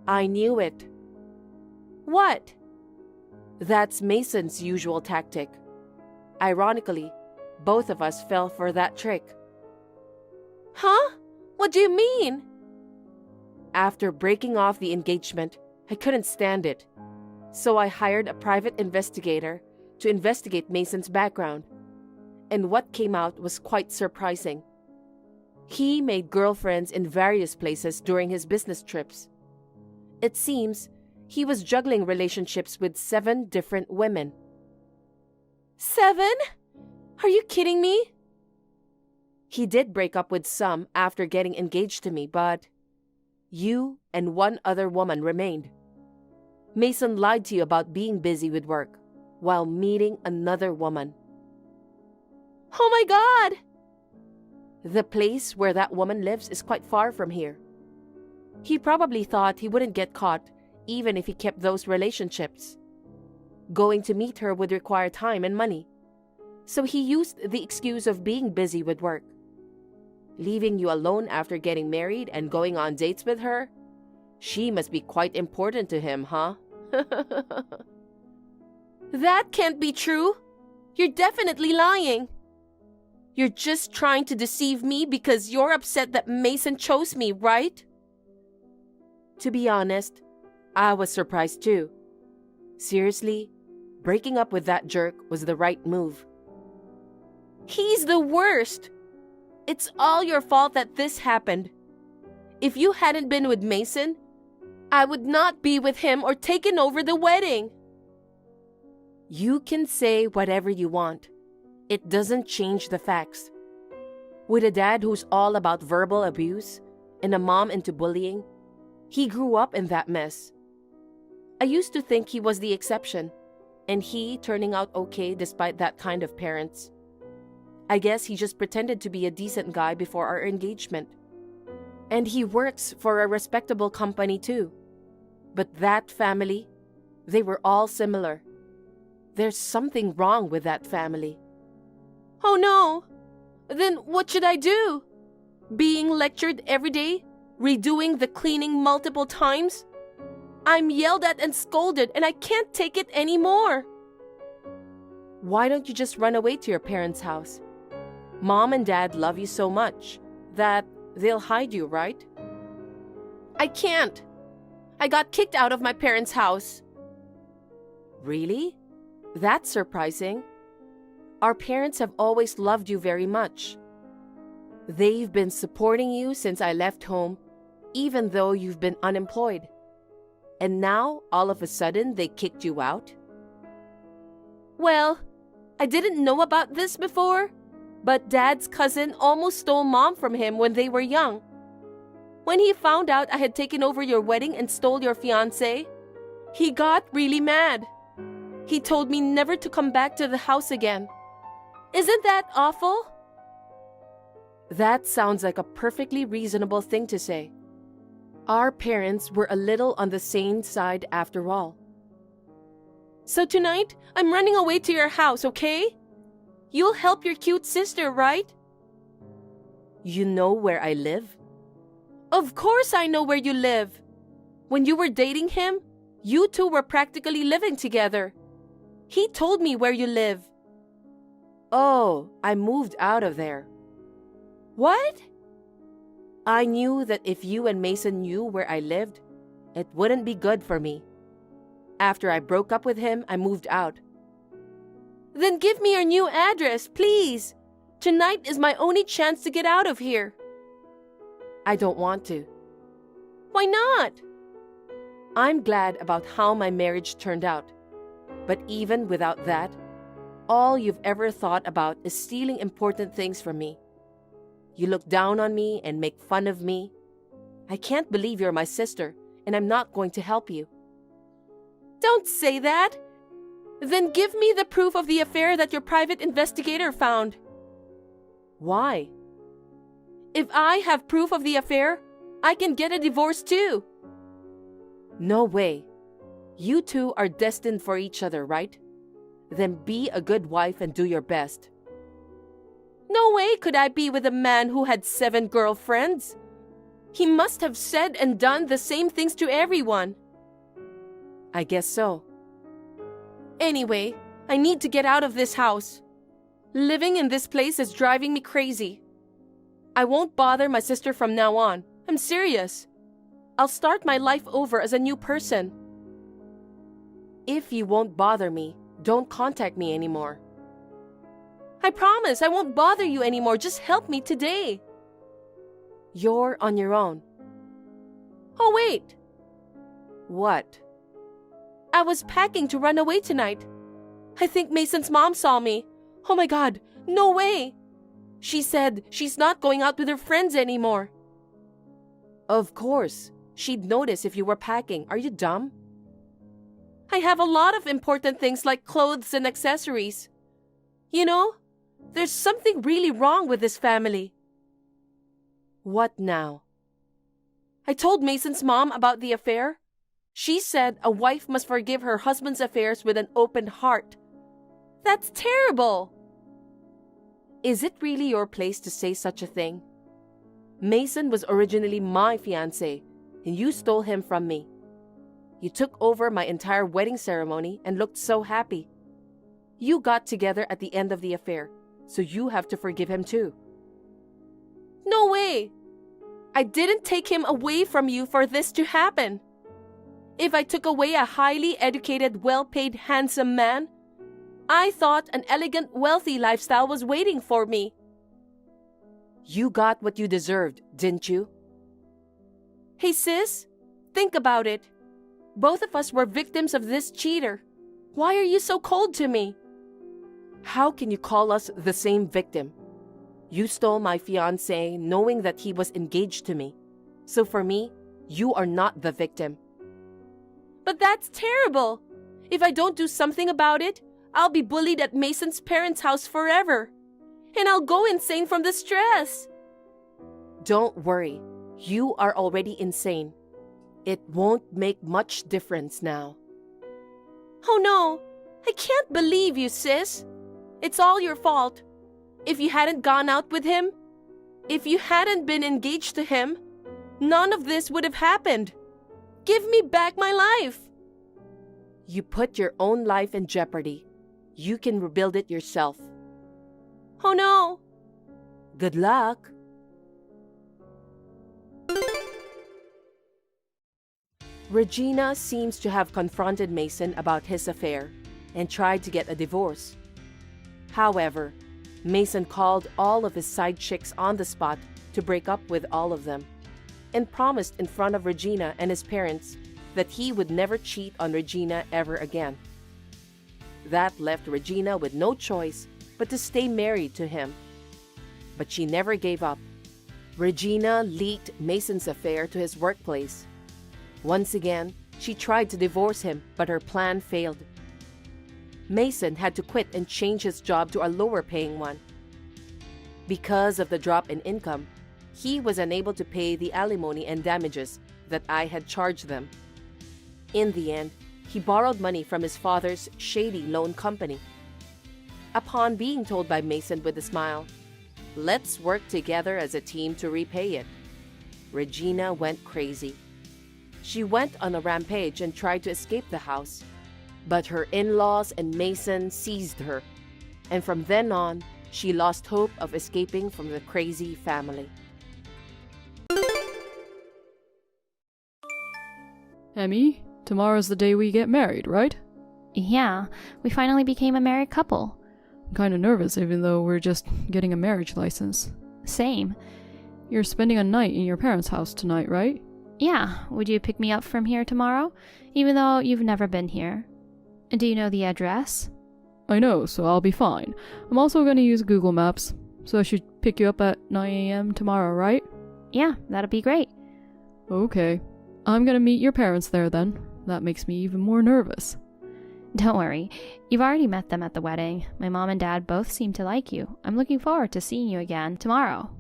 I knew it. What? That's Mason's usual tactic. Ironically, both of us fell for that trick. Huh? What do you mean? After breaking off the engagement, I couldn't stand it. So I hired a private investigator to investigate Mason's background. And what came out was quite surprising. He made girlfriends in various places during his business trips. It seems he was juggling relationships with 7 different women. 7? Are you kidding me? He did break up with some after getting engaged to me, but you and 1 other woman remained. Mason lied to you about being busy with work while meeting another woman. Oh my God! The place where that woman lives is quite far from here. He probably thought he wouldn't get caught even if he kept those relationships. Going to meet her would require time and money, so he used the excuse of being busy with work. Leaving you alone after getting married and going on dates with her? She must be quite important to him, huh? That can't be true. You're definitely lying. You're just trying to deceive me because you're upset that Mason chose me, right? To be honest, I was surprised too. Seriously, breaking up with that jerk was the right move. He's the worst. It's all your fault that this happened. If you hadn't been with Mason, I would not be with him or taken over the wedding. You can say whatever you want. It doesn't change the facts. With a dad who's all about verbal abuse and a mom into bullying, he grew up in that mess. I used to think he was the exception, and he turning out okay despite that kind of parents. I guess he just pretended to be a decent guy before our engagement. And he works for a respectable company too. But that family, they were all similar. There's something wrong with that family. Oh no! Then what should I do? Being lectured every day? Redoing the cleaning multiple times? I'm yelled at and scolded and I can't take it anymore. Why don't you just run away to your parents' house? Mom and Dad love you so much that they'll hide you, right? I can't. I got kicked out of my parents' house. Really? That's surprising. Our parents have always loved you very much. They've been supporting you since I left home, even though you've been unemployed. And now, all of a sudden, they kicked you out? Well, I didn't know about this before, but Dad's cousin almost stole Mom from him when they were young. When he found out I had taken over your wedding and stole your fiancé, he got really mad. He told me never to come back to the house again. Isn't that awful? That sounds like a perfectly reasonable thing to say. Our parents were a little on the sane side after all. So tonight, I'm running away to your house, okay? You'll help your cute sister, right? You know where I live? Of course I know where you live. When you were dating him, you two were practically living together. He told me where you live. Oh, I moved out of there. What? I knew that if you and Mason knew where I lived, it wouldn't be good for me. After I broke up with him, I moved out. Then give me your new address, please. Tonight is my only chance to get out of here. I don't want to. Why not? I'm glad about how my marriage turned out. But even without that, all you've ever thought about is stealing important things from me. You look down on me and make fun of me. I can't believe you're my sister, and I'm not going to help you. Don't say that. Then give me the proof of the affair that your private investigator found. Why? If I have proof of the affair, I can get a divorce too. No way. You two are destined for each other, right? Then be a good wife and do your best. No way could I be with a man who had 7 girlfriends. He must have said and done the same things to everyone. I guess so. Anyway, I need to get out of this house. Living in this place is driving me crazy. I won't bother my sister from now on. I'm serious. I'll start my life over as a new person. If you won't bother me, don't contact me anymore. I promise I won't bother you anymore. Just help me today. You're on your own. Oh, wait. What? I was packing to run away tonight. I think Mason's mom saw me. Oh my God, no way. She said she's not going out with her friends anymore. Of course. She'd notice if you were packing. Are you dumb? I have a lot of important things like clothes and accessories. You know, there's something really wrong with this family. What now? I told Mason's mom about the affair. She said a wife must forgive her husband's affairs with an open heart. That's terrible. Is it really your place to say such a thing? Mason was originally my fiancé, and you stole him from me. You took over my entire wedding ceremony and looked so happy. You got together at the end of the affair, so you have to forgive him too. No way! I didn't take him away from you for this to happen. If I took away a highly educated, well-paid, handsome man, I thought an elegant, wealthy lifestyle was waiting for me. You got what you deserved, didn't you? Hey sis, think about it. Both of us were victims of this cheater. Why are you so cold to me? How can you call us the same victim? You stole my fiancé knowing that he was engaged to me. So for me, you are not the victim. But that's terrible. If I don't do something about it, I'll be bullied at Mason's parents' house forever. And I'll go insane from the stress. Don't worry. You are already insane. It won't make much difference now. Oh no, I can't believe you, sis. It's all your fault. If you hadn't gone out with him, if you hadn't been engaged to him, none of this would have happened. Give me back my life. You put your own life in jeopardy. You can rebuild it yourself. Oh no. Good luck. Regina seems to have confronted Mason about his affair and tried to get a divorce. However, Mason called all of his side chicks on the spot to break up with all of them and promised in front of Regina and his parents that he would never cheat on Regina ever again. That left Regina with no choice but to stay married to him. But she never gave up. Regina leaked Mason's affair to his workplace. Once again, she tried to divorce him, but her plan failed. Mason had to quit and change his job to a lower-paying one. Because of the drop in income, he was unable to pay the alimony and damages that I had charged them. In the end, he borrowed money from his father's shady loan company. Upon being told by Mason with a smile, "Let's work together as a team to repay it," Regina went crazy. She went on a rampage and tried to escape the house, but her in-laws and Mason seized her, and from then on, she lost hope of escaping from the crazy family. Emmy, tomorrow's the day we get married, right? Yeah, we finally became a married couple. I'm kind of nervous even though we're just getting a marriage license. Same. You're spending a night in your parents' house tonight, right? Yeah, would you pick me up from here tomorrow? Even though you've never been here. Do you know the address? I know, so I'll be fine. I'm also going to use Google Maps, so I should pick you up at 9 a.m. tomorrow, right? Yeah, that'd be great. Okay. I'm going to meet your parents there then. That makes me even more nervous. Don't worry, you've already met them at the wedding. My mom and dad both seem to like you. I'm looking forward to seeing you again tomorrow.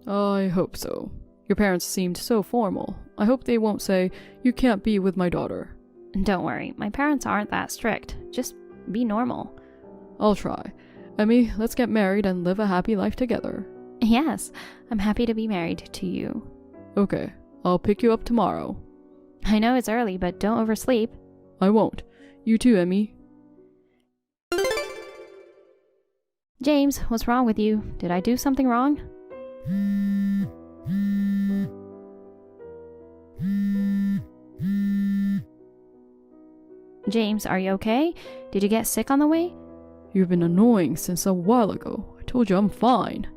I hope so. Your parents seemed so formal. I hope they won't say, "You can't be with my daughter." Don't worry, my parents aren't that strict. Just be normal. I'll try. Emmy, let's get married and live a happy life together. Yes, I'm happy to be married to you. Okay, I'll pick you up tomorrow. I know it's early, but don't oversleep. I won't. You too, Emmy. James, what's wrong with you? Did I do something wrong? James, are you okay? Did you get sick on the way? You've been annoying since a while ago. I told you I'm fine.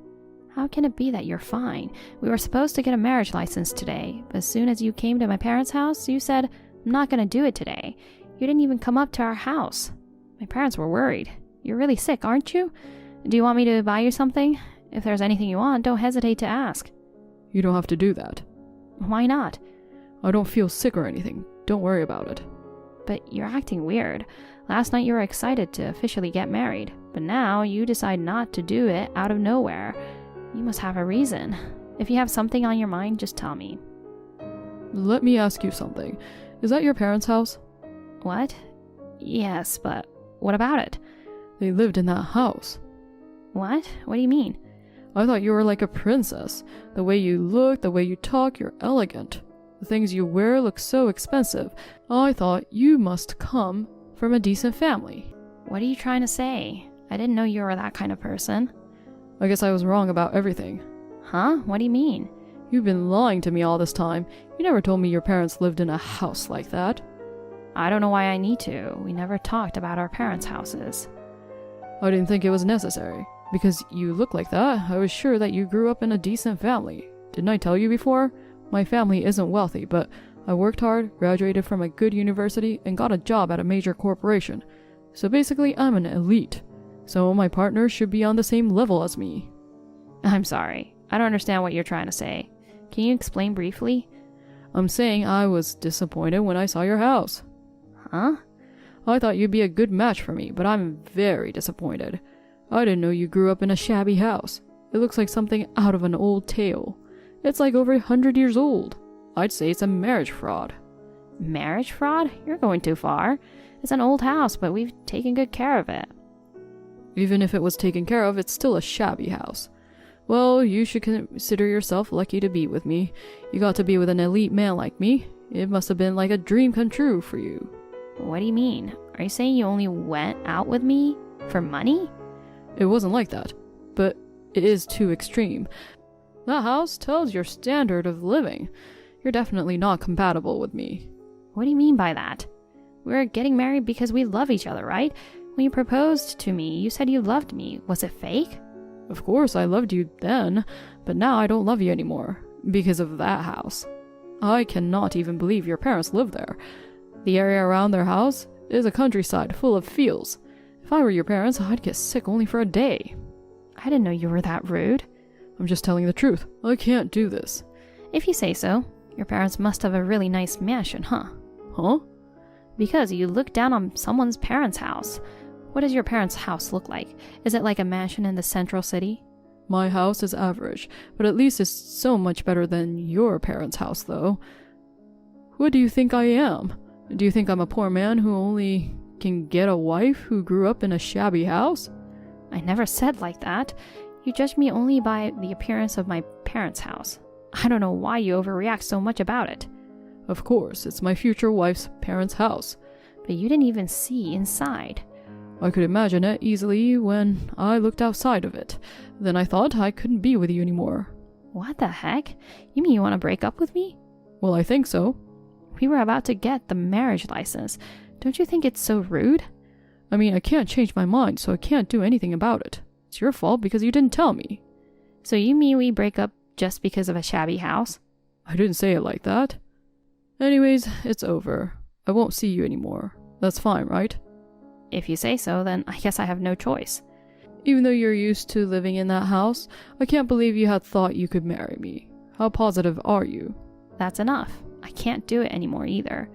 How can it be that you're fine? We were supposed to get a marriage license today, but as soon as you came to my parents' house, you said, "I'm not going to do it today." You didn't even come up to our house. My parents were worried. You're really sick, aren't you? Do you want me to buy you something? If there's anything you want, don't hesitate to ask. You don't have to do that. Why not? I don't feel sick or anything. Don't worry about it. But you're acting weird. Last night you were excited to officially get married, but now you decide not to do it out of nowhere. You must have a reason. If you have something on your mind, just tell me. Let me ask you something. Is that your parents' house? What? Yes, but what about it? They lived in that house. What? What do you mean? I thought you were like a princess. The way you look, the way you talk, you're elegant. The things you wear look so expensive. I thought you must come from a decent family. What are you trying to say? I didn't know you were that kind of person. I guess I was wrong about everything. Huh? What do you mean? You've been lying to me all this time. You never told me your parents lived in a house like that. I don't know why I need to. We never talked about our parents' houses. I didn't think it was necessary. Because you look like that, I was sure that you grew up in a decent family. Didn't I tell you before? My family isn't wealthy, but I worked hard, graduated from a good university, and got a job at a major corporation. So basically, I'm an elite. So my partner should be on the same level as me. I'm sorry. I don't understand what you're trying to say. Can you explain briefly? I'm saying I was disappointed when I saw your house. Huh? I thought you'd be a good match for me, but I'm very disappointed. I didn't know you grew up in a shabby house. It looks like something out of an old tale. It's like over 100 years old. I'd say it's a marriage fraud. Marriage fraud? You're going too far. It's an old house, but we've taken good care of it. Even if it was taken care of, it's still a shabby house. Well, you should consider yourself lucky to be with me. You got to be with an elite man like me. It must have been like a dream come true for you. What do you mean? Are you saying you only went out with me for money? It wasn't like that, but it is too extreme. That house tells your standard of living. You're definitely not compatible with me. What do you mean by that? We're getting married because we love each other, right? When you proposed to me, you said you loved me. Was it fake? Of course I loved you then, but now I don't love you anymore, because of that house. I cannot even believe your parents live there. The area around their house is a countryside full of fields. If I were your parents, I'd get sick only for a day. I didn't know you were that rude. I'm just telling the truth. I can't do this. If you say so. Your parents must have a really nice mansion, huh? Huh? Because you look down on someone's parents' house. What does your parents' house look like? Is it like a mansion in the central city? My house is average, but at least it's so much better than your parents' house, though. What do you think I am? Do you think I'm a poor man who only can get a wife who grew up in a shabby house? I never said like that. You judge me only by the appearance of my parents' house. I don't know why you overreact so much about it. Of course, it's my future wife's parents' house. But you didn't even see inside. I could imagine it easily when I looked outside of it. Then I thought I couldn't be with you anymore. What the heck? You mean you want to break up with me? Well, I think so. We were about to get the marriage license. Don't you think it's so rude? I mean, I can't change my mind, so I can't do anything about it. It's your fault because you didn't tell me. So you mean we break up just because of a shabby house? I didn't say it like that. Anyways, it's over. I won't see you anymore. That's fine, right? If you say so, then I guess I have no choice. Even though you're used to living in that house, I can't believe you had thought you could marry me. How positive are you? That's enough. I can't do it anymore either.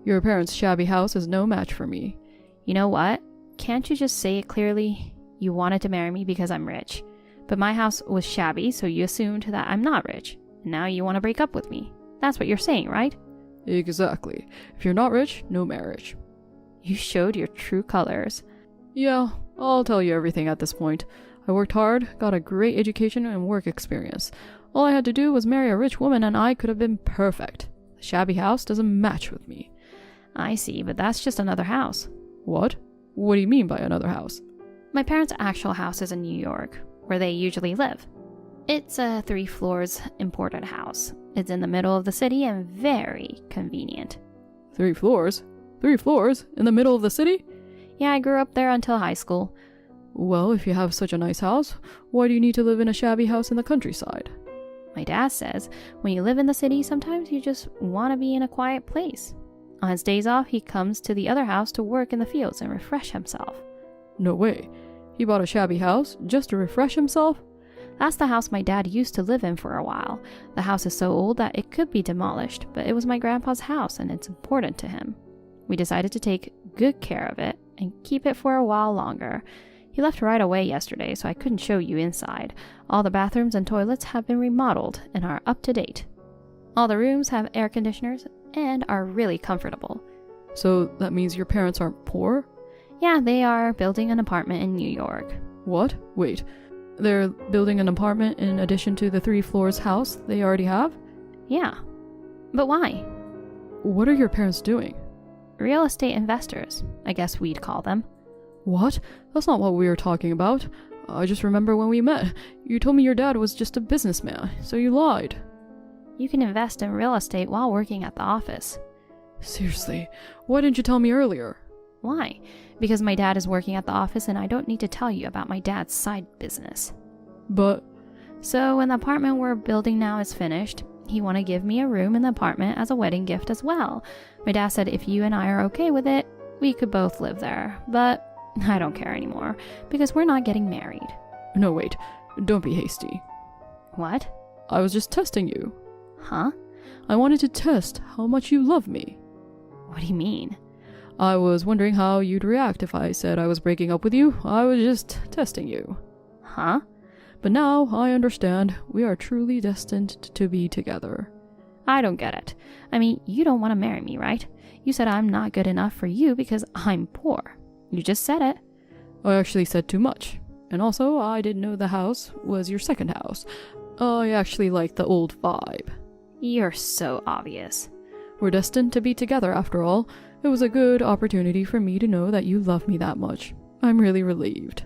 Your parents' shabby house is no match for me. You know what? Can't you just say it clearly? You wanted to marry me because I'm rich. But my house was shabby, so you assumed that I'm not rich. And now you want to break up with me. That's what you're saying, right? Exactly. If you're not rich, no marriage. You showed your true colors. Yeah, I'll tell you everything at this point. I worked hard, got a great education and work experience. All I had to do was marry a rich woman and I could have been perfect. The shabby house doesn't match with me. I see, but that's just another house. What? What do you mean by another house? My parents' actual house is in New York, where they usually live. It's a 3 floors imported house. It's in the middle of the city and very convenient. 3 floors? 3 floors? In the middle of the city? Yeah, I grew up there until high school. Well, if you have such a nice house, why do you need to live in a shabby house in the countryside? My dad says when you live in the city, sometimes you just want to be in a quiet place. On his days off, he comes to the other house to work in the fields and refresh himself. No way. He bought a shabby house just to refresh himself? That's the house my dad used to live in for a while. The house is so old that it could be demolished, but it was my grandpa's house and it's important to him. We decided to take good care of it and keep it for a while longer. He left right away yesterday, so I couldn't show you inside. All the bathrooms and toilets have been remodeled and are up to date. All the rooms have air conditioners and are really comfortable. So that means your parents aren't poor? Yeah, they are building an apartment in New York. What? Wait. They're building an apartment in addition to the 3 floors house they already have? Yeah. But why? What are your parents doing? Real estate investors, I guess we'd call them. What? That's not what we were talking about. I just remember when we met, you told me your dad was just a businessman, so you lied. You can invest in real estate while working at the office. Seriously, why didn't you tell me earlier? Why? Because my dad is working at the office and I don't need to tell you about my dad's side business. But... So when the apartment we're building now is finished, he want to give me a room in the apartment as a wedding gift as well. My dad said if you and I are okay with it, we could both live there. But I don't care anymore, because we're not getting married. No, wait. Don't be hasty. What? I was just testing you. Huh? I wanted to test how much you love me. What do you mean? I was wondering how you'd react if I said I was breaking up with you. I was just testing you. Huh? But now I understand we are truly destined to be together. I don't get it. I mean, you don't want to marry me, right? You said I'm not good enough for you because I'm poor. You just said it. I actually said too much. And also, I didn't know the house was your second house. I actually like the old vibe. You're so obvious. We're destined to be together after all. It was a good opportunity for me to know that you love me that much. I'm really relieved.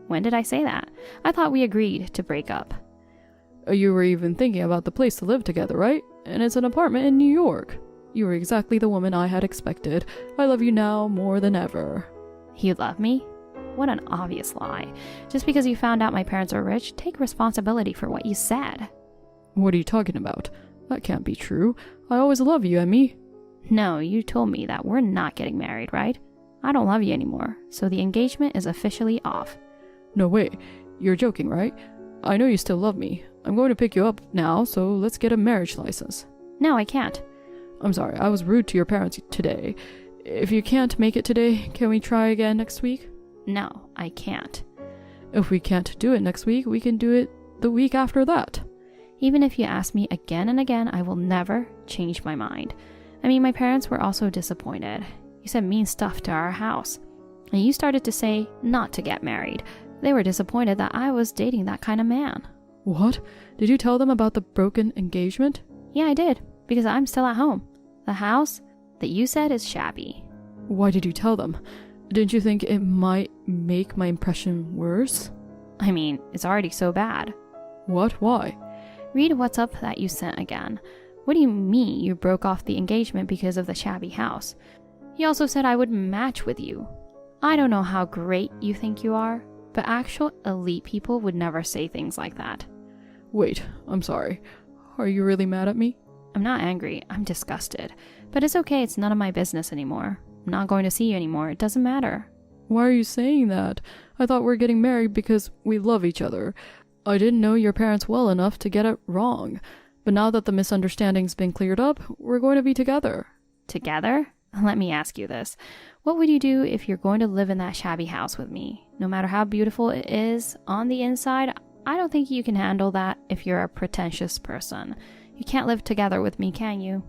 When did I say that? I thought we agreed to break up. You were even thinking about the place to live together, right? And it's an apartment in New York. You were exactly the woman I had expected. I love you now more than ever. You love me? What an obvious lie. Just because you found out my parents are rich, take responsibility for what you said. What are you talking about? That can't be true. I always love you, Emmy. No, you told me that we're not getting married, right? I don't love you anymore, so the engagement is officially off. No way. You're joking, right? I know you still love me. I'm going to pick you up now, so let's get a marriage license. No, I can't. I'm sorry, I was rude to your parents today. If you can't make it today, can we try again next week? No, I can't. If we can't do it next week, we can do it the week after that. Even if you ask me again and again, I will never change my mind. I mean, my parents were also disappointed. You said mean stuff to our house. And you started to say not to get married. They were disappointed that I was dating that kind of man. What? Did you tell them about the broken engagement? Yeah, I did, because I'm still at home. The house that you said is shabby. Why did you tell them? Didn't you think it might make my impression worse? I mean, it's already so bad. What? Why? Read what's up that you sent again. What do you mean you broke off the engagement because of the shabby house? He also said I would match with you. I don't know how great you think you are, but actual elite people would never say things like that. Wait, I'm sorry. Are you really mad at me? I'm not angry, I'm disgusted. But it's okay, it's none of my business anymore. I'm not going to see you anymore, it doesn't matter. Why are you saying that? I thought we're getting married because we love each other. I didn't know your parents well enough to get it wrong. But now that the misunderstanding's been cleared up, we're going to be together. Together? Let me ask you this. What would you do if you're going to live in that shabby house with me? No matter how beautiful it is on the inside, I don't think you can handle that if you're a pretentious person. You can't live together with me, can you?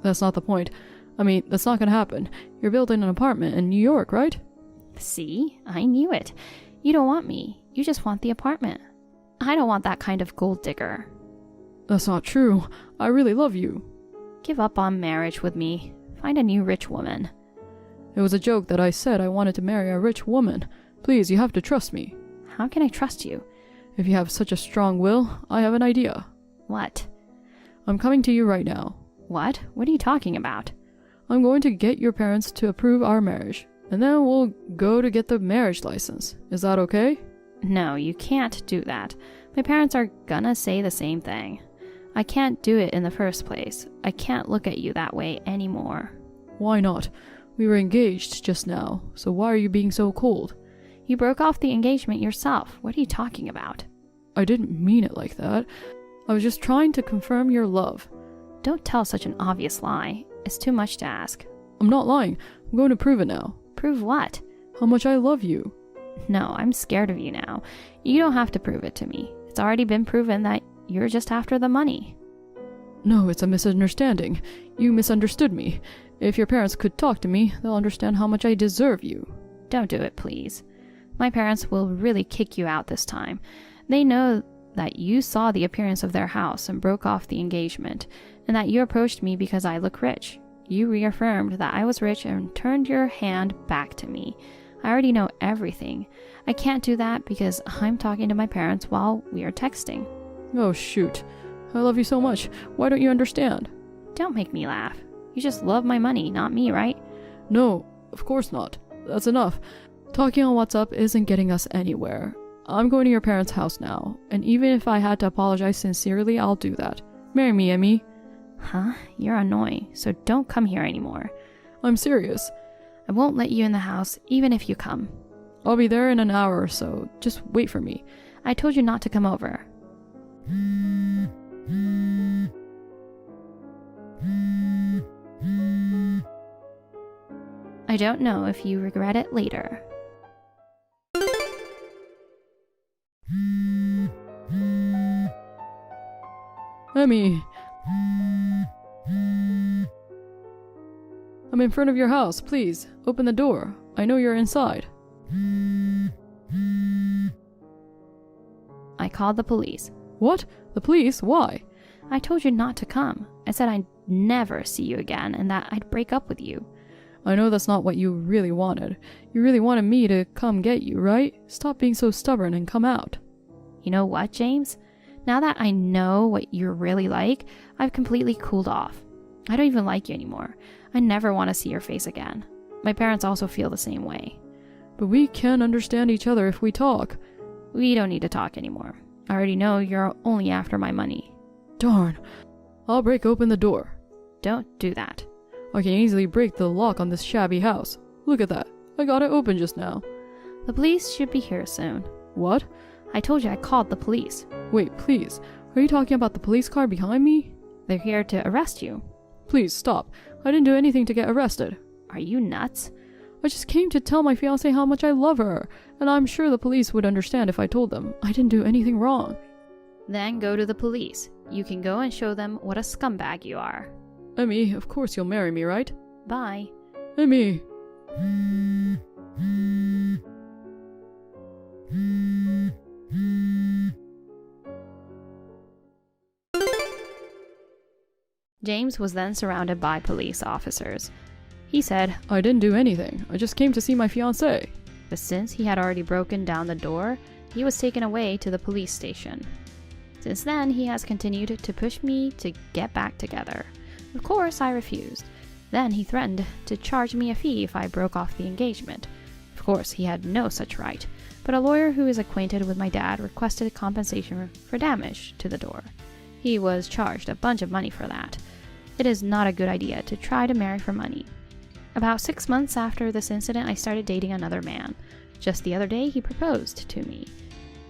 That's not the point. I mean, that's not going to happen. You're building an apartment in New York, right? See? I knew it. You don't want me. You just want the apartment. I don't want that kind of gold digger. That's not true. I really love you. Give up on marriage with me. Find a new rich woman. It was a joke that I said I wanted to marry a rich woman. Please, you have to trust me. How can I trust you? If you have such a strong will, I have an idea. What? I'm coming to you right now. What? What are you talking about? I'm going to get your parents to approve our marriage, and then we'll go to get the marriage license. Is that okay? No, you can't do that. My parents are gonna say the same thing. I can't do it in the first place. I can't look at you that way anymore. Why not? We were engaged just now, so why are you being so cold? You broke off the engagement yourself. What are you talking about? I didn't mean it like that. I was just trying to confirm your love. Don't tell such an obvious lie. It's too much to ask. I'm not lying. I'm going to prove it now. Prove what? How much I love you. No, I'm scared of you now. You don't have to prove it to me. It's already been proven that you're just after the money. No, it's a misunderstanding. You misunderstood me. If your parents could talk to me, they'll understand how much I deserve you. Don't do it, please. My parents will really kick you out this time. They know that you saw the appearance of their house and broke off the engagement, and that you approached me because I look rich. You reaffirmed that I was rich and turned your hand back to me. I already know everything. I can't do that because I'm talking to my parents while we are texting. Oh, shoot. I love you so much. Why don't you understand? Don't make me laugh. You just love my money, not me, right? No, of course not. That's enough. Talking on WhatsApp isn't getting us anywhere. I'm going to your parents' house now, and even if I had to apologize sincerely, I'll do that. Marry me, Emmy. Huh? You're annoying, so don't come here anymore. I'm serious. I won't let you in the house, even if you come. I'll be there in an hour or so. Just wait for me. I told you not to come over. I don't know if you regret it later. Emmy. I'm in front of your house. Please, open the door. I know you're inside. I called the police. What? The police? Why? I told you not to come. I said I'd never see you again and that I'd break up with you. I know that's not what you really wanted. You really wanted me to come get you, right? Stop being so stubborn and come out. You know what, James? Now that I know what you're really like, I've completely cooled off. I don't even like you anymore. I never want to see your face again. My parents also feel the same way. But we can understand each other if we talk. We don't need to talk anymore. I already know you're only after my money. Darn. I'll break open the door. Don't do that. I can easily break the lock on this shabby house. Look at that. I got it open just now. The police should be here soon. What? I told you I called the police. Wait, please. Are you talking about the police car behind me? They're here to arrest you. Please, stop. I didn't do anything to get arrested. Are you nuts? I just came to tell my fiancé how much I love her, and I'm sure the police would understand if I told them. I didn't do anything wrong. Then go to the police. You can go and show them what a scumbag you are. Emmy, of course you'll marry me, right? Bye. Emmy. James was then surrounded by police officers. He said, I didn't do anything. I just came to see my fiancé. But since he had already broken down the door, he was taken away to the police station. Since then, he has continued to push me to get back together. Of course, I refused. Then he threatened to charge me a fee if I broke off the engagement. Of course, he had no such right, but a lawyer who is acquainted with my dad requested compensation for damage to the door. He was charged a bunch of money for that. It is not a good idea to try to marry for money. About 6 months after this incident, I started dating another man. Just the other day, he proposed to me.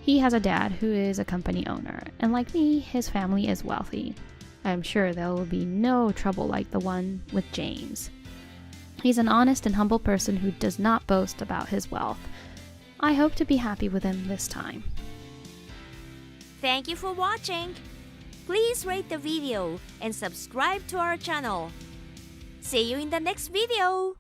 He has a dad who is a company owner, and like me, his family is wealthy. I am sure there will be no trouble like the one with James. He's an honest and humble person who does not boast about his wealth. I hope to be happy with him this time. Thank you for watching. Please rate the video and subscribe to our channel. See you in the next video.